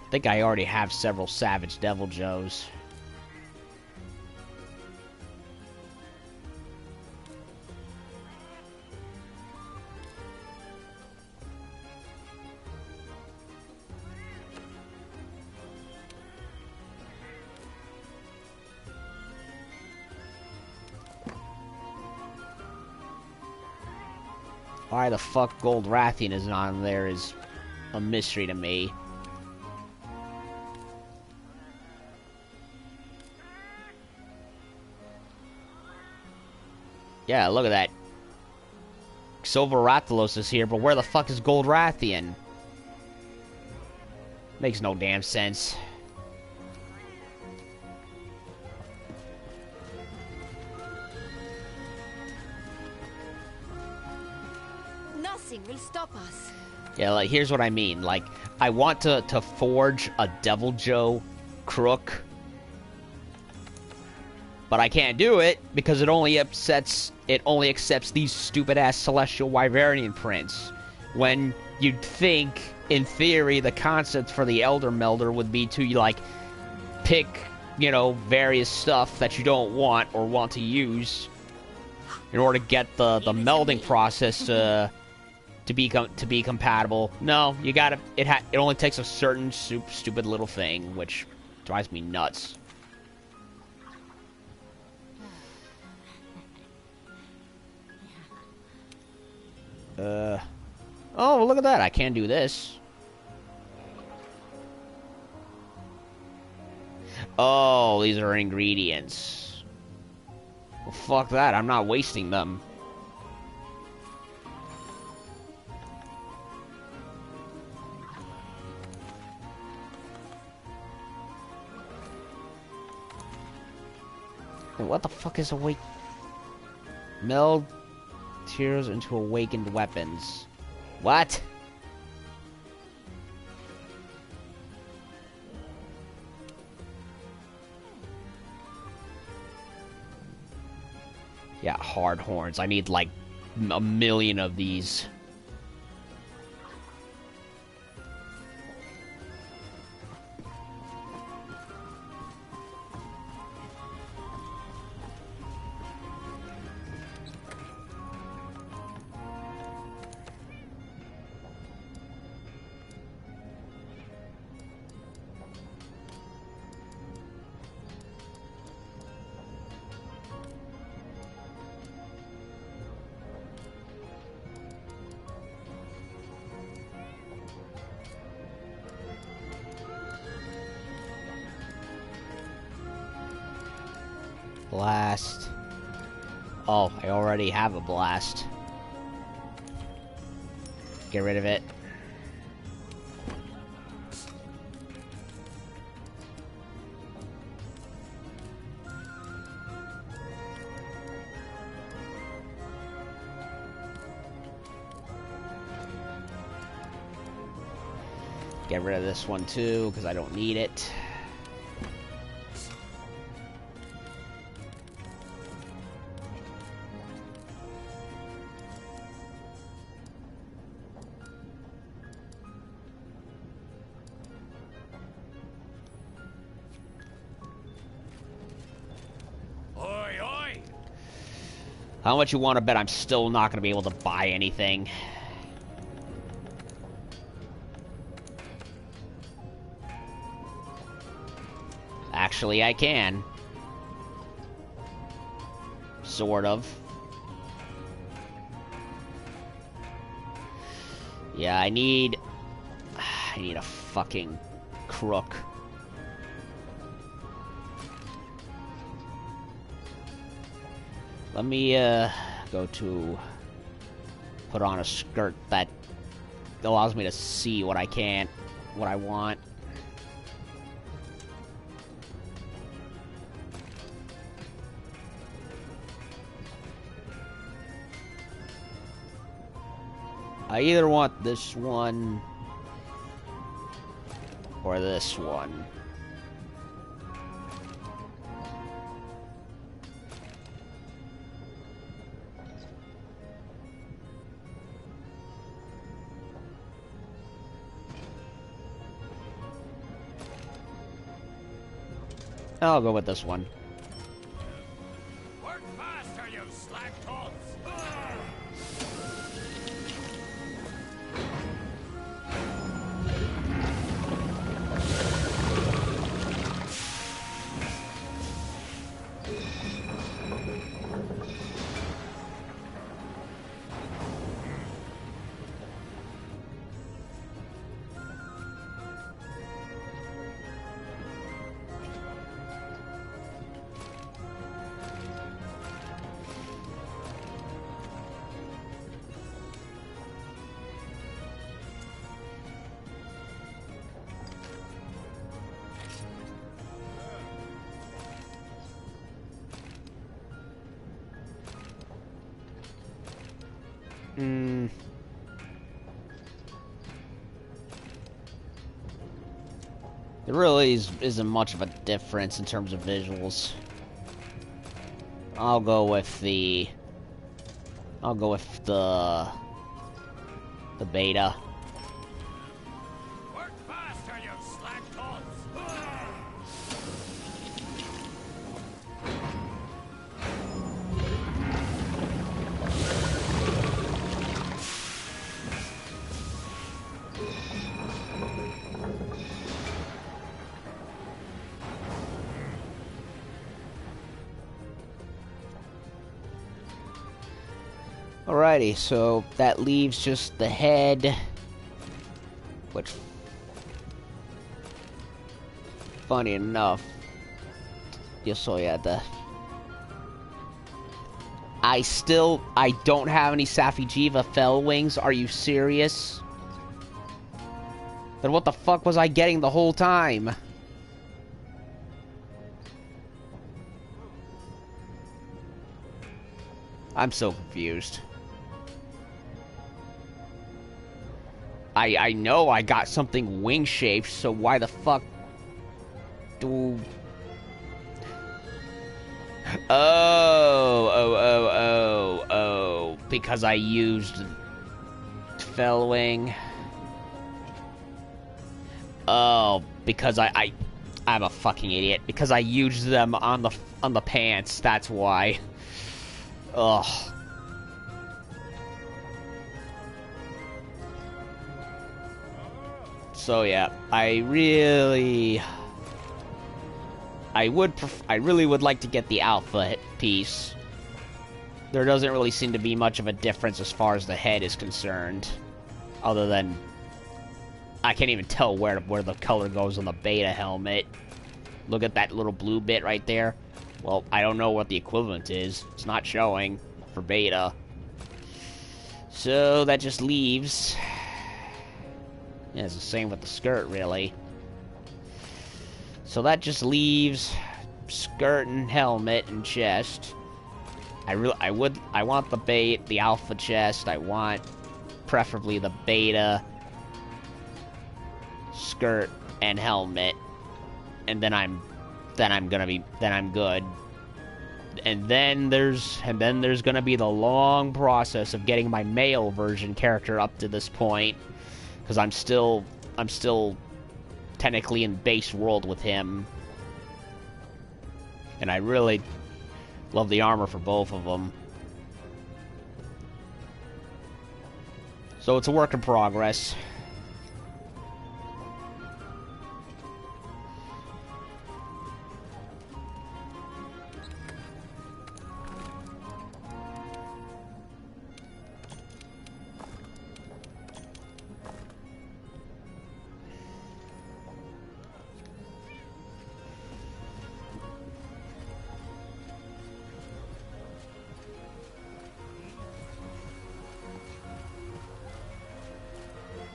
I think I already have several Savage Devil Joes. Why the fuck Gold Rathian isn't on there is a mystery to me. Yeah, look at that. Silveratilos is here, but where the fuck is Gold Rathian? Makes no damn sense. Nothing will stop us. Yeah, like, here's what I mean. Like, I want to forge a Devil Joe crook, But I can't do it because it only accepts these stupid ass celestial Wyverian prints. When you'd think, in theory, the concept for the Elder Melder would be to like pick, you know, various stuff that you don't want or want to use in order to get the melding process to be compatible. No, you gotta. It only takes a certain stupid little thing, which drives me nuts. Oh, look at that! I can do this. Oh, these are ingredients. Well, fuck that! I'm not wasting them. What the fuck is awake? Meld tears into awakened weapons. What? Yeah, hard horns. I need like a million of these. Blast. Oh, I already have a blast. Get rid of it. Get rid of this one too, because I don't need it. How much you want to bet I'm still not going to be able to buy anything? Actually, I can. Sort of. Yeah, I need a fucking crook. Let me, go to put on a skirt that allows me to see what I want. I either want this one or this one. I'll go with this one. Work faster, you slackcoats! There really isn't much of a difference in terms of visuals. I'll go with the... the beta. Work faster, you slacktots! Alrighty, so that leaves just the head, which, funny enough, just so yeah, I don't have any Safi'jiiva fell wings. Are you serious? Then what the fuck was I getting the whole time? I'm so confused. I know I got something wing-shaped, so why the fuck do... Oh, because I used Fellwing. Oh, because I'm a fucking idiot. Because I used them on the pants, that's why. Ugh. So yeah, I really would like to get the alpha piece. There doesn't really seem to be much of a difference as far as the head is concerned, other than I can't even tell where the color goes on the beta helmet. Look at that little blue bit right there. Well, I don't know what the equivalent is. It's not showing for beta. So that just leaves... Yeah, it's the same with the skirt, really. So that just leaves skirt and helmet and chest. I want the alpha chest. I want preferably the beta skirt and helmet. And then I'm good. And then there's gonna be the long process of getting my male version character up to this point, because I'm still technically in base world with him, and I really love the armor for both of them. So it's a work in progress.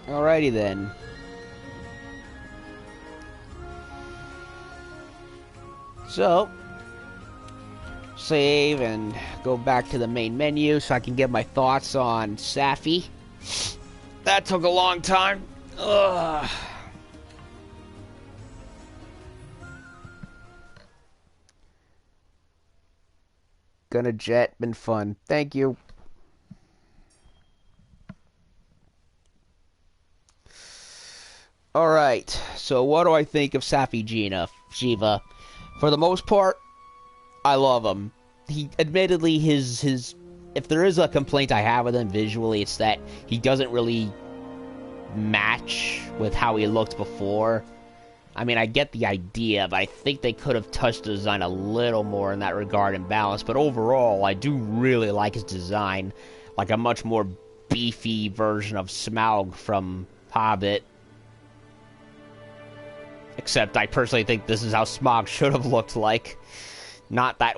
Alrighty then. So, save and go back to the main menu so I can get my thoughts on Safi. That took a long time. Ugh. Gonna jet, been fun. Thank you. Alright, so what do I think of Safi'jiiva? For the most part, I love him. He, admittedly, his if there is a complaint I have with him visually, it's that he doesn't really match with how he looked before. I mean, I get the idea, but I think they could have touched the design a little more in that regard and balance. But overall, I do really like his design, like a much more beefy version of Smaug from Hobbit. Except I personally think this is how Smaug should have looked like. Not that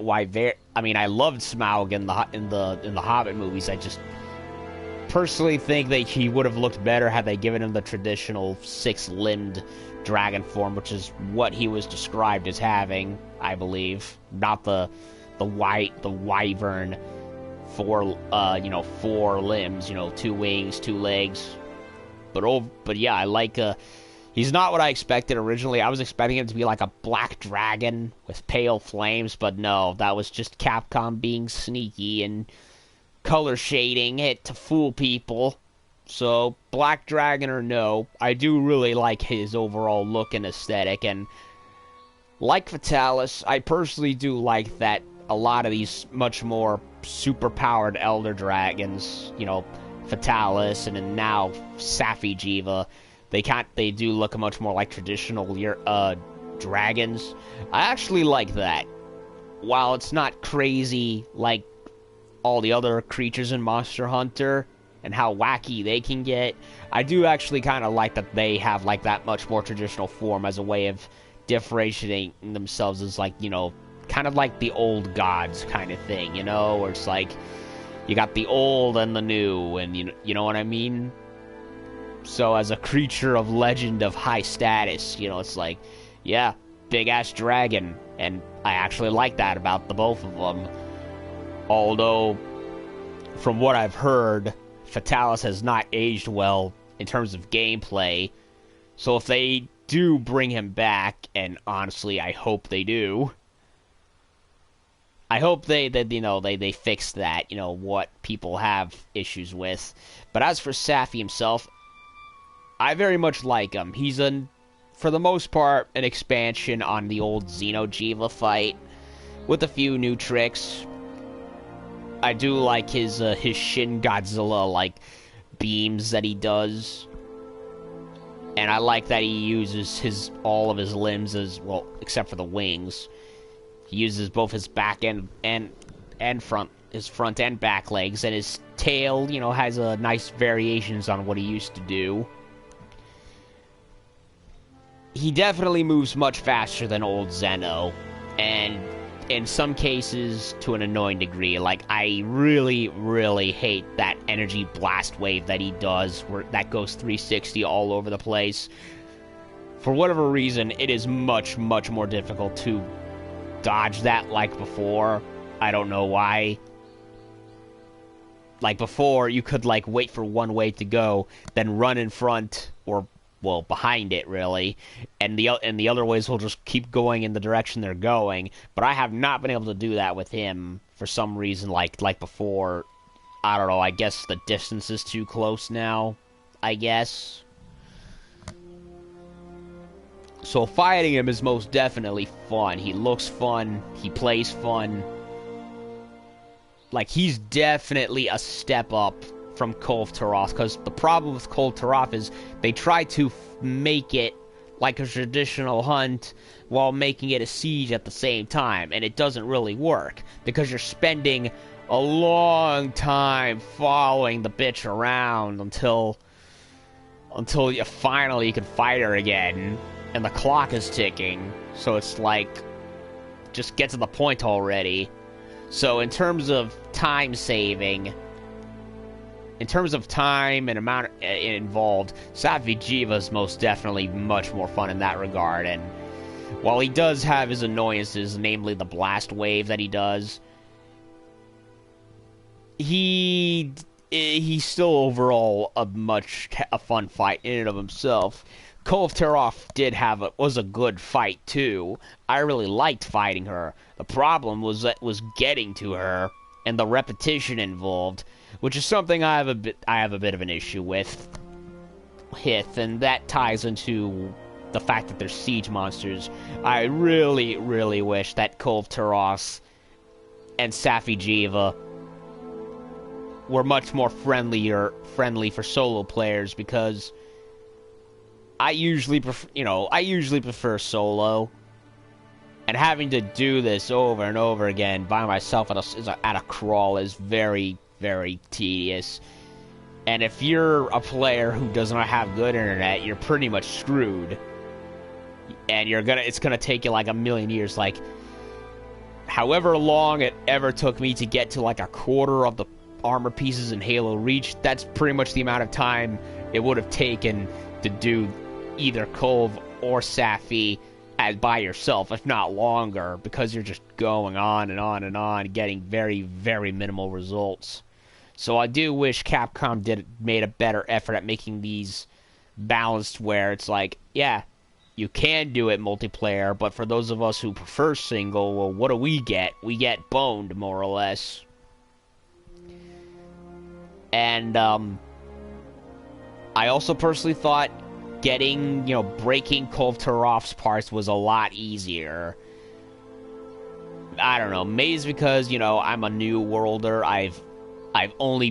I mean, I loved Smaug in the Hobbit movies. I just personally think that he would have looked better had they given him the traditional six-limbed dragon form, which is what he was described as having, I believe. Not the wyvern four limbs, 2 wings, 2 legs. But yeah, I like He's not what I expected originally. I was expecting him to be like a black dragon with pale flames, but no, that was just Capcom being sneaky and color shading it to fool people. So, black dragon or no, I do really like his overall look and aesthetic, and like Fatalis, I personally do like that a lot of these much more super-powered Elder Dragons, you know, Fatalis and then now Safi'jiiva, they do look much more like traditional dragons. I actually like that. While it's not crazy like all the other creatures in Monster Hunter and how wacky they can get, I do actually kind of like that they have like that much more traditional form as a way of differentiating themselves as like, you know, kind of like the old gods kind of thing, you know, where it's like you got the old and the new, and you know what I mean? So as a creature of legend of high status, you know, it's like, yeah, big-ass dragon, and I actually like that about the both of them. Although, from what I've heard, Fatalis has not aged well in terms of gameplay, so if they do bring him back, and honestly, I hope they do, I hope they fix that, you know, what people have issues with. But as for Safi himself, I very much like him. He's, for the most part, an expansion on the old Safi'jiiva fight, with a few new tricks. I do like his Shin Godzilla-like beams that he does. And I like that he uses all of his limbs as, well, except for the wings. He uses both his back and front, his front and back legs, and his tail, you know, has a nice variations on what he used to do. He definitely moves much faster than old Zeno, and in some cases to an annoying degree. Like, I really, really hate that energy blast wave that he does, where that goes 360 all over the place. For whatever reason, it is much, much more difficult to dodge that like before. I don't know why. Like before, you could like wait for one wave to go, then run in front, or well, behind it, really, and the other ways will just keep going in the direction they're going. But I have not been able to do that with him for some reason, like before. I don't know, I guess the distance is too close now, I guess. So fighting him is most definitely fun. He looks fun, he plays fun. Like, he's definitely a step up from Kolv Taroth, because the problem with Kolv Taroth is they try to make it like a traditional hunt while making it a siege at the same time, and it doesn't really work, because you're spending a long time following the bitch around until you finally can fight her again, and the clock is ticking, so it's like, just get to the point already. So in terms of time saving, in terms of time and amount involved, Safi'jiiva is most definitely much more fun in that regard. And while he does have his annoyances, namely the blast wave that he does, he's still overall a fun fight in and of himself. Kolv Taroth was a good fight too. I really liked fighting her. The problem was getting to her and the repetition involved, which is something I have a bit of an issue with, and that ties into the fact that they're siege monsters. I really, really wish that Kolv Taroth and Safi'jiiva were much more friendly for solo players, because I usually prefer solo, and having to do this over and over again by myself at a crawl is very, very tedious. And if you're a player who does not have good internet, you're pretty much screwed. And it's gonna take you like a million years, like however long it ever took me to get to like a quarter of the armor pieces in Halo Reach. That's pretty much the amount of time it would have taken to do either Kolv or Safi by yourself, if not longer, because you're just going on and on and on, getting very, very minimal results. So I do wish Capcom made a better effort at making these balanced where it's like, yeah, you can do it multiplayer, but for those of us who prefer single, well, what do we get? We get boned, more or less. And, I also personally thought getting, breaking Cove Turoff's parts was a lot easier. I don't know, maybe it's because, I'm a new worlder. I've only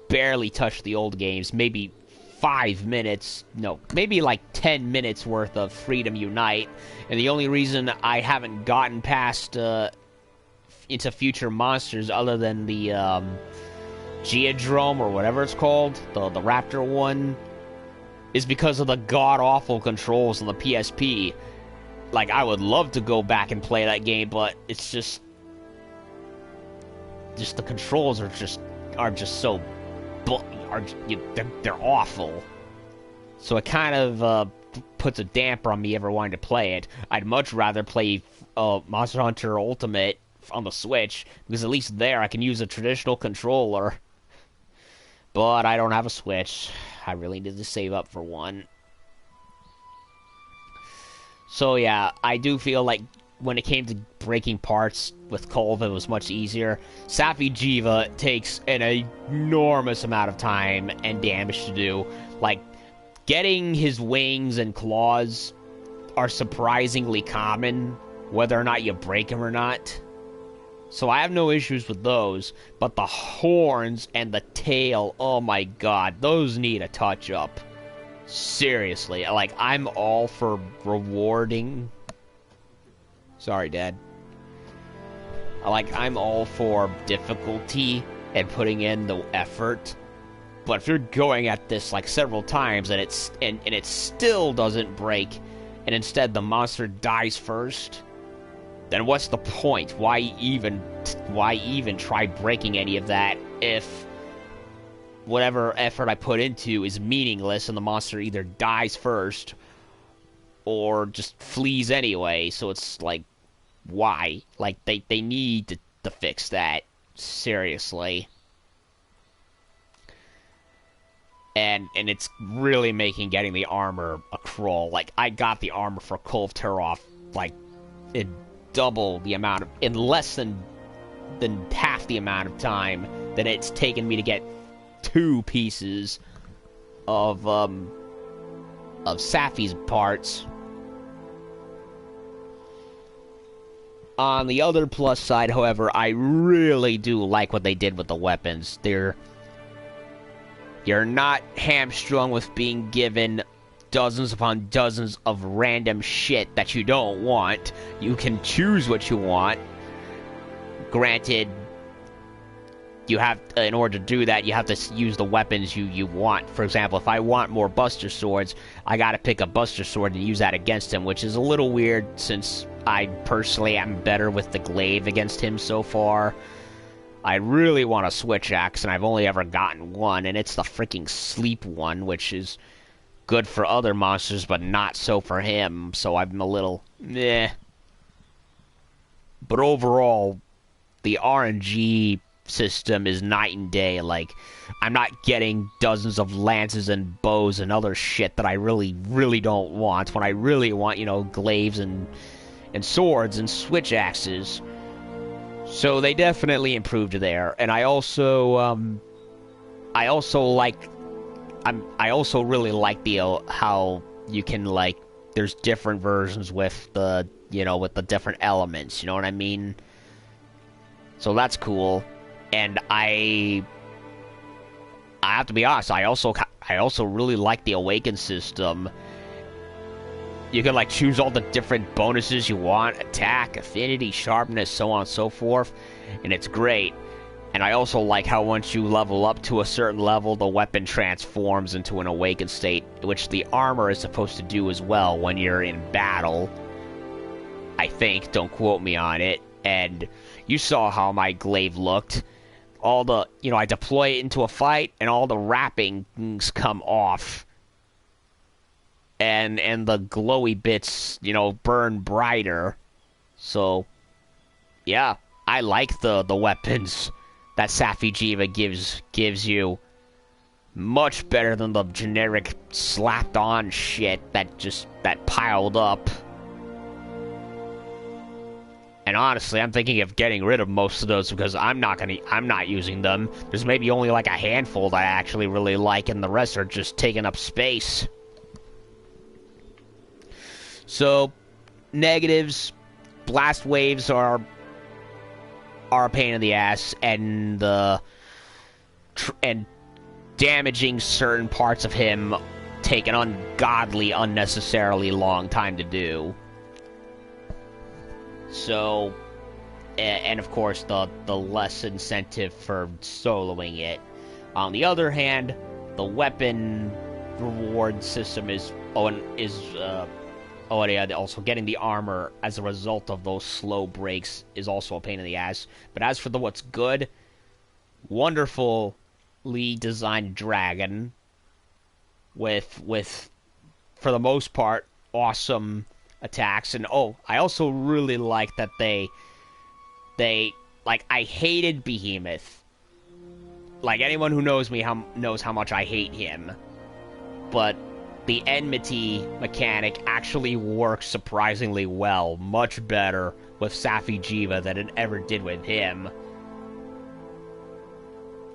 barely touched the old games, maybe 5 minutes, no, maybe like 10 minutes worth of Freedom Unite, and the only reason I haven't gotten past into Future Monsters other than the Geodrome or whatever it's called, the Raptor one, is because of the god-awful controls on the PSP. Like, I would love to go back and play that game, but it's just the controls are just so they're awful. So it kind of puts a damper on me ever wanting to play it. I'd much rather play Monster Hunter Ultimate on the Switch, because at least there I can use a traditional controller. But I don't have a Switch. I really need to save up for one. So yeah, I do feel like when it came to breaking parts with Cove, it was much easier. Safi'jiiva takes an enormous amount of time and damage to do. Like, getting his wings and claws are surprisingly common, whether or not you break him or not. So I have no issues with those, but the horns and the tail, oh my god, those need a touch-up. Seriously, like, I'm all for rewarding... Sorry, Dad. Like, I'm all for difficulty and putting in the effort, but if you're going at this, like, several times and it still doesn't break, and instead the monster dies first, then what's the point? Why even try breaking any of that if whatever effort I put into is meaningless and the monster either dies first or just flees anyway? So it's like, why? Like, they need to fix that. Seriously. And it's really making getting the armor a crawl. Like, I got the armor for Cove Turoff, like, in double the amount of... in less than half the amount of time that it's taken me to get 2 pieces of Safi's parts. On the other plus side, however, I really do like what they did with the weapons. You're not hamstrung with being given dozens upon dozens of random shit that you don't want. You can choose what you want. Granted, you have, in order to do that, you have to use the weapons you want. For example, if I want more Buster Swords, I gotta pick a Buster Sword and use that against him, which is a little weird since I personally am better with the glaive against him so far. I really want a switch axe, and I've only ever gotten one, and it's the freaking sleep one, which is good for other monsters, but not so for him, so I'm a little meh. But overall, the RNG system is night and day. Like, I'm not getting dozens of lances and bows and other shit that I really, really don't want, when I really want, glaives and swords and switch axes. So they definitely improved there, and I also really like the how you can, like, there's different versions with the with the different elements. You know what I mean? So that's cool, and I have to be honest. I also really like the Awaken system. You can, like, choose all the different bonuses you want, attack, affinity, sharpness, so on and so forth, and it's great. And I also like how once you level up to a certain level, the weapon transforms into an awakened state, which the armor is supposed to do as well when you're in battle. I think, don't quote me on it. And you saw how my glaive looked. All the, I deploy it into a fight, and all the wrappings come off. And the glowy bits, burn brighter. So, yeah, I like the weapons that Safi'jiiva gives you. Much better than the generic slapped-on shit that piled up. And honestly, I'm thinking of getting rid of most of those because I'm not using them. There's maybe only like a handful that I actually really like, and the rest are just taking up space. So, negatives, blast waves are a pain in the ass, and damaging certain parts of him take an ungodly, unnecessarily long time to do. So, and of course, the less incentive for soloing it. On the other hand, the weapon reward system is also getting the armor as a result of those slow breaks is also a pain in the ass. But as for what's good, wonderfully designed dragon with for the most part awesome attacks. And I also really like that they like, I hated Behemoth. Like, anyone who knows me knows how much I hate him. But the enmity mechanic actually works surprisingly well, much better with Safi'jiiva than it ever did with him.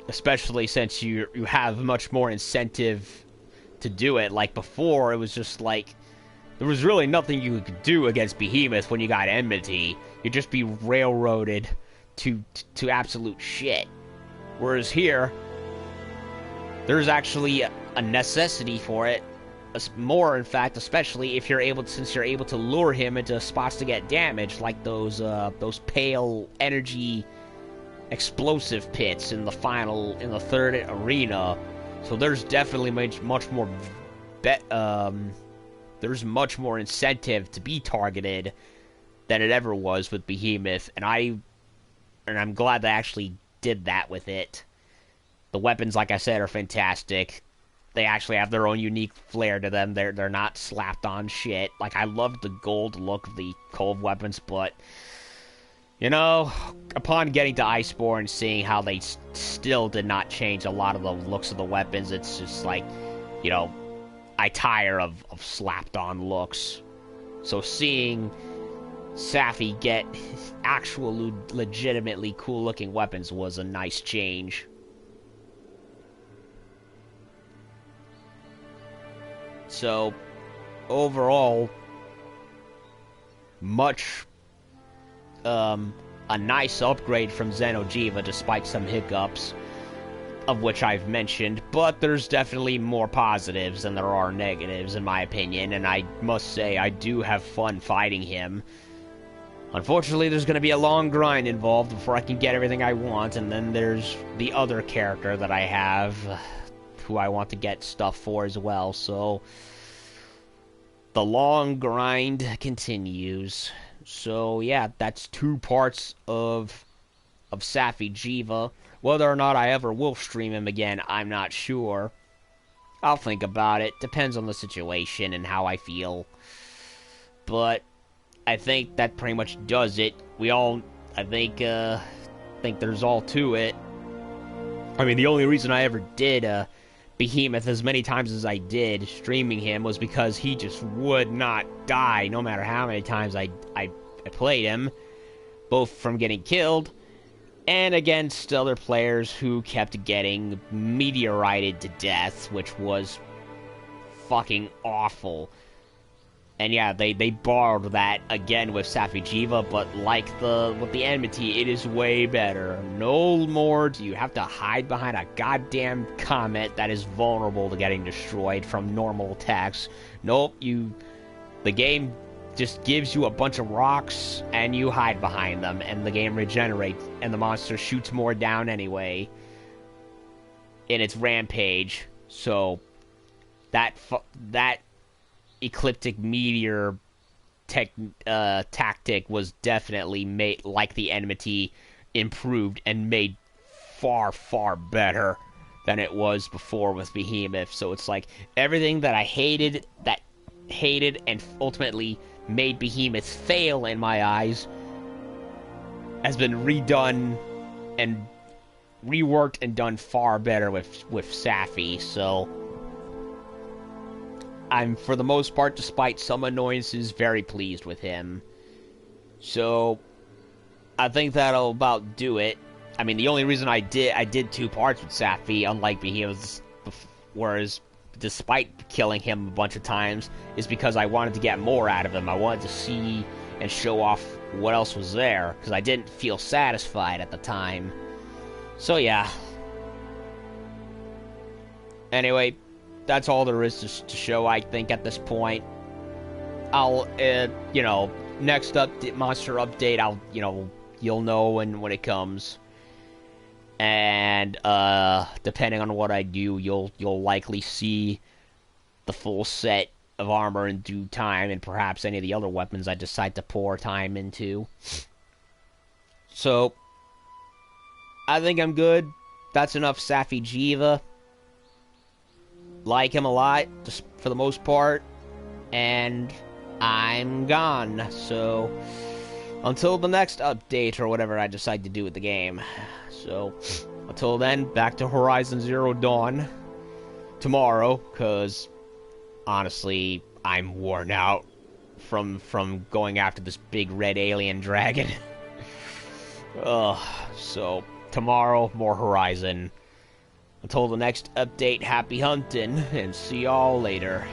Especially since you have much more incentive to do it. Like before, it was just like, there was really nothing you could do against Behemoth when you got enmity. You'd just be railroaded to absolute shit. Whereas here, there's actually a necessity for it. More, in fact, especially if since you're able to lure him into spots to get damage, like those pale energy explosive pits in the third arena. So there's definitely much more there's much more incentive to be targeted than it ever was with Behemoth, and I'm glad they actually did that with it. The weapons, like I said, are fantastic. They actually have their own unique flair to them. They're not slapped on shit. Like, I love the gold look of the Cove weapons, but you know, upon getting to Iceborne, seeing how they still did not change a lot of the looks of the weapons, it's just like, you know, I tire of slapped-on looks. So seeing Safi get actual legitimately cool-looking weapons was a nice change. So, overall, a nice upgrade from Safi'jiiva, despite some hiccups, of which I've mentioned, but there's definitely more positives than there are negatives, in my opinion, and I must say, I do have fun fighting him. Unfortunately, there's going to be a long grind involved before I can get everything I want, and then there's the other character that I have, who I want to get stuff for as well, so the long grind continues. So yeah, that's 2 parts of Safi'jiiva. Whether or not I ever will stream him again, I'm not sure. I'll think about it. Depends on the situation and how I feel. But I think that pretty much does it. I think there's all to it. I mean, the only reason I ever did Behemoth as many times as I did, streaming him, was because he just would not die, no matter how many times I played him, both from getting killed and against other players who kept getting meteorited to death, which was fucking awful. And yeah, they borrowed that again with Safi'jiiva, but with the enmity, it is way better. No more do you have to hide behind a goddamn comet that is vulnerable to getting destroyed from normal attacks. Nope, the game just gives you a bunch of rocks, and you hide behind them, and the game regenerates, and the monster shoots more down anyway in its rampage. So that ecliptic meteor tactic was definitely made, like the enmity, improved and made far, far better than it was before with Behemoth. So it's like everything that I hated and ultimately made Behemoth fail in my eyes has been redone and reworked and done far better with Safi, so I'm, for the most part, despite some annoyances, very pleased with him. So I think that'll about do it. I mean, the only reason I did 2 parts with Safi, unlike Behemoth's, whereas despite killing him a bunch of times, is because I wanted to get more out of him. I wanted to see and show off what else was there, because I didn't feel satisfied at the time. So yeah. Anyway, that's all there is to show, I think, at this point. I'll, you know, next monster update, I'll, you know, you'll know when it comes. And, depending on what I do, you'll likely see the full set of armor in due time, and perhaps any of the other weapons I decide to pour time into. So, I think I'm good. That's enough Safi'jiiva. Like him a lot, just for the most part. And I'm gone. So, until the next update or whatever I decide to do with the game. So, until then, back to Horizon Zero Dawn tomorrow, because honestly, I'm worn out from going after this big red alien dragon. So, tomorrow, more Horizon. Until the next update, happy hunting, and see y'all later.